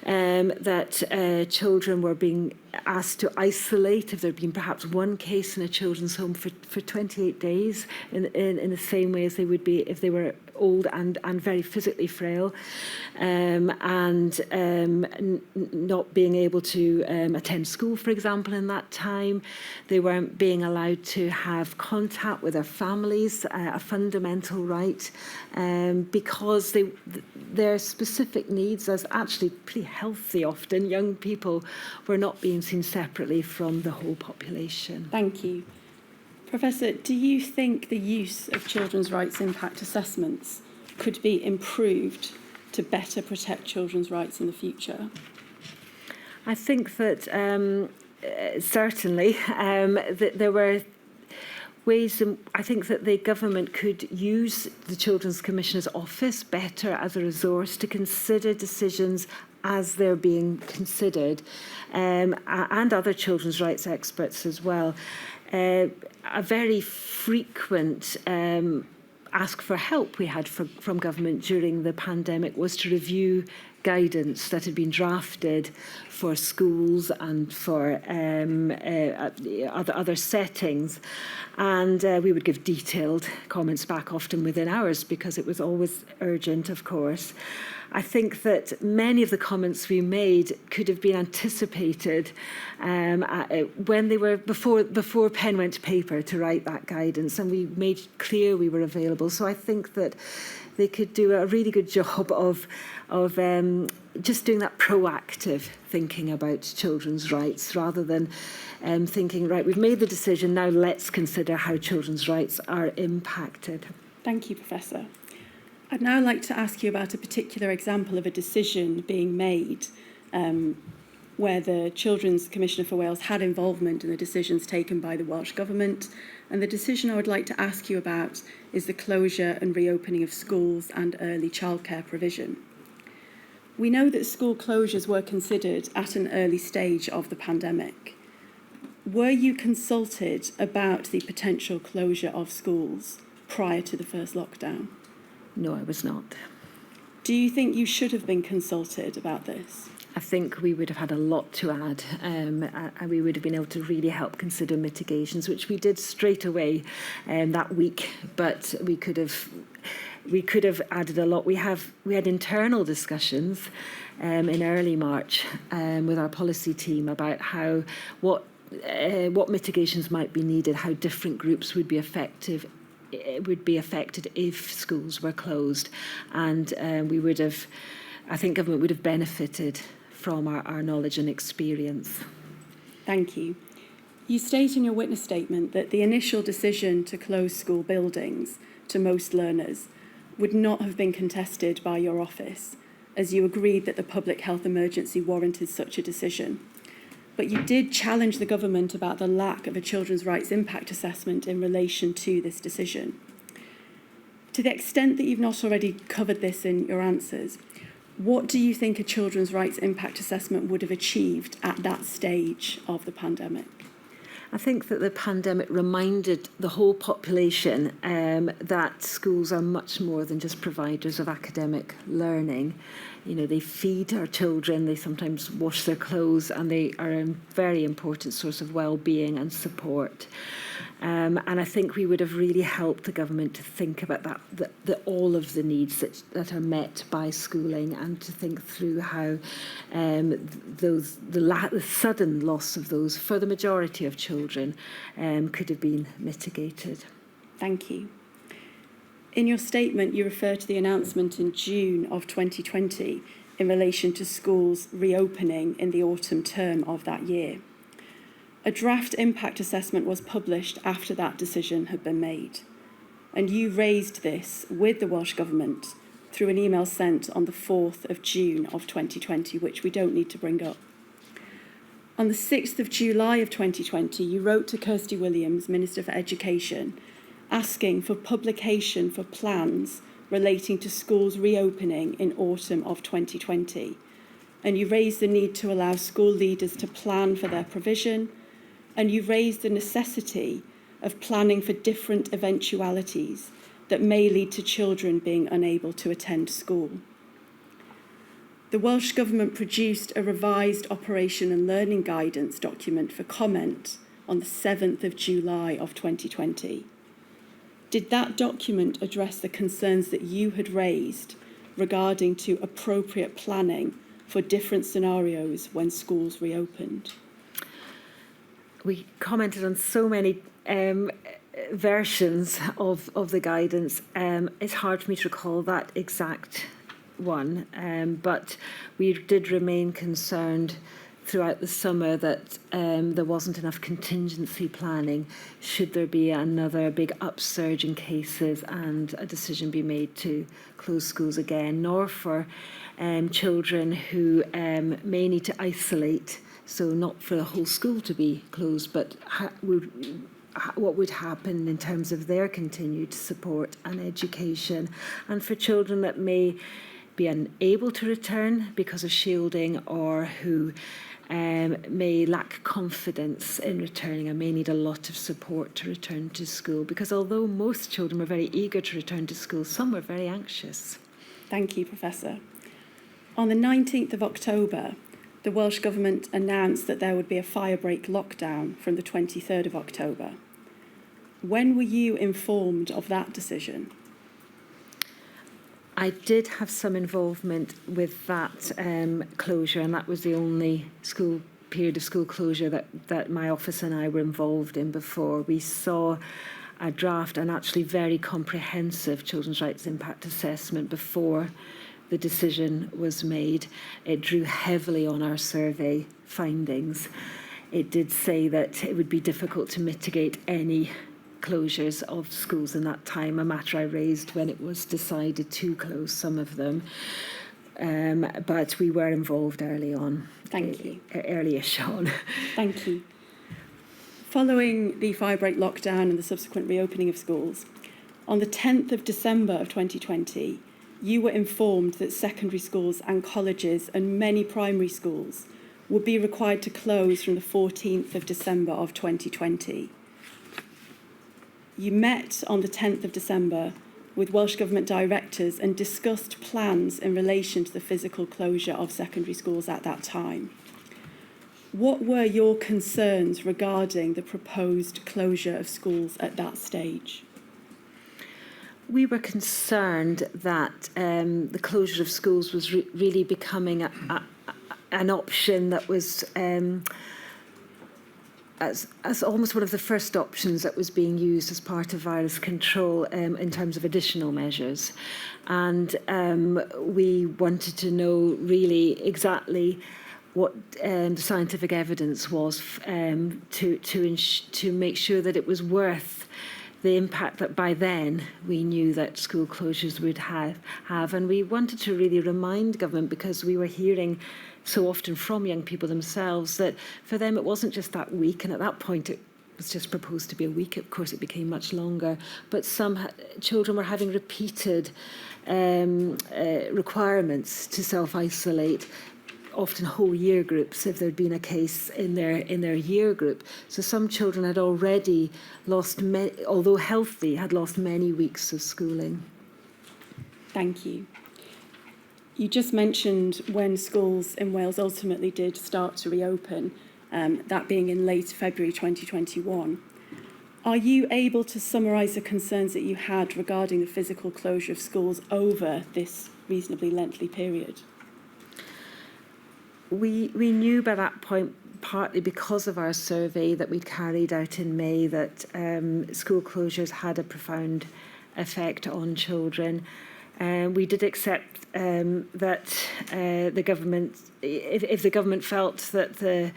that children were being asked to isolate if there had been perhaps one case in a children's home for 28 days in the same way as they would be if they were old and very physically frail, and not being able to attend school, for example, in that time. They weren't being allowed to have contact with their families, a fundamental right, because their specific needs, as actually pretty healthy often, young people, were not being seen separately from the whole population. Thank you. Professor, do you think the use of children's rights impact assessments could be improved to better protect children's rights in the future? I think that certainly that there were ways, I think that the government could use the Children's Commissioner's Office better as a resource to consider decisions as they're being considered, and other children's rights experts as well. A very frequent ask for help we had from government during the pandemic was to review guidance that had been drafted for schools and for other settings. And we would give detailed comments back, often within hours, because it was always urgent, of course. I think that many of the comments we made could have been anticipated when they were before pen went to paper to write that guidance, and we made clear we were available. So I think that they could do a really good job of just doing that proactive thinking about children's rights, rather than thinking, right, we've made the decision, now let's consider how children's rights are impacted. Thank you, Professor. I'd now like to ask you about a particular example of a decision being made where the Children's Commissioner for Wales had involvement in the decisions taken by the Welsh Government. And the decision I would like to ask you about is the closure and reopening of schools and early childcare provision. We know that school closures were considered at an early stage of the pandemic. Were you consulted about the potential closure of schools prior to the first lockdown? No, I was not. Do you think you should have been consulted about this? I think we would have had a lot to add, and we would have been able to really help consider mitigations, which we did straight away that week. But we could have added a lot. We had internal discussions in early March with our policy team about what mitigations might be needed, how different groups would be affected if schools were closed, and I think government would have benefited from our knowledge and experience. Thank you. You state in your witness statement that the initial decision to close school buildings to most learners would not have been contested by your office, as you agreed that the public health emergency warranted such a decision. But you did challenge the government about the lack of a children's rights impact assessment in relation to this decision. To the extent that you've not already covered this in your answers, what do you think a children's rights impact assessment would have achieved at that stage of the pandemic? I think that the pandemic reminded the whole population that schools are much more than just providers of academic learning. You know, they feed our children, they sometimes wash their clothes, and they are a very important source of well-being and support. And I think we would have really helped the government to think about all of the needs that are met by schooling, and to think through how the sudden loss of those for the majority of children could have been mitigated. Thank you. In your statement, you refer to the announcement in June of 2020 in relation to schools reopening in the autumn term of that year. A draft impact assessment was published after that decision had been made, and you raised this with the Welsh Government through an email sent on the 4th of June of 2020, which we don't need to bring up. On the 6th of July of 2020, you wrote to Kirsty Williams, Minister for Education, asking for publication for plans relating to schools reopening in autumn of 2020. And you raised the need to allow school leaders to plan for their provision, and you raised the necessity of planning for different eventualities that may lead to children being unable to attend school. The Welsh Government produced a revised operation and learning guidance document for comment on the 7th of July of 2020. Did that document address the concerns that you had raised regarding to appropriate planning for different scenarios when schools reopened? We commented on so many versions of the guidance. It's hard for me to recall that exact one, but we did remain concerned throughout the summer that there wasn't enough contingency planning should there be another big upsurge in cases and a decision be made to close schools again, nor for children who may need to isolate, so not for the whole school to be closed, but what would happen in terms of their continued support and education, and for children that may be unable to return because of shielding, or who may lack confidence in returning and may need a lot of support to return to school, because although most children were very eager to return to school, some were very anxious. Thank you, Professor. On the 19th of October, the Welsh Government announced that there would be a firebreak lockdown from the 23rd of October. When were you informed of that decision? I did have some involvement with that closure, and that was the only period of school closure that my office and I were involved in before. We saw a draft and actually very comprehensive children's rights impact assessment before the decision was made. It drew heavily on our survey findings. It did say that it would be difficult to mitigate any closures of schools in that time, a matter I raised when it was decided to close some of them. but we were involved early on. Thank you. Early-ish on. Thank you. Following the firebreak lockdown and the subsequent reopening of schools, on the 10th of December of 2020, you were informed that secondary schools and colleges and many primary schools would be required to close from the 14th of December of 2020. You met on the 10th of December with Welsh Government directors and discussed plans in relation to the physical closure of secondary schools at that time. What were your concerns regarding the proposed closure of schools at that stage? We were concerned that the closure of schools was really becoming an option that was as almost one of the first options that was being used as part of virus control in terms of additional measures. And we wanted to know really exactly what the scientific evidence was to make sure that it was worth the impact that by then we knew that school closures would have. And we wanted to really remind government, because we were hearing so often from young people themselves that for them it wasn't just that week, and at that point it was just proposed to be a week. Of course it became much longer, but some children were having repeated requirements to self-isolate, often whole year groups if there'd been a case in their year group. So some children had already lost, although healthy, had lost many weeks of schooling. Thank you. You just mentioned when schools in Wales ultimately did start to reopen, that being in late February 2021. Are you able to summarise the concerns that you had regarding the physical closure of schools over this reasonably lengthy period? We knew by that point, partly because of our survey that we'd carried out in May, that school closures had a profound effect on children. We did accept that the government, if the government felt that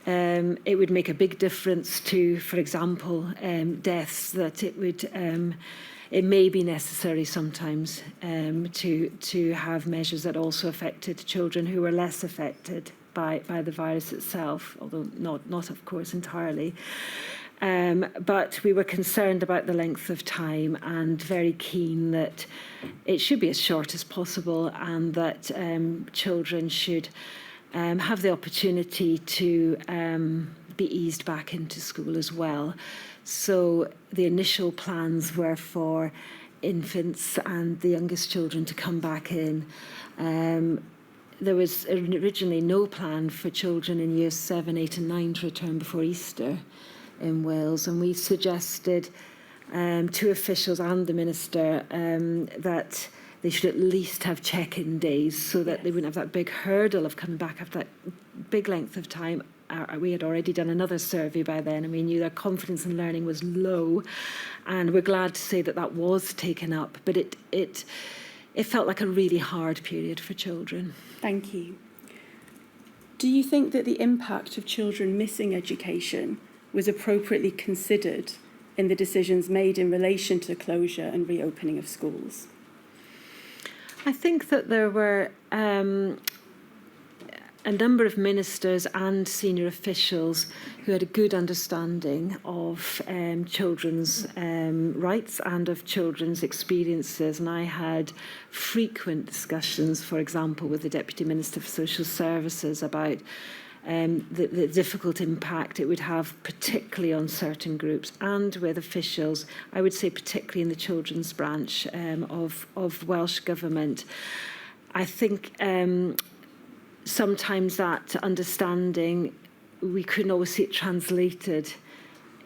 it would make a big difference to, for example, deaths, that it would. It may be necessary sometimes to have measures that also affected children who were less affected by the virus itself, although not of course entirely. But we were concerned about the length of time and very keen that it should be as short as possible, and that children should have the opportunity to be eased back into school as well. So the initial plans were for infants and the youngest children to come back in. There was originally no plan for children in years 7, 8 and 9 to return before Easter in Wales, and we suggested to officials and the Minister that they should at least have check-in days, so that they wouldn't have that big hurdle of coming back after that big length of time. We had already done another survey by then, and we knew their confidence in learning was low, and we're glad to say that that was taken up, but it felt like a really hard period for children. Thank you. Do you think that the impact of children missing education was appropriately considered in the decisions made in relation to the closure and reopening of schools? I think that there were a number of ministers and senior officials who had a good understanding of children's rights and of children's experiences. And I had frequent discussions, for example, with the Deputy Minister for Social Services about the difficult impact it would have, particularly on certain groups, and with officials, I would say particularly in the children's branch of Welsh Government. I think sometimes that understanding, we couldn't always see it translated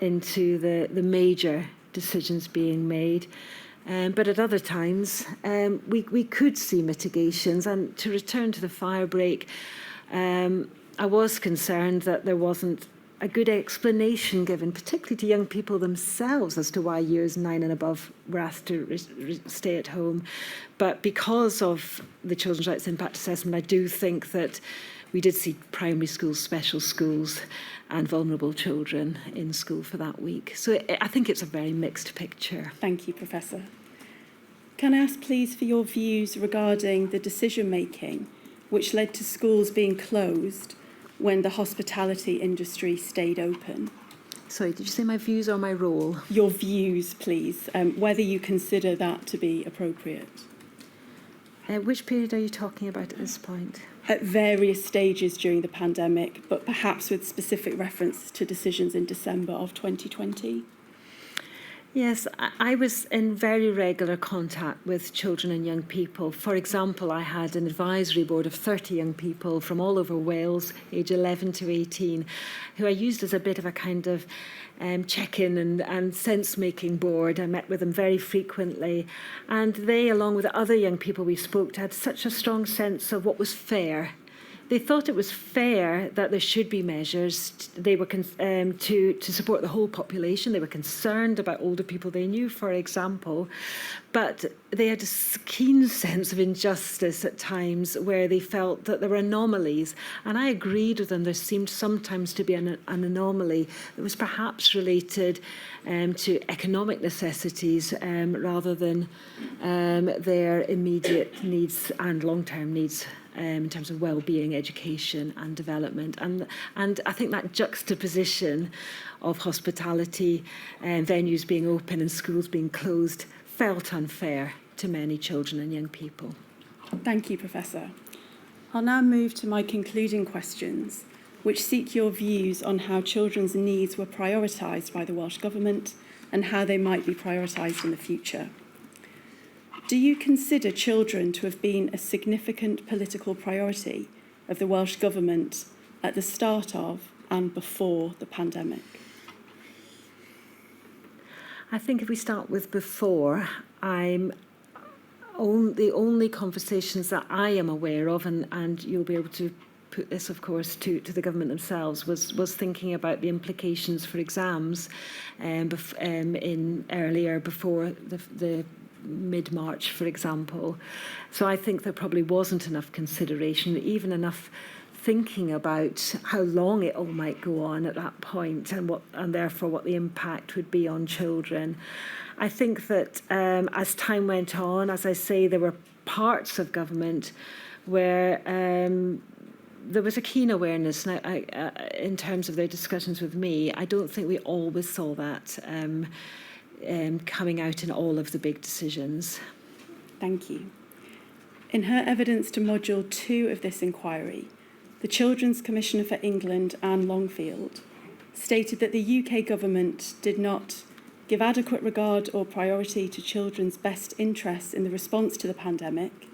into the major decisions being made. But at other times, we could see mitigations. And to return to the fire break, I was concerned that there wasn't a good explanation given, particularly to young people themselves, as to why years 9 and above were asked to stay at home. But because of the Children's Rights Impact Assessment, I do think that we did see primary schools, special schools and vulnerable children in school for that week. So I think it's a very mixed picture. Thank you, Professor. Can I ask, please, for your views regarding the decision-making which led to schools being closed when the hospitality industry stayed open? Sorry, did you say my views or my role? Your views, please, whether you consider that to be appropriate. Which period are you talking about at this point? At various stages during the pandemic, but perhaps with specific reference to decisions in December of 2020. Yes, I was in very regular contact with children and young people. For example, I had an advisory board of 30 young people from all over Wales, age 11 to 18, who I used as a bit of a kind of check-in and sense-making board. I met with them very frequently. And they, along with other young people we spoke to, had such a strong sense of what was fair. They thought it was fair that there should be measures. They were to support the whole population. They were concerned about older people they knew, for example. But they had a keen sense of injustice at times where they felt that there were anomalies. And I agreed with them. There seemed sometimes to be an anomaly that was perhaps related to economic necessities rather than their immediate needs and long-term needs. In terms of well-being, education and development. And I think that juxtaposition of hospitality and venues being open and schools being closed felt unfair to many children and young people. Thank you, Professor. I'll now move to my concluding questions, which seek your views on how children's needs were prioritised by the Welsh Government and how they might be prioritised in the future. Do you consider children to have been a significant political priority of the Welsh Government at the start of and before the pandemic? I think if we start with before, the only conversations that I am aware of, and you'll be able to put this, of course, to the government themselves, was thinking about the implications for exams earlier before the mid-March, for example. So I think there probably wasn't enough consideration, even enough thinking about how long it all might go on at that point and therefore what the impact would be on children. I think that as time went on, as I say, there were parts of government where there was a keen awareness in terms of their discussions with me. I don't think we always saw that coming out in all of the big decisions. Thank you. In her evidence to Module 2 of this inquiry, the Children's Commissioner for England, Anne Longfield, stated that the UK government did not give adequate regard or priority to children's best interests in the response to the pandemic,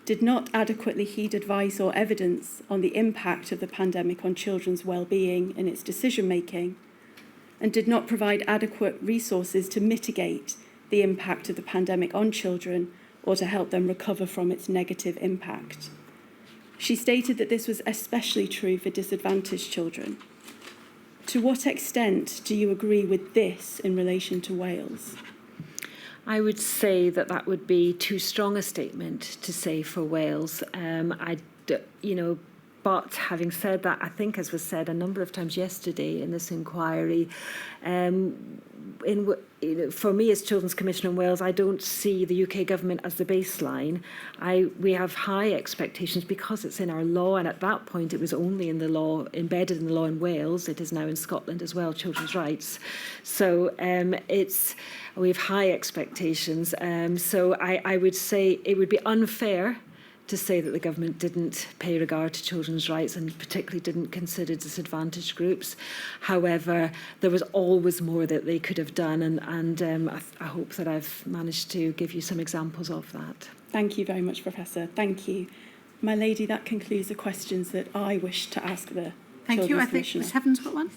did not adequately heed advice or evidence on the impact of the pandemic on children's well-being in its decision-making, and did not provide adequate resources to mitigate the impact of the pandemic on children or to help them recover from its negative impact. She stated that this was especially true for disadvantaged children. To what extent do you agree with this in relation to Wales? I would say that would be too strong a statement to say for Wales. But having said that, I think, as was said a number of times yesterday in this inquiry, for me as Children's Commissioner in Wales, I don't see the UK government as the baseline. We have high expectations because it's in our law, and at that point it was only in the law, embedded in the law in Wales. It is now in Scotland as well, children's rights. So we have high expectations. So I would say it would be unfair to say that the government didn't pay regard to children's rights and particularly didn't consider disadvantaged groups. However, there was always more that they could have done, and I hope that I've managed to give you some examples of that. Thank you very much, Professor. Thank you. My lady, that concludes the questions that I wish to ask the Thank you. I think Commissioner. Ms Heaven's got one.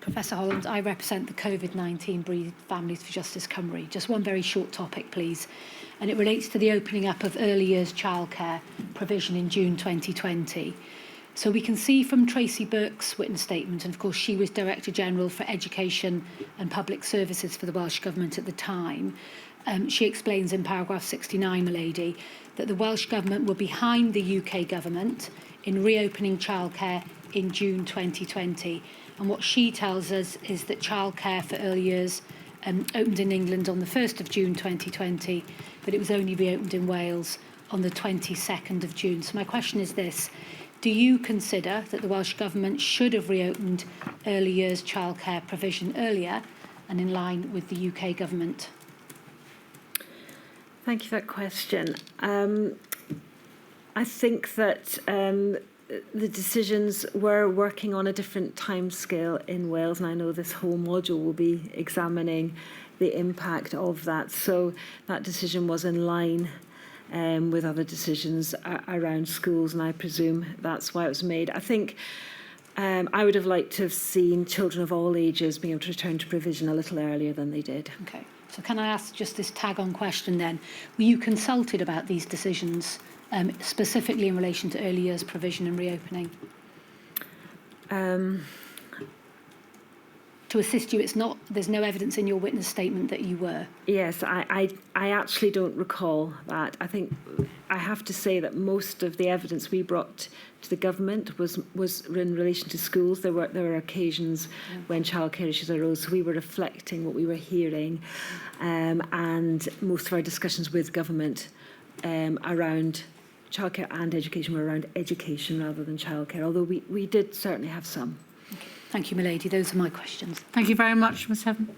Professor Holland, I represent the Covid-19 Bereaved Families for Justice Cymru. Just one very short topic, please. And it relates to the opening up of early years childcare provision in June 2020. So we can see from Tracy Burke's witness statement, and of course she was Director General for Education and Public Services for the Welsh Government at the time. She explains in paragraph 69, my lady, that the Welsh Government were behind the UK Government in reopening childcare in June 2020. And what she tells us is that childcare for early years opened in England on the 1st of June 2020, but it was only reopened in Wales on the 22nd of June. So my question is this: do you consider that the Welsh Government should have reopened early years childcare provision earlier and in line with the UK Government? Thank you for that question. I think that the decisions were working on a different timescale in Wales, and I know this whole module will be examining the impact of that. So that decision was in line with other decisions around schools, and I presume that's why it was made. I think I would have liked to have seen children of all ages being able to return to provision a little earlier than they did. Okay, so can I ask just this tag-on question then? Were you consulted about these decisions, specifically in relation to early years provision and reopening? To assist you, there's no evidence in your witness statement that you were. Yes, I actually don't recall that. I think I have to say that most of the evidence we brought to the government was in relation to schools. There were occasions when childcare issues arose, so we were reflecting what we were hearing, and most of our discussions with government around childcare and education were around education rather than childcare, although we did certainly have some. Thank you, my lady. Those are my questions. Thank you very much, Ms Heaven.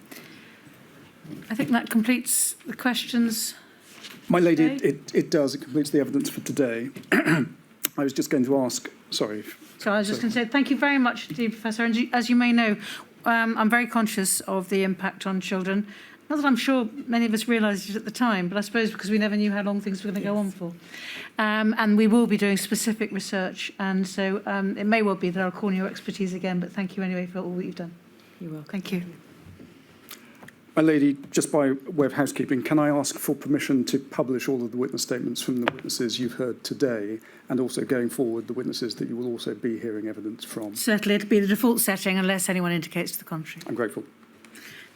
I think that completes the questions. My lady, it does. It completes the evidence for today. I was just going to ask, sorry. So I was just going to say thank you very much, dear Professor. And as you may know, I'm very conscious of the impact on children. Not that I'm sure many of us realised it at the time, but I suppose because we never knew how long things were going to go on for. And we will be doing specific research. And so it may well be that I'll call on your expertise again, but thank you anyway for all that you've done. You're welcome. Thank you. My lady, just by way of housekeeping, can I ask for permission to publish all of the witness statements from the witnesses you've heard today, and also going forward the witnesses that you will also be hearing evidence from? Certainly, it'll be the default setting unless anyone indicates to the contrary. I'm grateful.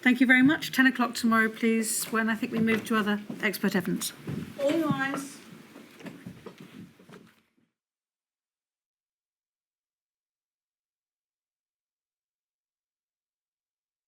Thank you very much. 10 o'clock tomorrow, please, when I think we move to other expert evidence. All rise.